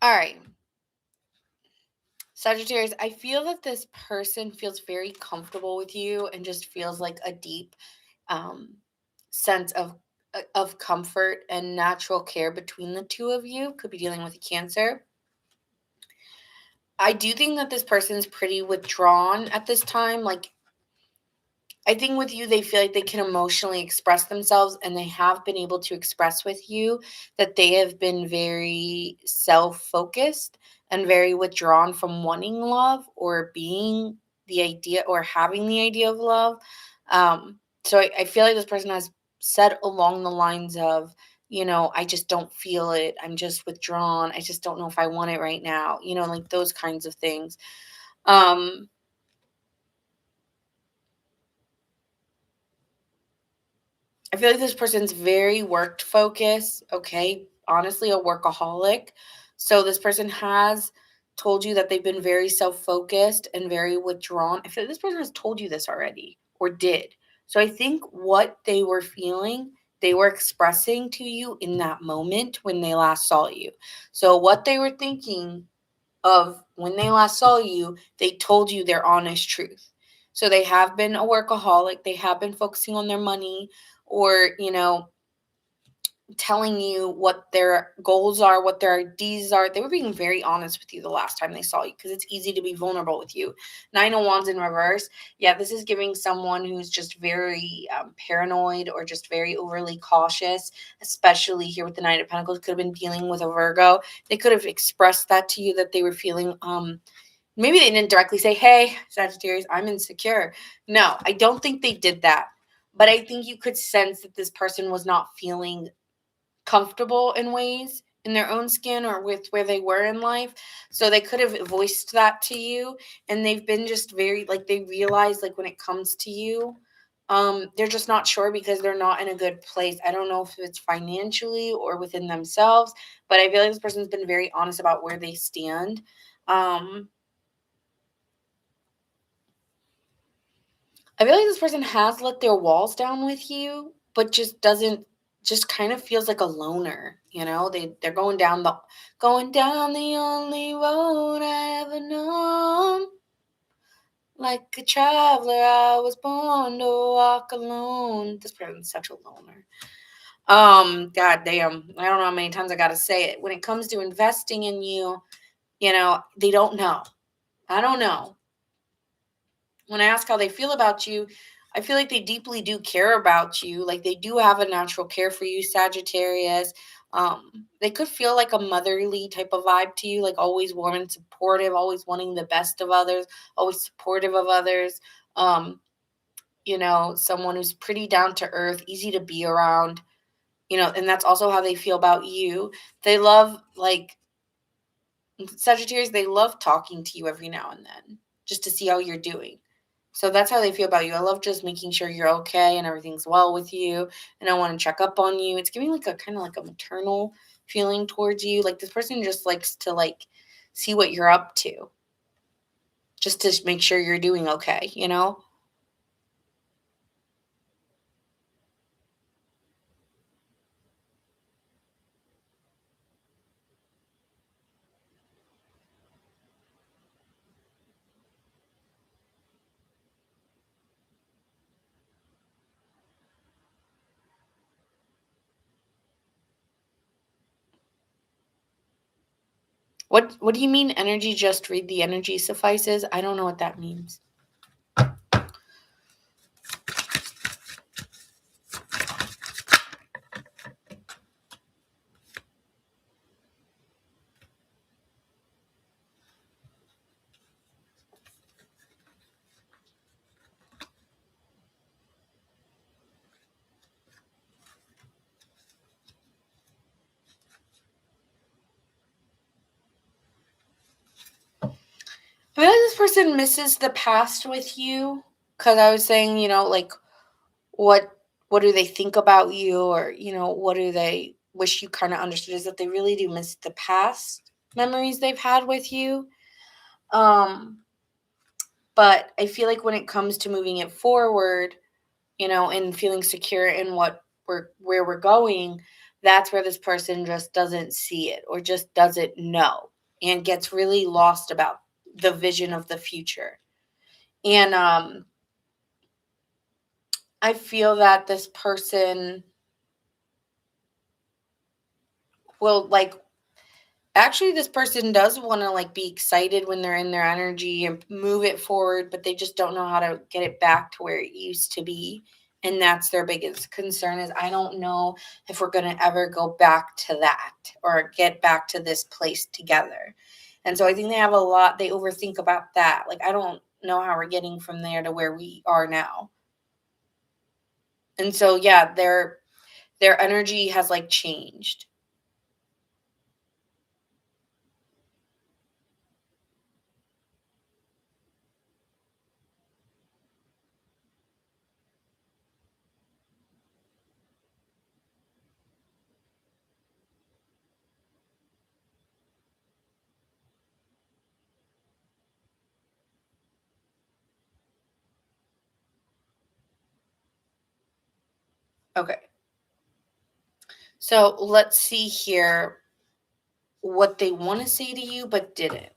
All right. Sagittarius, I feel that this person feels very comfortable with you and just feels like a deep sense of comfort and natural care between the two of you. Could be dealing with a Cancer. I do think that this person's pretty withdrawn at this time. Like, I think with you, they feel like they can emotionally express themselves, and they have been able to express with you that they have been very self focused and very withdrawn from wanting love or being the idea or having the idea of love. So I feel like this person has said along the lines of, I just don't feel it. I'm just withdrawn. I just don't know if I want it right now, like those kinds of things. Um, I feel like this person's very work focused, okay? Honestly, a workaholic. So this person has told you that they've been very self-focused and very withdrawn. I feel like this person has told you this already or did. So I think what they were feeling, they were expressing to you in that moment when they last saw you. So what they were thinking of when they last saw you, they told you their honest truth. So they have been a workaholic, they have been focusing on their money or, telling you what their goals are, what their ideas are. They were being very honest with you the last time they saw you because it's easy to be vulnerable with you. Nine of Wands in reverse. Yeah, this is giving someone who's just very paranoid or just very overly cautious, especially here with the Knight of Pentacles. Could have been dealing with a Virgo. They could have expressed that to you that they were feeling maybe they didn't directly say, hey, Sagittarius, I'm insecure. No, I don't think they did that. But I think you could sense that this person was not feeling comfortable in ways in their own skin or with where they were in life. So they could have voiced that to you. And they've been just very, like, they realize, like, when it comes to you, they're just not sure because they're not in a good place. I don't know if it's financially or within themselves, but I feel like this person's been very honest about where they stand. I feel like this person has let their walls down with you, but just doesn't just kind of feels like a loner, they're going down the only road I ever known. Like a traveler, I was born to walk alone. This person's such a loner. God damn. I don't know how many times I gotta say it. When it comes to investing in you, they don't know. I don't know. When I ask how they feel about you, I feel like they deeply do care about you. Like they do have a natural care for you, Sagittarius. They could feel like a motherly type of vibe to you, like always warm and supportive, always wanting the best of others, always supportive of others. Um, Someone who's pretty down to earth, easy to be around, and that's also how they feel about you. They love, like, Sagittarius, they love talking to you every now and then just to see how you're doing. So that's how they feel about you. I love just making sure you're okay and everything's well with you. And I want to check up on you. It's giving like a kind of like a maternal feeling towards you. Like this person just likes to like see what you're up to, just to make sure you're doing okay. What do you mean energy just read the energy suffices? I don't know what that means. I feel like this person misses the past with you, because I was saying, like what what do they think about you, or what do they wish you kind of understood, is that they really do miss the past memories they've had with you. Um but I feel like when it comes to moving it forward, and feeling secure in where we're going, that's where this person just doesn't see it or just doesn't know and gets really lost about the vision of the future. And I feel that this person will like actually this person does want to like be excited when they're in their energy and move it forward, but they just don't know how to get it back to where it used to be. And that's their biggest concern, is I don't know if we're going to ever go back to that or get back to this place together. And so I think they overthink about that. Like, I don't know how we're getting from there to where we are now. And so yeah, their energy has like changed. Okay. So let's see here what they want to say to you but didn't.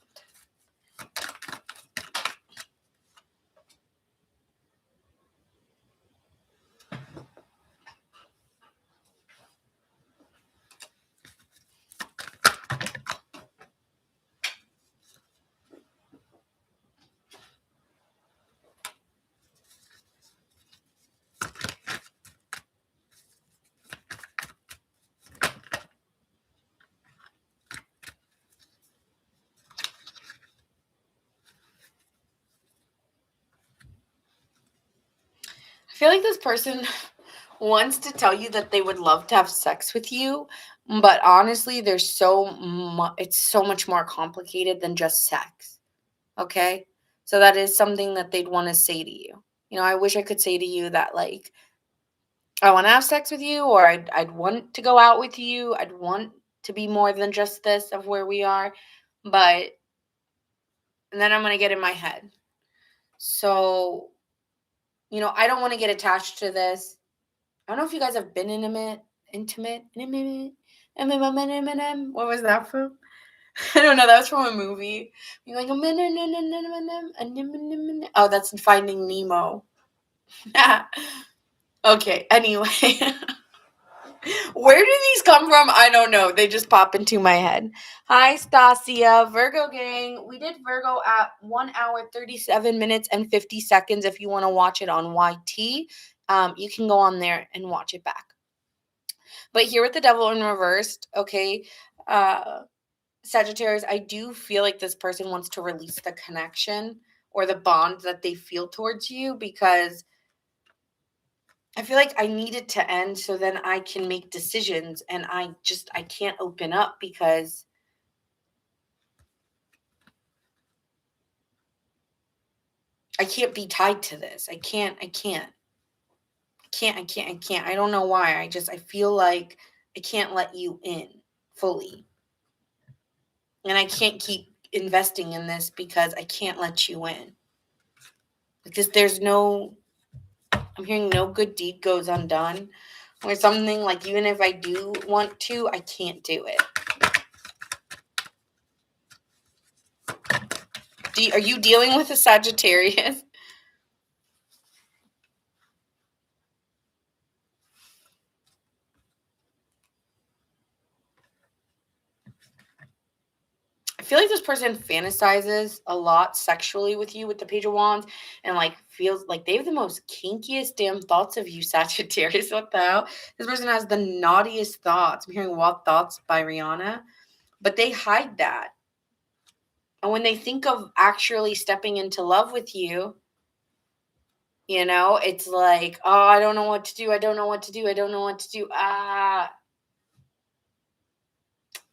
I feel like this person wants to tell you that they would love to have sex with you, but honestly, it's so much more complicated than just sex. Okay? So that is something that they'd want to say to you. I wish I could say to you that like I want to have sex with you, or I'd want to go out with you. I'd want to be more than just this of where we are, but and then I'm going to get in my head. So, I don't want to get attached to this. I don't know if you guys have been intimate intimate. What was that from? I don't know. That was from a movie. You're like, oh, that's Finding Nemo. Okay, anyway. Where do these come from? I don't know. They just pop into my head. Hi, Stasia. Virgo gang. We did Virgo at 1 hour, 37 minutes, and 50 seconds. If you want to watch it on YT, you can go on there and watch it back. But here with the devil in reversed, okay, Sagittarius, I do feel like this person wants to release the connection or the bond that they feel towards you, because I feel like I need it to end so then I can make decisions, and I can't open up because I can't be tied to this. I can't. I don't know why. I feel like I can't let you in fully. And I can't keep investing in this because I can't let you in. Because I'm hearing no good deed goes undone. Or something like, even if I do want to, I can't do it. Are you dealing with a Sagittarius? I feel like this person fantasizes a lot sexually with you with the Page of Wands, and like feels like they have the most kinkiest damn thoughts of you, Sagittarius. What the hell? This person has the naughtiest thoughts. I'm hearing Wild Thoughts by Rihanna, but they hide that. And when they think of actually stepping into love with you, it's like, oh, I don't know what to do. I don't know what to do. I don't know what to do.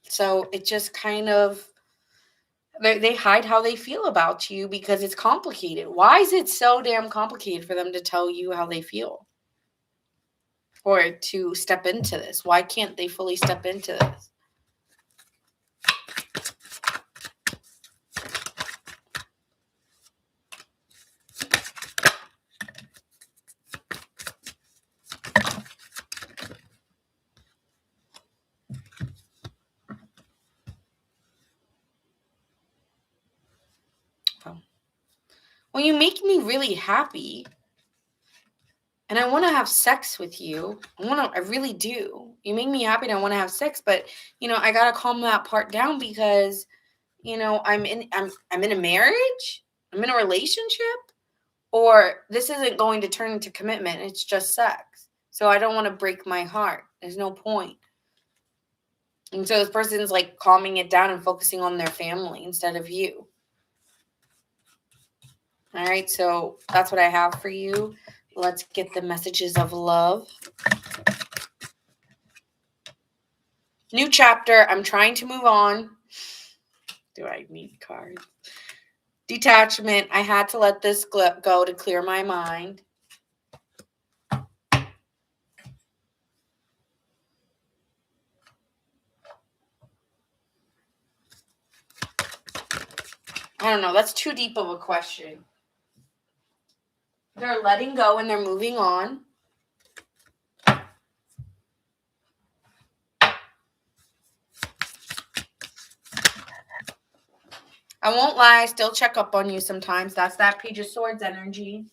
So it just kind of, they hide how they feel about you because it's complicated. Why is it so damn complicated for them to tell you how they feel or to step into this? Why can't they fully step into this? Well, you make me really happy. And I want to have sex with you. I really do. You make me happy and I want to have sex, but I got to calm that part down because I'm in a marriage, I'm in a relationship, or this isn't going to turn into commitment. It's just sex. So I don't want to break my heart. There's no point. And so this person's like calming it down and focusing on their family instead of you. All right, so that's what I have for you. Let's get the messages of love. New chapter. I'm trying to move on. Do I need cards? Detachment. I had to let this go to clear my mind. I don't know. That's too deep of a question. They're letting go and they're moving on. I won't lie, I still check up on you sometimes. That's that Page of Swords energy.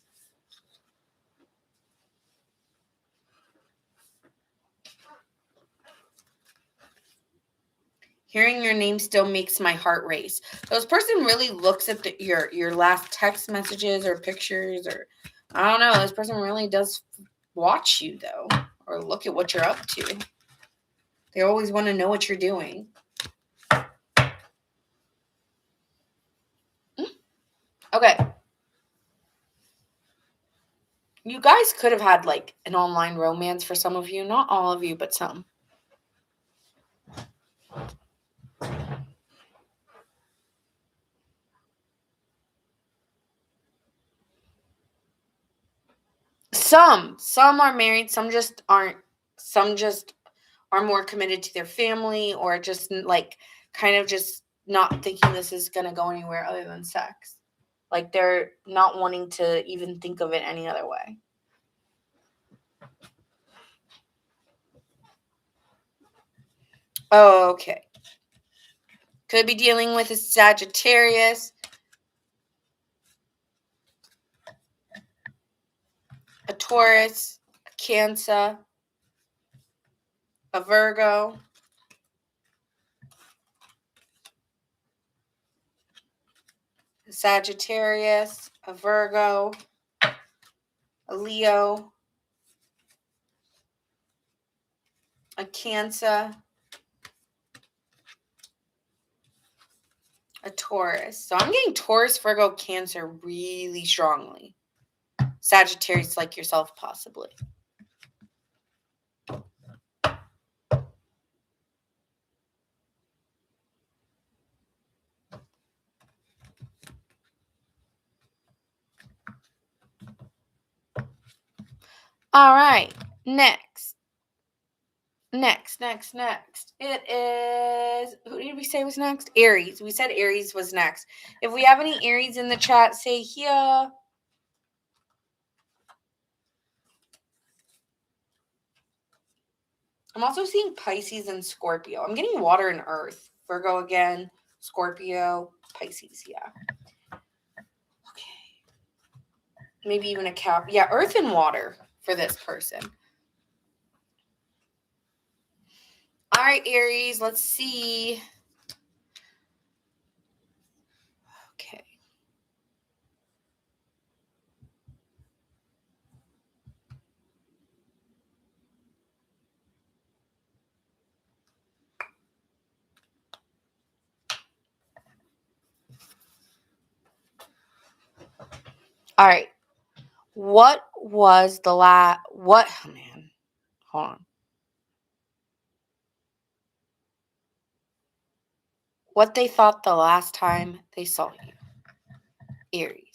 Hearing your name still makes my heart race. So this person really looks at your last text messages or pictures, or I don't know. This person really does watch you though, or look at what you're up to. They always want to know what you're doing. Okay. You guys could have had like an online romance for some of you. Not all of you, but some. Some are married, some just aren't. Some just are more committed to their family, or just like kind of just not thinking this is going to go anywhere other than sex. Like they're not wanting to even think of it any other way. Okay. Could be dealing with a Sagittarius, a Taurus, a Cancer, a Virgo, a Sagittarius, a Virgo, a Leo, a Cancer, a Taurus. So I'm getting Taurus, Virgo, Cancer really strongly. Sagittarius like yourself, possibly. All right. Next. It is, who did we say was next? Aries. We said Aries was next. If we have any Aries in the chat, say here. I'm also seeing Pisces and Scorpio. I'm getting water and earth. Virgo again, Scorpio, Pisces, yeah. Okay. Maybe even a Cap. Yeah, earth and water for this person. All right, Aries, let's see. Okay. All right. What was the what, oh man, hold on. What they thought the last time they saw you, Aries.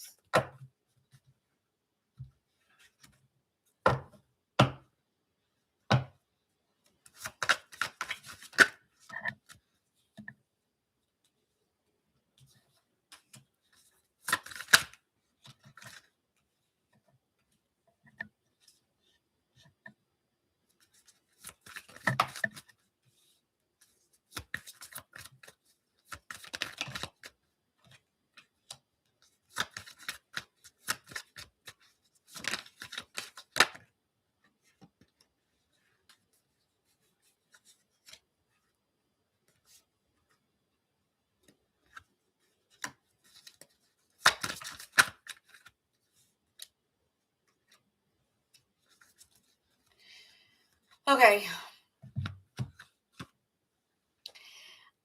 Okay.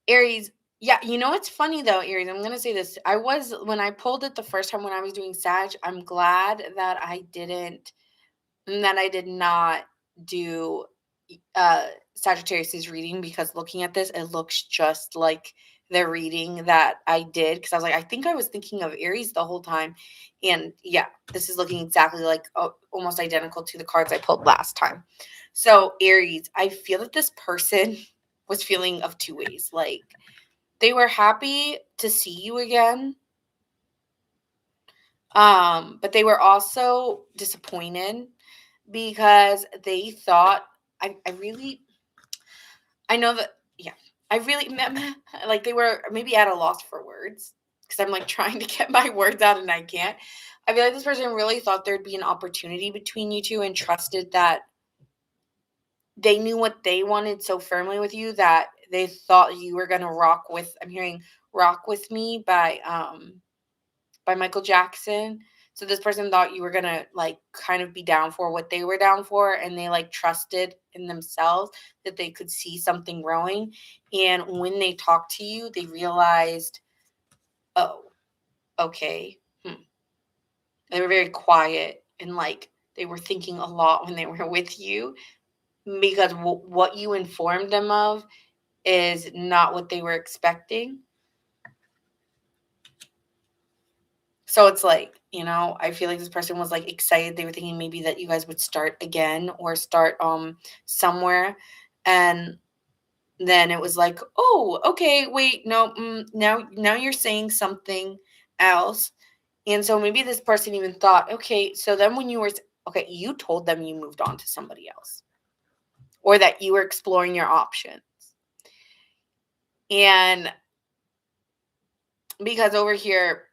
Aries. Yeah, you know what's funny though, Aries? I'm gonna say this. When I pulled it the first time when I was doing Sag, I'm glad that I did not do Sagittarius's reading, because looking at this, it looks just like the reading that I did. Because I was like, I think I was thinking of Aries the whole time, and yeah, this is looking exactly like almost identical to the cards I pulled last time. So Aries, I feel that this person was feeling of two ways. Like, they were happy to see you again, but they were also disappointed because they thought, I know that, yeah, I really like, they were maybe at a loss for words, because I'm like trying to get my words out and I can't. I feel like this person really thought there'd be an opportunity between you two and trusted that they knew what they wanted so firmly with you that they thought you were gonna rock with. I'm hearing "Rock with Me" by Michael Jackson. So this person thought you were gonna like kind of be down for what they were down for, and they like trusted in themselves that they could see something growing. And when they talked to you, they realized, oh, okay. They were very quiet, and like they were thinking a lot when they were with you, because what you informed them of is not what they were expecting. So it's like, I feel like this person was like excited. They were thinking maybe that you guys would start again or start somewhere. And then it was like, oh, okay, wait, no, now you're saying something else. And so maybe this person even thought, okay, so then when okay, you told them you moved on to somebody else, or that you were exploring your options. And because over here,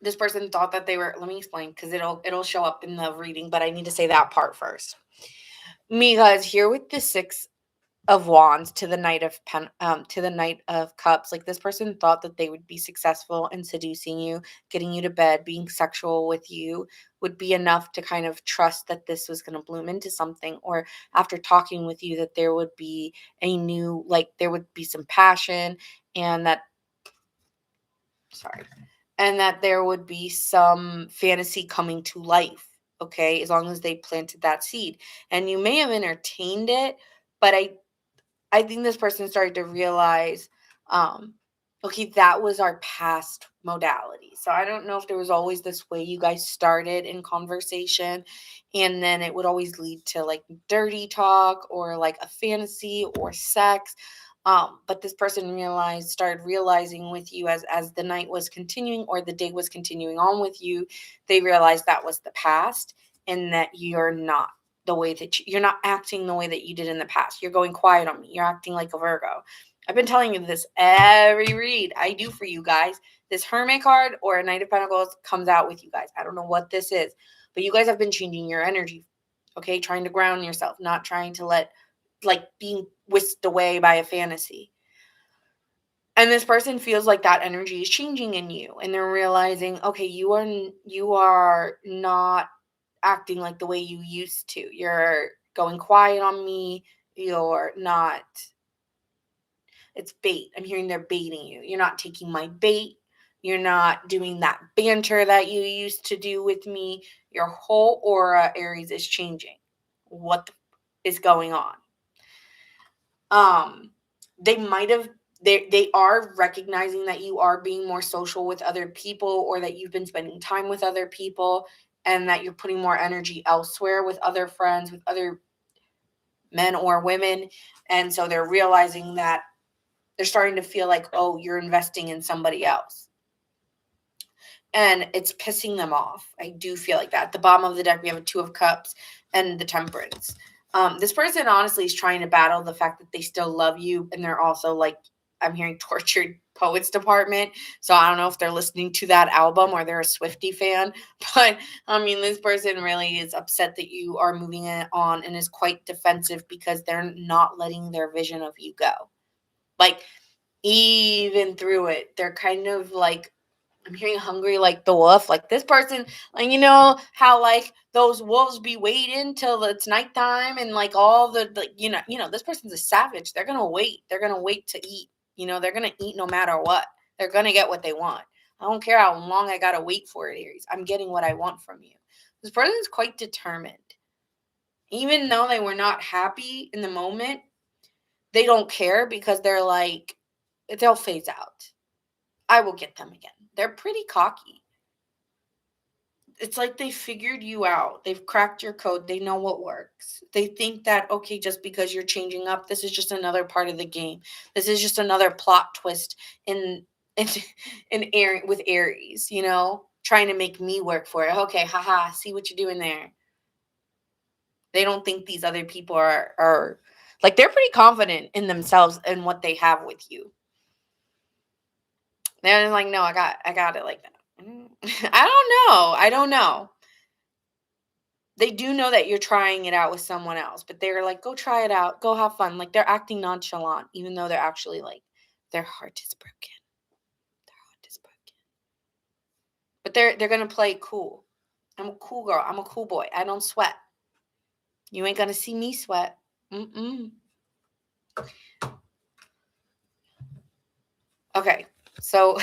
this person thought that they were, let me explain, because it'll show up in the reading, but I need to say that part first. Because here with the Six of Wands to the Knight of Cups, like this person thought that they would be successful in seducing you, getting you to bed, being sexual with you would be enough to kind of trust that this was going to bloom into something, or after talking with you that there would be a new, like there would be some passion, and that sorry, and that there would be some fantasy coming to life, okay, as long as they planted that seed. And you may have entertained it, but I think this person started to realize, um, okay, that was our past modality. So I don't know if there was always this way you guys started in conversation, and then it would always lead to like dirty talk or like a fantasy or sex. But this person started realizing with you as the night was continuing or the day was continuing on with you, they realized that was the past and that you're not the way that you're not acting the way that you did in the past. You're going quiet on me. You're acting like a Virgo. I've been telling you this every read I do for you guys. This Hermit card or a Knight of Pentacles comes out with you guys. I don't know what this is, but you guys have been changing your energy, okay? Trying to ground yourself, not trying to let like being whisked away by a fantasy. And this person feels like that energy is changing in you, and they're realizing, okay, you are not acting like the way you used to. You're going quiet on me. You're not, it's bait. I'm hearing they're baiting you. You're not taking my bait. You're not doing that banter that you used to do with me. Your whole aura, Aries, is changing. What is going on? Um, they might have they are recognizing that you are being more social with other people, or that you've been spending time with other people, and that you're putting more energy elsewhere with other friends, with other men or women. And so they're realizing that they're starting to feel like, oh, you're investing in somebody else. And it's pissing them off. I do feel like that. At the bottom of the deck, we have a Two of Cups and the Temperance. This person honestly is trying to battle the fact that they still love you, and they're also like, I'm hearing tortured poets department. So I don't know if they're listening to that album or they're a Swiftie fan, but I mean, this person really is upset that you are moving it on and is quite defensive because they're not letting their vision of you go. Like, even through it, they're kind of like, I'm hearing hungry like the wolf. Like this person, like you know how like those wolves be waiting till it's nighttime and like all the this person's a savage. They're gonna wait. They're gonna wait to eat. They're gonna eat no matter what. They're gonna get what they want. I don't care how long I gotta wait for it, Aries. I'm getting what I want from you. This person's quite determined. Even though they were not happy in the moment, they don't care because they're like, they'll phase out. I will get them again. They're pretty cocky. It's like they figured you out. They've cracked your code. They know what works. They think that, okay, just because you're changing up, this is just another part of the game. This is just another plot twist in with Aries, trying to make me work for it. Okay, haha, see what you're doing there. They don't think these other people are like, they're pretty confident in themselves and what they have with you. They're like, no, I got it like that. I don't know. They do know that you're trying it out with someone else, but they're like, go try it out, go have fun. Like they're acting nonchalant, even though they're actually like, their heart is broken. Their heart is broken. But they're gonna play cool. I'm a cool girl. I'm a cool boy. I don't sweat. You ain't gonna see me sweat. Mm-mm. Okay, so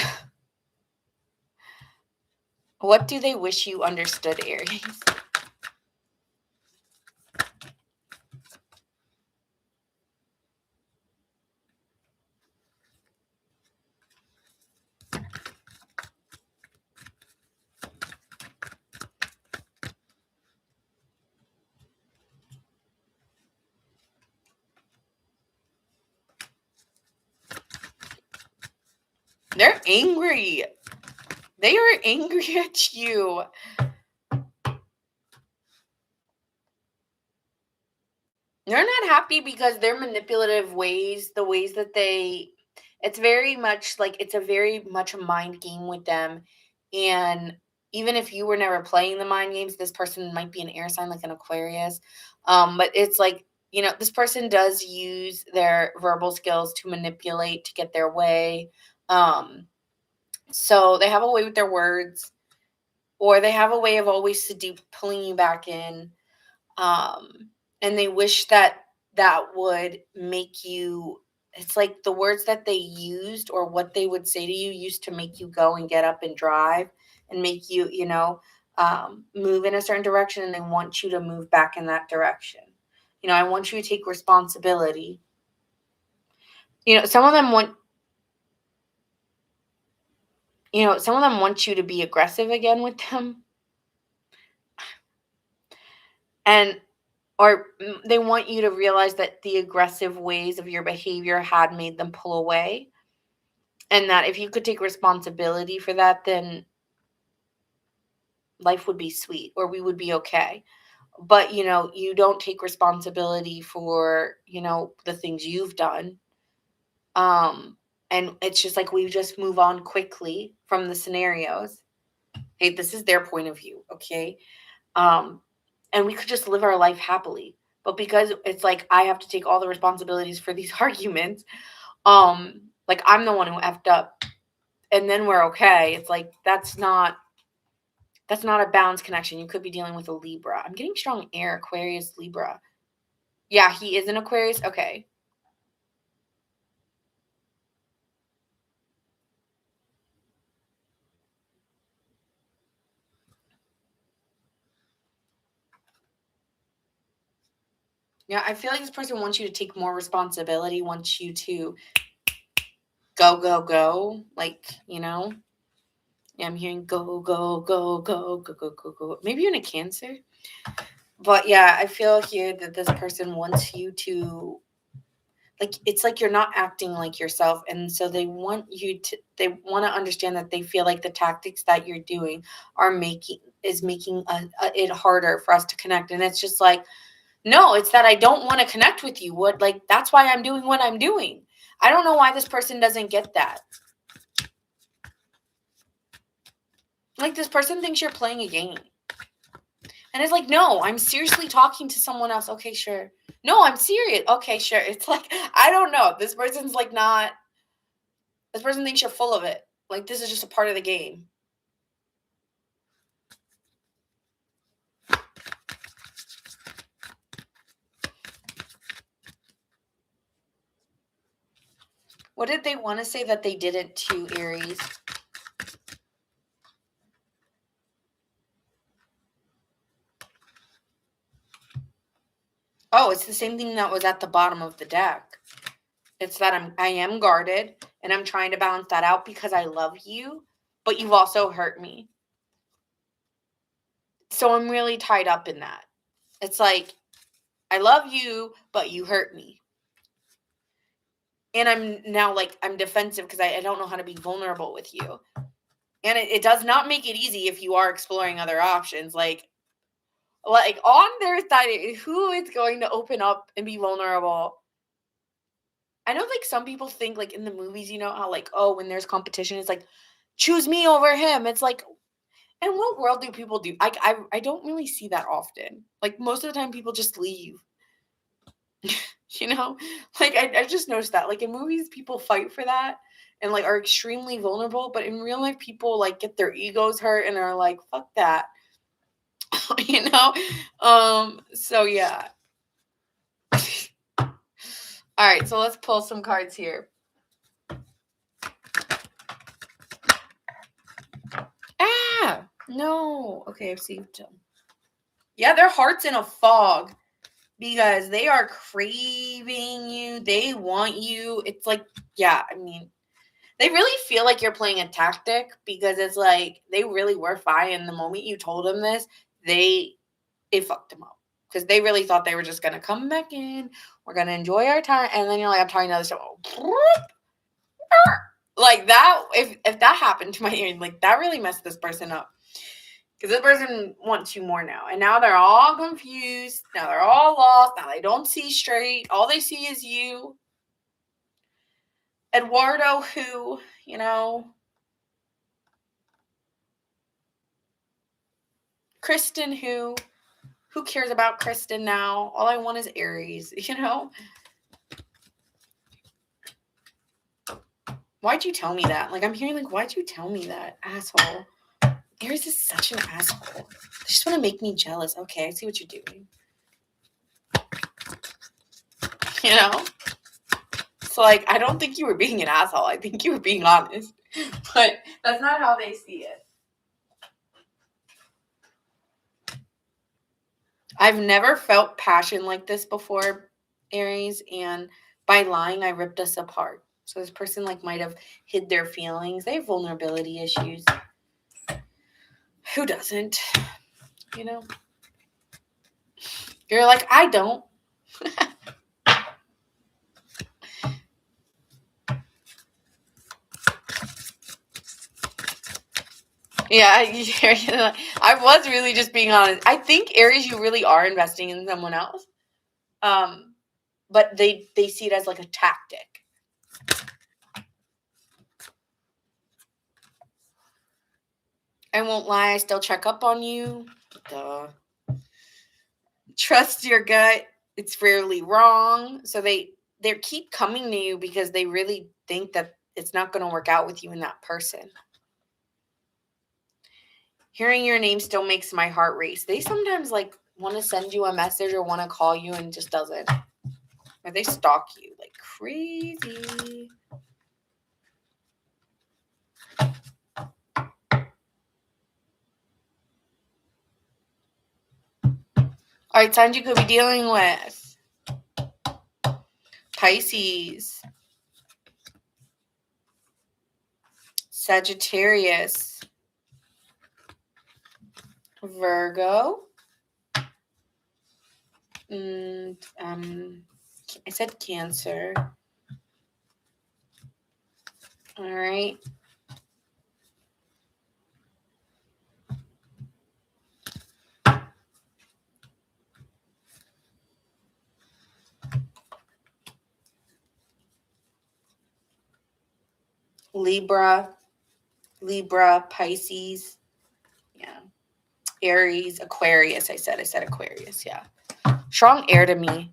what do they wish you understood, Aries? They're angry. They are angry at you. They're not happy because their manipulative ways, the ways that they It's very much like it's a very much a mind game with them. And even if you were never playing the mind games, this person might be an air sign like an Aquarius. But it's like, this person does use their verbal skills to manipulate to get their way. So they have a way with their words, or they have a way of always pulling you back in. And they wish that that would make you, it's like the words that they used or what they would say to you used to make you go and get up and drive and make you, move in a certain direction, and they want you to move back in that direction. I want you to take responsibility. Some of them want you to be aggressive again with them. And or they want you to realize that the aggressive ways of your behavior had made them pull away. And that if you could take responsibility for that, then life would be sweet, or we would be okay. But, you don't take responsibility for, the things you've done. And it's just like we just move on quickly from the scenarios. Hey, this is their point of view, okay? And we could just live our life happily. But because it's like I have to take all the responsibilities for these arguments, like I'm the one who effed up, and then we're okay. It's like that's not a balanced connection. You could be dealing with a Libra. I'm getting strong air, Aquarius, Libra. Yeah, he is an Aquarius. Okay. Yeah, I feel like this person wants you to take more responsibility, wants you to go, go, go. Like, Yeah, I'm hearing go, go, go, go, go, go, go, go. Maybe you're in a Cancer. But yeah, I feel here that this person wants you to, like, it's like you're not acting like yourself. And so they want to understand that they feel like the tactics that you're doing is making it harder for us to connect. And it's just like, no, it's that I don't want to connect with you. That's why I'm doing what I'm doing. I don't know why this person doesn't get that. Like, this person thinks you're playing a game. And it's like, no, I'm seriously talking to someone else. Okay, sure. No, I'm serious. Okay, sure. It's like, I don't know. This person's like not, this person thinks you're full of it. Like, this is just a part of the game. What did they want to say that they didn't to Aries? Oh, it's the same thing that was at the bottom of the deck. It's that I am guarded, and I'm trying to balance that out because I love you, but you've also hurt me. So I'm really tied up in that. It's like, I love you, but you hurt me. And I'm now like, I'm defensive because I don't know how to be vulnerable with you. And it does not make it easy if you are exploring other options. Like on their side, who is going to open up and be vulnerable? I know, like, some people think, like, in the movies, how, like, oh, when there's competition, it's like, choose me over him. It's like, in what world do people do? I don't really see that often. Like, most of the time, people just leave. Like, I just noticed that. Like, in movies, people fight for that and, like, are extremely vulnerable. But in real life, people, like, get their egos hurt and are like, fuck that. So, yeah. All right, so let's pull some cards here. Ah, no. Okay, I've saved them. Yeah, their heart's in a fog because they are craving you. They want you. It's like, yeah, I mean, they really feel like you're playing a tactic because it's like they really were fine. The moment you told them this, it fucked them up because they really thought they were just gonna come back in. We're gonna enjoy our time, and then you're like, I'm talking to other stuff. Like that. If that happened to my earring, like that really messed this person up. Because this person wants you more now. And now they're all confused. Now they're all lost. Now they don't see straight. All they see is you. Eduardo, who, you know, Kristen, who cares about Kristen now? All I want is Aries, you know? Why'd you tell me that? Like, I'm hearing, like, why'd you tell me that, asshole? Aries is such an asshole. They just want to make me jealous. Okay, I see what you're doing. You know? So, like, I don't think you were being an asshole. I think you were being honest. But that's not how they see it. I've never felt passion like this before, Aries, and by lying, I ripped us apart. So this person, like, might have hid their feelings. They have vulnerability issues. Who doesn't? You know? You're like, I don't. Yeah, I was really just being honest. I think, Aries, you really are investing in someone else. But they see it as like a tactic. I won't lie, I still check up on you. Duh. Trust your gut. It's rarely wrong. So they keep coming to you because they really think that it's not going to work out with you and that person. Hearing your name still makes my heart race. They sometimes like want to send you a message or want to call you and just doesn't. Or they stalk you like crazy. All right, signs you could be dealing with. Pisces. Sagittarius. Virgo. And I said Cancer. All right. Libra, Pisces, yeah. Aries, Aquarius, I said Aquarius, yeah. Strong air to me.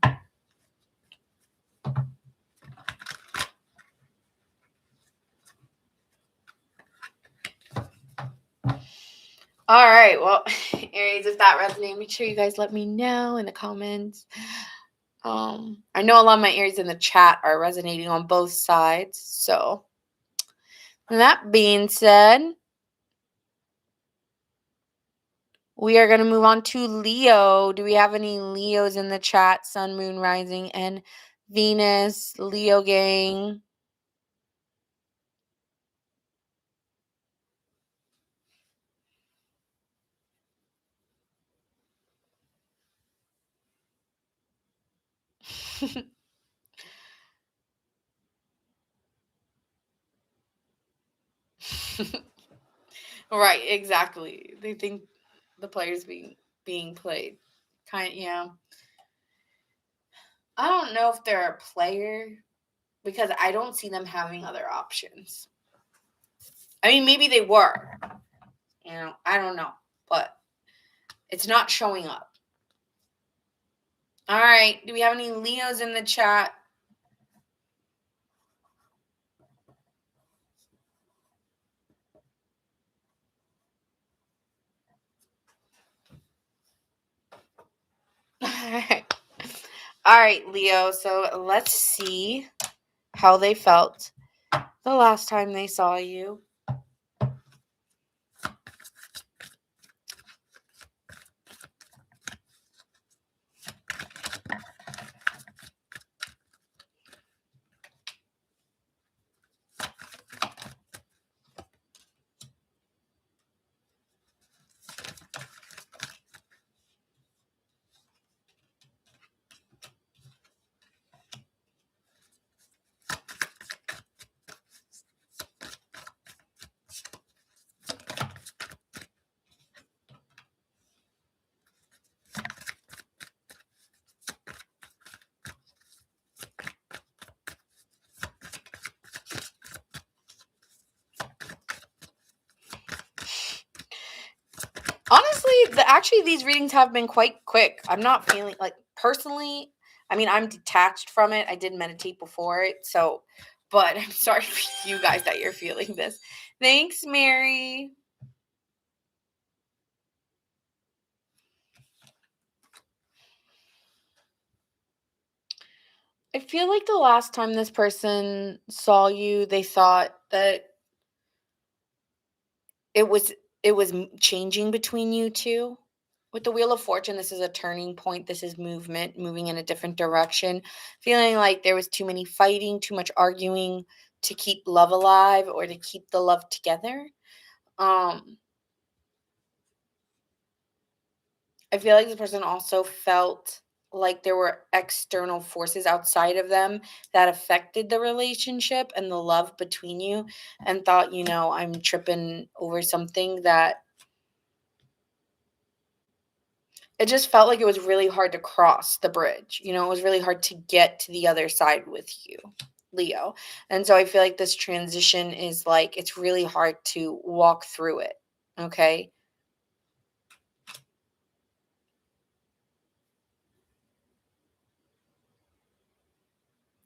All right, well, Aries, if that resonates, make sure you guys let me know in the comments. I know a lot of my Aries in the chat are resonating on both sides, so that being said, we are going to move on to Leo. Do we have any Leos in the chat? Sun, Moon, Rising, and Venus. Leo gang. Right, exactly. They think the player's being played. Yeah. I don't know if they're a player because I don't see them having other options. I mean, maybe they were. You know, I don't know, but it's not showing up. All right. Do we have any Leos in the chat? All right, Leo. So let's see how they felt the last time they saw you. actually these readings have been quite quick. I'm not feeling like personally, I mean, I'm detached from it. I did meditate before it, so but I'm sorry for you guys that you're feeling this. Thanks, Mary. I feel like the last time this person saw you, they thought that it was changing between you two. With the Wheel of Fortune, this is a turning point. This is movement, moving in a different direction. Feeling like there was too many fighting, too much arguing to keep love alive or to keep the love together. I feel like this person also felt like there were external forces outside of them that affected the relationship and the love between you, and thought, I'm tripping over something that it just felt like it was really hard to cross the bridge. It was really hard to get to the other side with you, Leo. And so I feel like this transition is like, it's really hard to walk through it. Okay.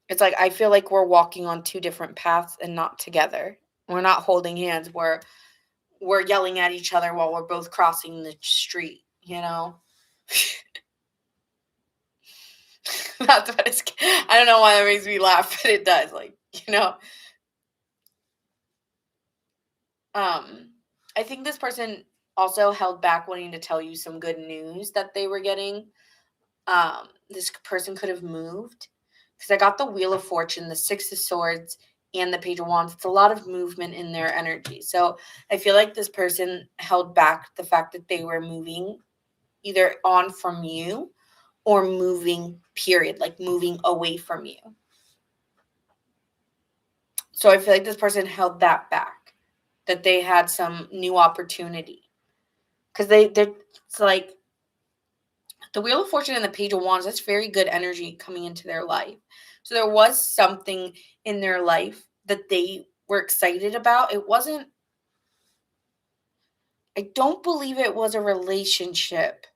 It's like, I feel like we're walking on two different paths and not together. We're not holding hands. We're yelling at each other while we're both crossing the street. That's what it's, I don't know why that makes me laugh, but it does. Like, I think this person also held back wanting to tell you some good news that they were getting. This person could have moved, because I got the Wheel of Fortune, the Six of Swords, and the Page of Wands. It's a lot of movement in their energy. So I feel like this person held back the fact that they were moving either on from you or moving, period, like moving away from you. So I feel like this person held that back, that they had some new opportunity. Because it's like the Wheel of Fortune and the Page of Wands, that's very good energy coming into their life. So there was something in their life that they were excited about. I don't believe it was a relationship,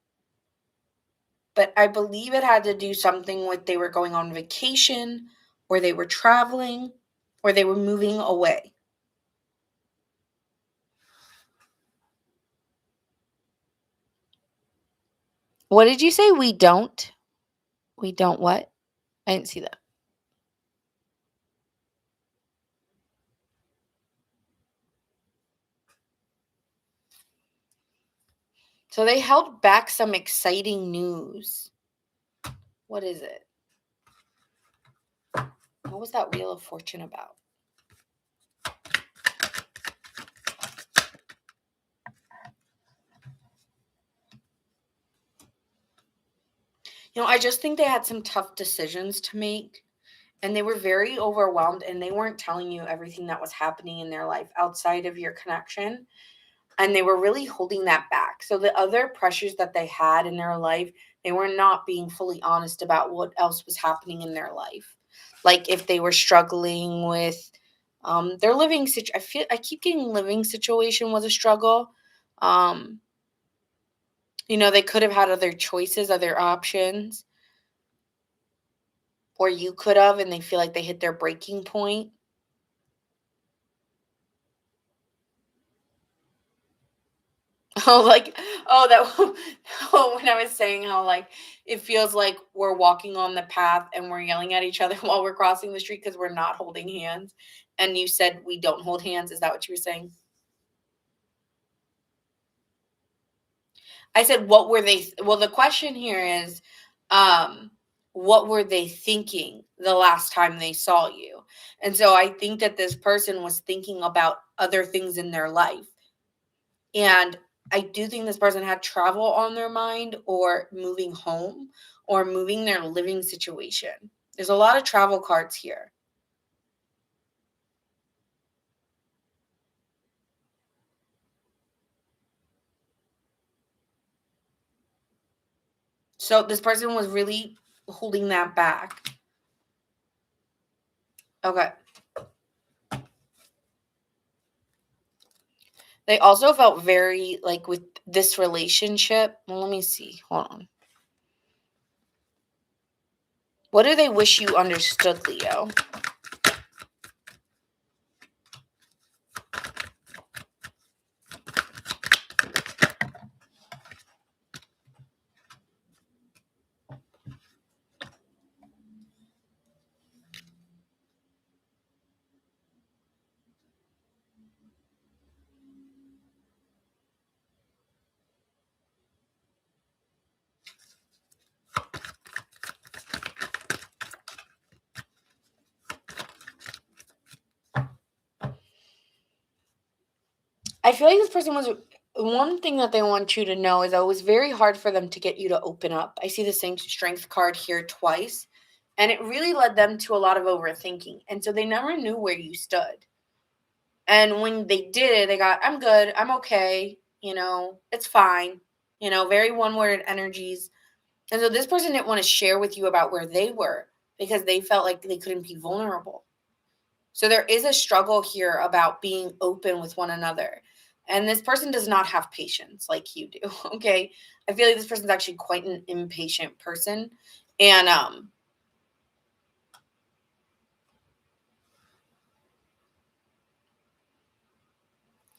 but I believe it had to do something with they were going on vacation, or they were traveling, or they were moving away. What did you say? We don't what? I didn't see that. So they held back some exciting news. What is it? What was that Wheel of Fortune about? I just think they had some tough decisions to make, and they were very overwhelmed, and they weren't telling you everything that was happening in their life outside of your connection. And they were really holding that back. So the other pressures that they had in their life, they were not being fully honest about what else was happening in their life. Like if they were struggling with their living situation. I keep getting living situation was a struggle. They could have had other choices, other options, or you could have, and they feel like they hit their breaking point. When I was saying how, like, it feels like we're walking on the path and we're yelling at each other while we're crossing the street because we're not holding hands. And you said we don't hold hands. Is that what you were saying? I said, what were they? Well, the question here is, what were they thinking the last time they saw you? And so I think that this person was thinking about other things in their life. And I do think this person had travel on their mind, or moving home, or moving their living situation. There's a lot of travel cards here. So this person was really holding that back. Okay. They also felt very, like, with this relationship well, let me see, hold on. What do they wish you understood, Leo? I feel like this person was one thing that they want you to know is that it was very hard for them to get you to open up. I see the same strength card here twice, and it really led them to a lot of overthinking. And so they never knew where you stood. And when they did, they got, I'm good, I'm okay, it's fine, very one word energies. And so this person didn't want to share with you about where they were because they felt like they couldn't be vulnerable. So there is a struggle here about being open with one another. And this person does not have patience like you do. Okay. I feel like this person's actually quite an impatient person. And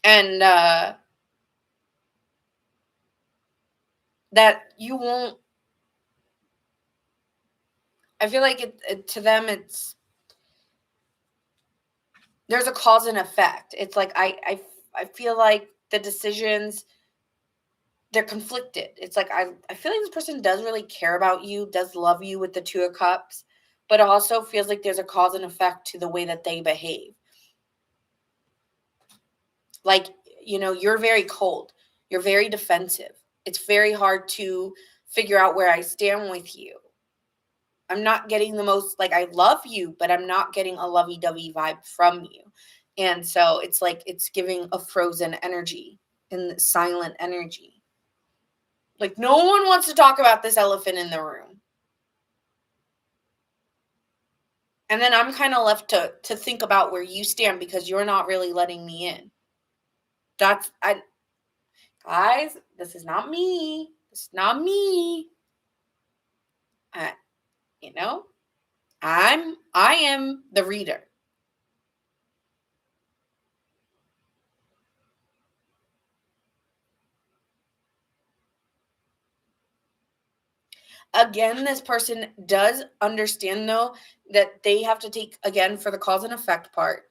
and that you won't I feel like it to them there's a cause and effect. It's like I feel like the decisions they're conflicted. It's like I feel like this person does really care about you, does love you with the 2 of cups, but it also feels like there's a cause and effect to the way that they behave. Like, you're very cold. You're very defensive. It's very hard to figure out where I stand with you. I'm not getting the most like I love you, but I'm not getting a lovey-dovey vibe from you. And so it's like it's giving a frozen energy and silent energy. Like no one wants to talk about this elephant in the room. And then I'm kind of left to think about where you stand because you're not really letting me in. That's I Guys, this is not me. This is not me. Uh, you know, I am the reader. Again, this person does understand though that they have to take again for the cause and effect part.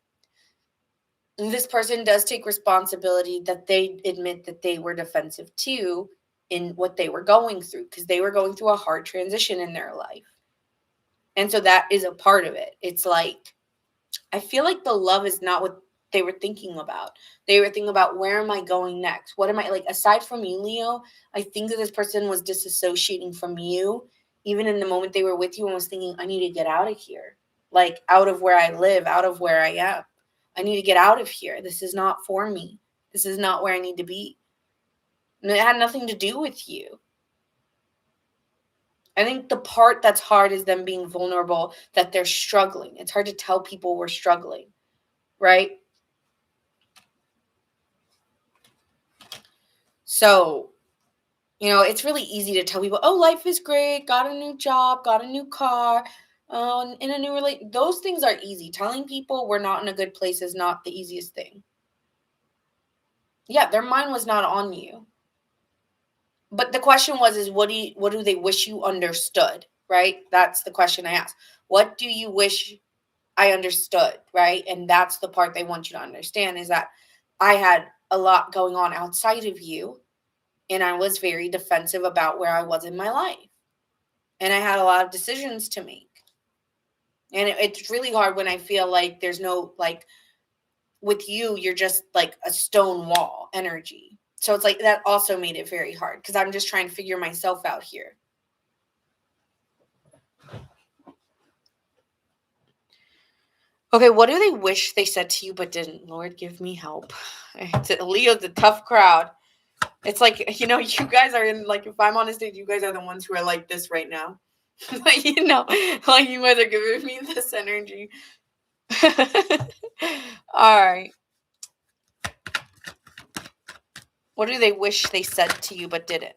This person does take responsibility that they admit that they were defensive too in what they were going through because they were going through a hard transition in their life. And so that is a part of it. It's like I feel like the love is not what they were thinking about. They were thinking about where am I going next? What am I like aside from you, Leo? I think that this person was disassociating from you even in the moment they were with you and was thinking, I need to get out of here. Like out of where I live, out of where I am. I need to get out of here. This is not for me. This is not where I need to be. And it had nothing to do with you. I think the part that's hard is them being vulnerable, that they're struggling. It's hard to tell people we're struggling, right? So, it's really easy to tell people, oh, life is great, got a new job, got a new car, in a new relate. Those things are easy. Telling people we're not in a good place is not the easiest thing. Yeah, their mind was not on you. But the question is what do they wish you understood, right? That's the question I asked. What do you wish I understood, right? And that's the part they want you to understand is that I had a lot going on outside of you and I was very defensive about where I was in my life. And I had a lot of decisions to make. And it's really hard when I feel like there's no, like, with you, you're just like a stone wall energy. So it's like that also made it very hard because I'm just trying to figure myself out here. Okay, what do they wish they said to you but didn't? Lord, give me help. Leo's a tough crowd. It's like, you guys are in, like, if I'm on a stage, you guys are the ones who are like this right now. like, like you guys are giving me this energy. All right. What do they wish they said to you but didn't?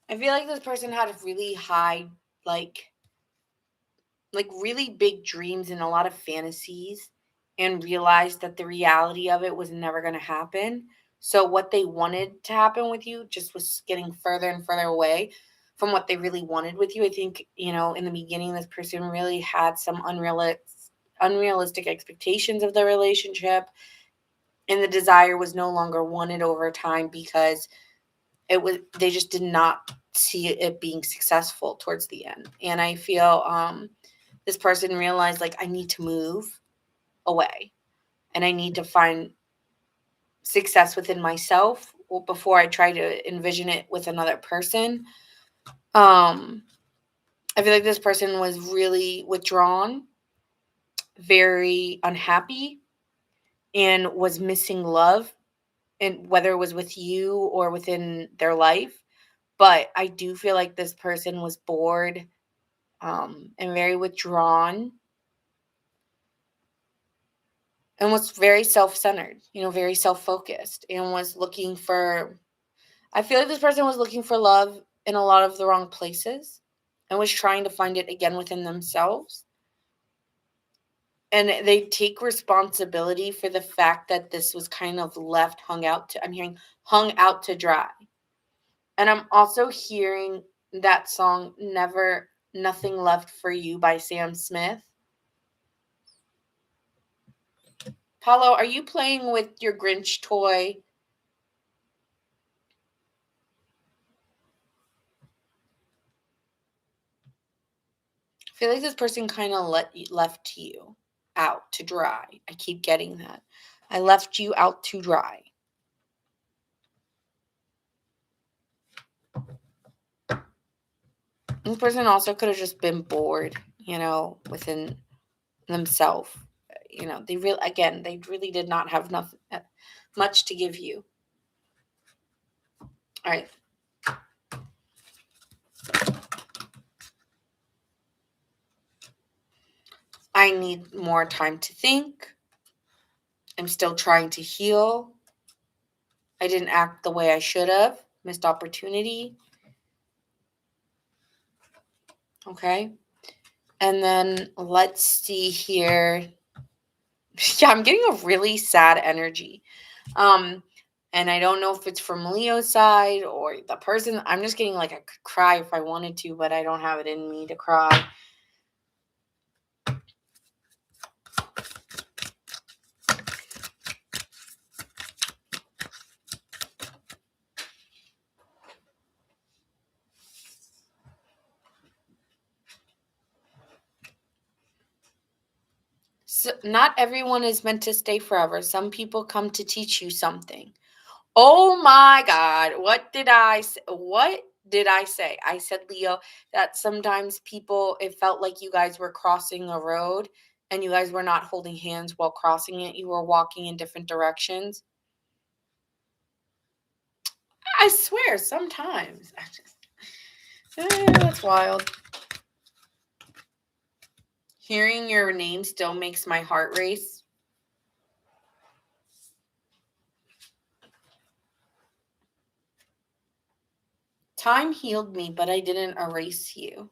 I feel like this person had really high, like really big dreams and a lot of fantasies, and realized that the reality of it was never going to happen. So what they wanted to happen with you just was getting further and further away from what they really wanted with you. I think, in the beginning, this person really had some unrealistic expectations of the relationship, and the desire was no longer wanted over time because they just did not see it being successful towards the end. And I feel this person realized, like, I need to move away and I need to find success within myself before I try to envision it with another person. I feel like this person was really withdrawn, very unhappy, and was missing love, and whether it was with you or within their life. But I do feel like this person was bored, and very withdrawn, and was very self-centered, very self-focused, and was looking for, I feel like this person was looking for love in a lot of the wrong places and was trying to find it again within themselves. And they take responsibility for the fact that this was kind of left I'm hearing hung out to dry. And I'm also hearing that song Never Nothing Left for You by Sam Smith. Paulo, are you playing with your Grinch toy? I feel like this person kind of left you out to dry. I keep getting that. I left you out to dry. This person also could have just been bored, within themselves. They really did not have nothing much to give you. All right. I need more time to think. I'm still trying to heal. I didn't act the way I should have. Missed opportunity. Okay. And then let's see here. Yeah, I'm getting a really sad energy. And I don't know if it's from Leo's side or the person. I'm just getting like I could cry if I wanted to, but I don't have it in me to cry. So not everyone is meant to stay forever. Some people come to teach you something. Oh my God. What did I say? What did I say? I said, Leo, that sometimes it felt like you guys were crossing a road and you guys were not holding hands while crossing it. You were walking in different directions. I swear, sometimes. That's wild. Hearing your name still makes my heart race. Time healed me, but I didn't erase you.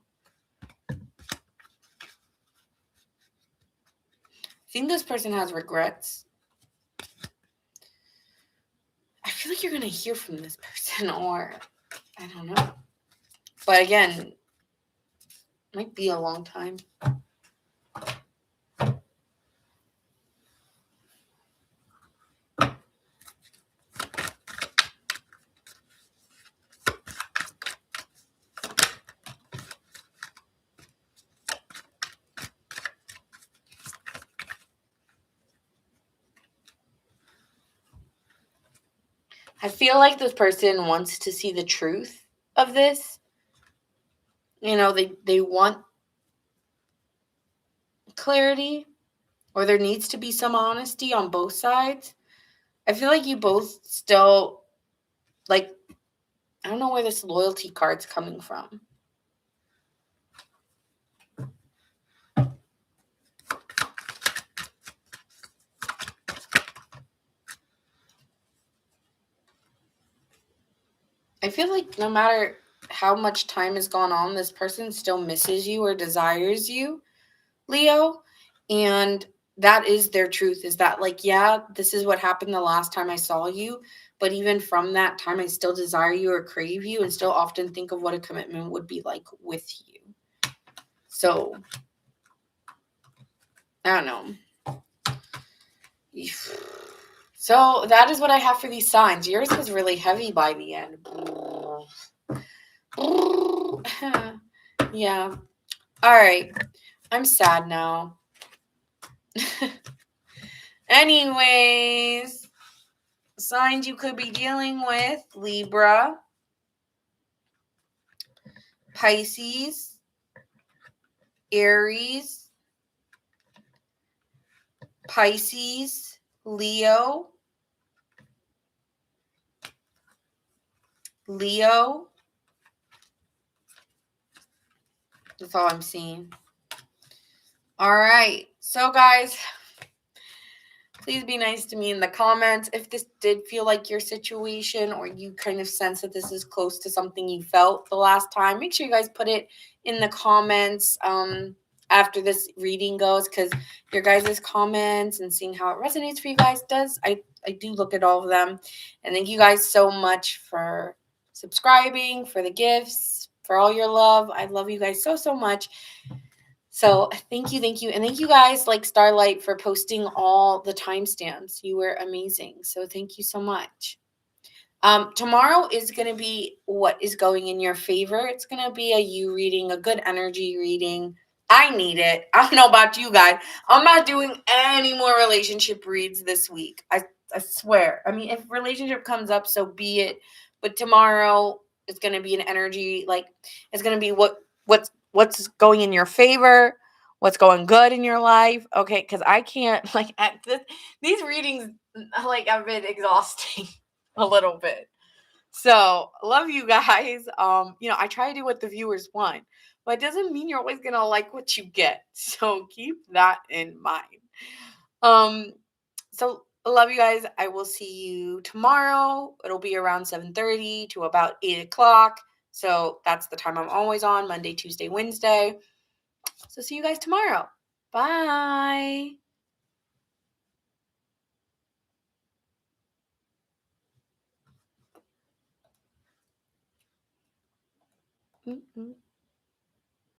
I think this person has regrets. I feel like you're going to hear from this person, or I don't know. But again, might be a long time. I feel like this person wants to see the truth of this. You know, they want clarity, or there needs to be some honesty on both sides. I feel like you both still, like, I don't know where this loyalty card's coming from. I feel like no matter how much time has gone on, this person still misses you or desires you, Leo. And that is their truth, is that, like, yeah, this is what happened the last time I saw you. But even from that time, I still desire you or crave you, and still often think of what a commitment would be like with you. So, I don't know. So that is what I have for these signs. Yours was really heavy by the end. Yeah. All right. I'm sad now. Anyways, signs you could be dealing with: Libra, Pisces, Aries, Pisces, Leo, Leo. That's all I'm seeing. All right. So, guys, please be nice to me in the comments if this did feel like your situation, or you kind of sense that this is close to something you felt the last time. Make sure you guys put it in the comments after this reading goes, because your guys' comments and seeing how it resonates for you guys does. I do look at all of them. And thank you guys so much for subscribing, for the gifts, for all your love. I love you guys so, so much. So thank you. And thank you guys, like Starlight, for posting all the timestamps. You were amazing. So thank you so much. Tomorrow is going to be what is going in your favor. It's going to be a you reading, a good energy reading. I need it. I don't know about you guys. I'm not doing any more relationship reads this week. I swear. I mean, if relationship comes up, so be it. But tomorrow is going to be an energy, like, it's going to be what's going in your favor, what's going good in your life. Okay, because I can't, like, these readings, like, have been exhausting a little bit. So love you guys. I try to do what the viewers want, but it doesn't mean you're always gonna like what you get. So keep that in mind. So love you guys. I will see you tomorrow. It'll be around 7:30 to about 8 o'clock. So that's the time I'm always on: Monday, Tuesday, Wednesday. So see you guys tomorrow. Bye. Mm-mm.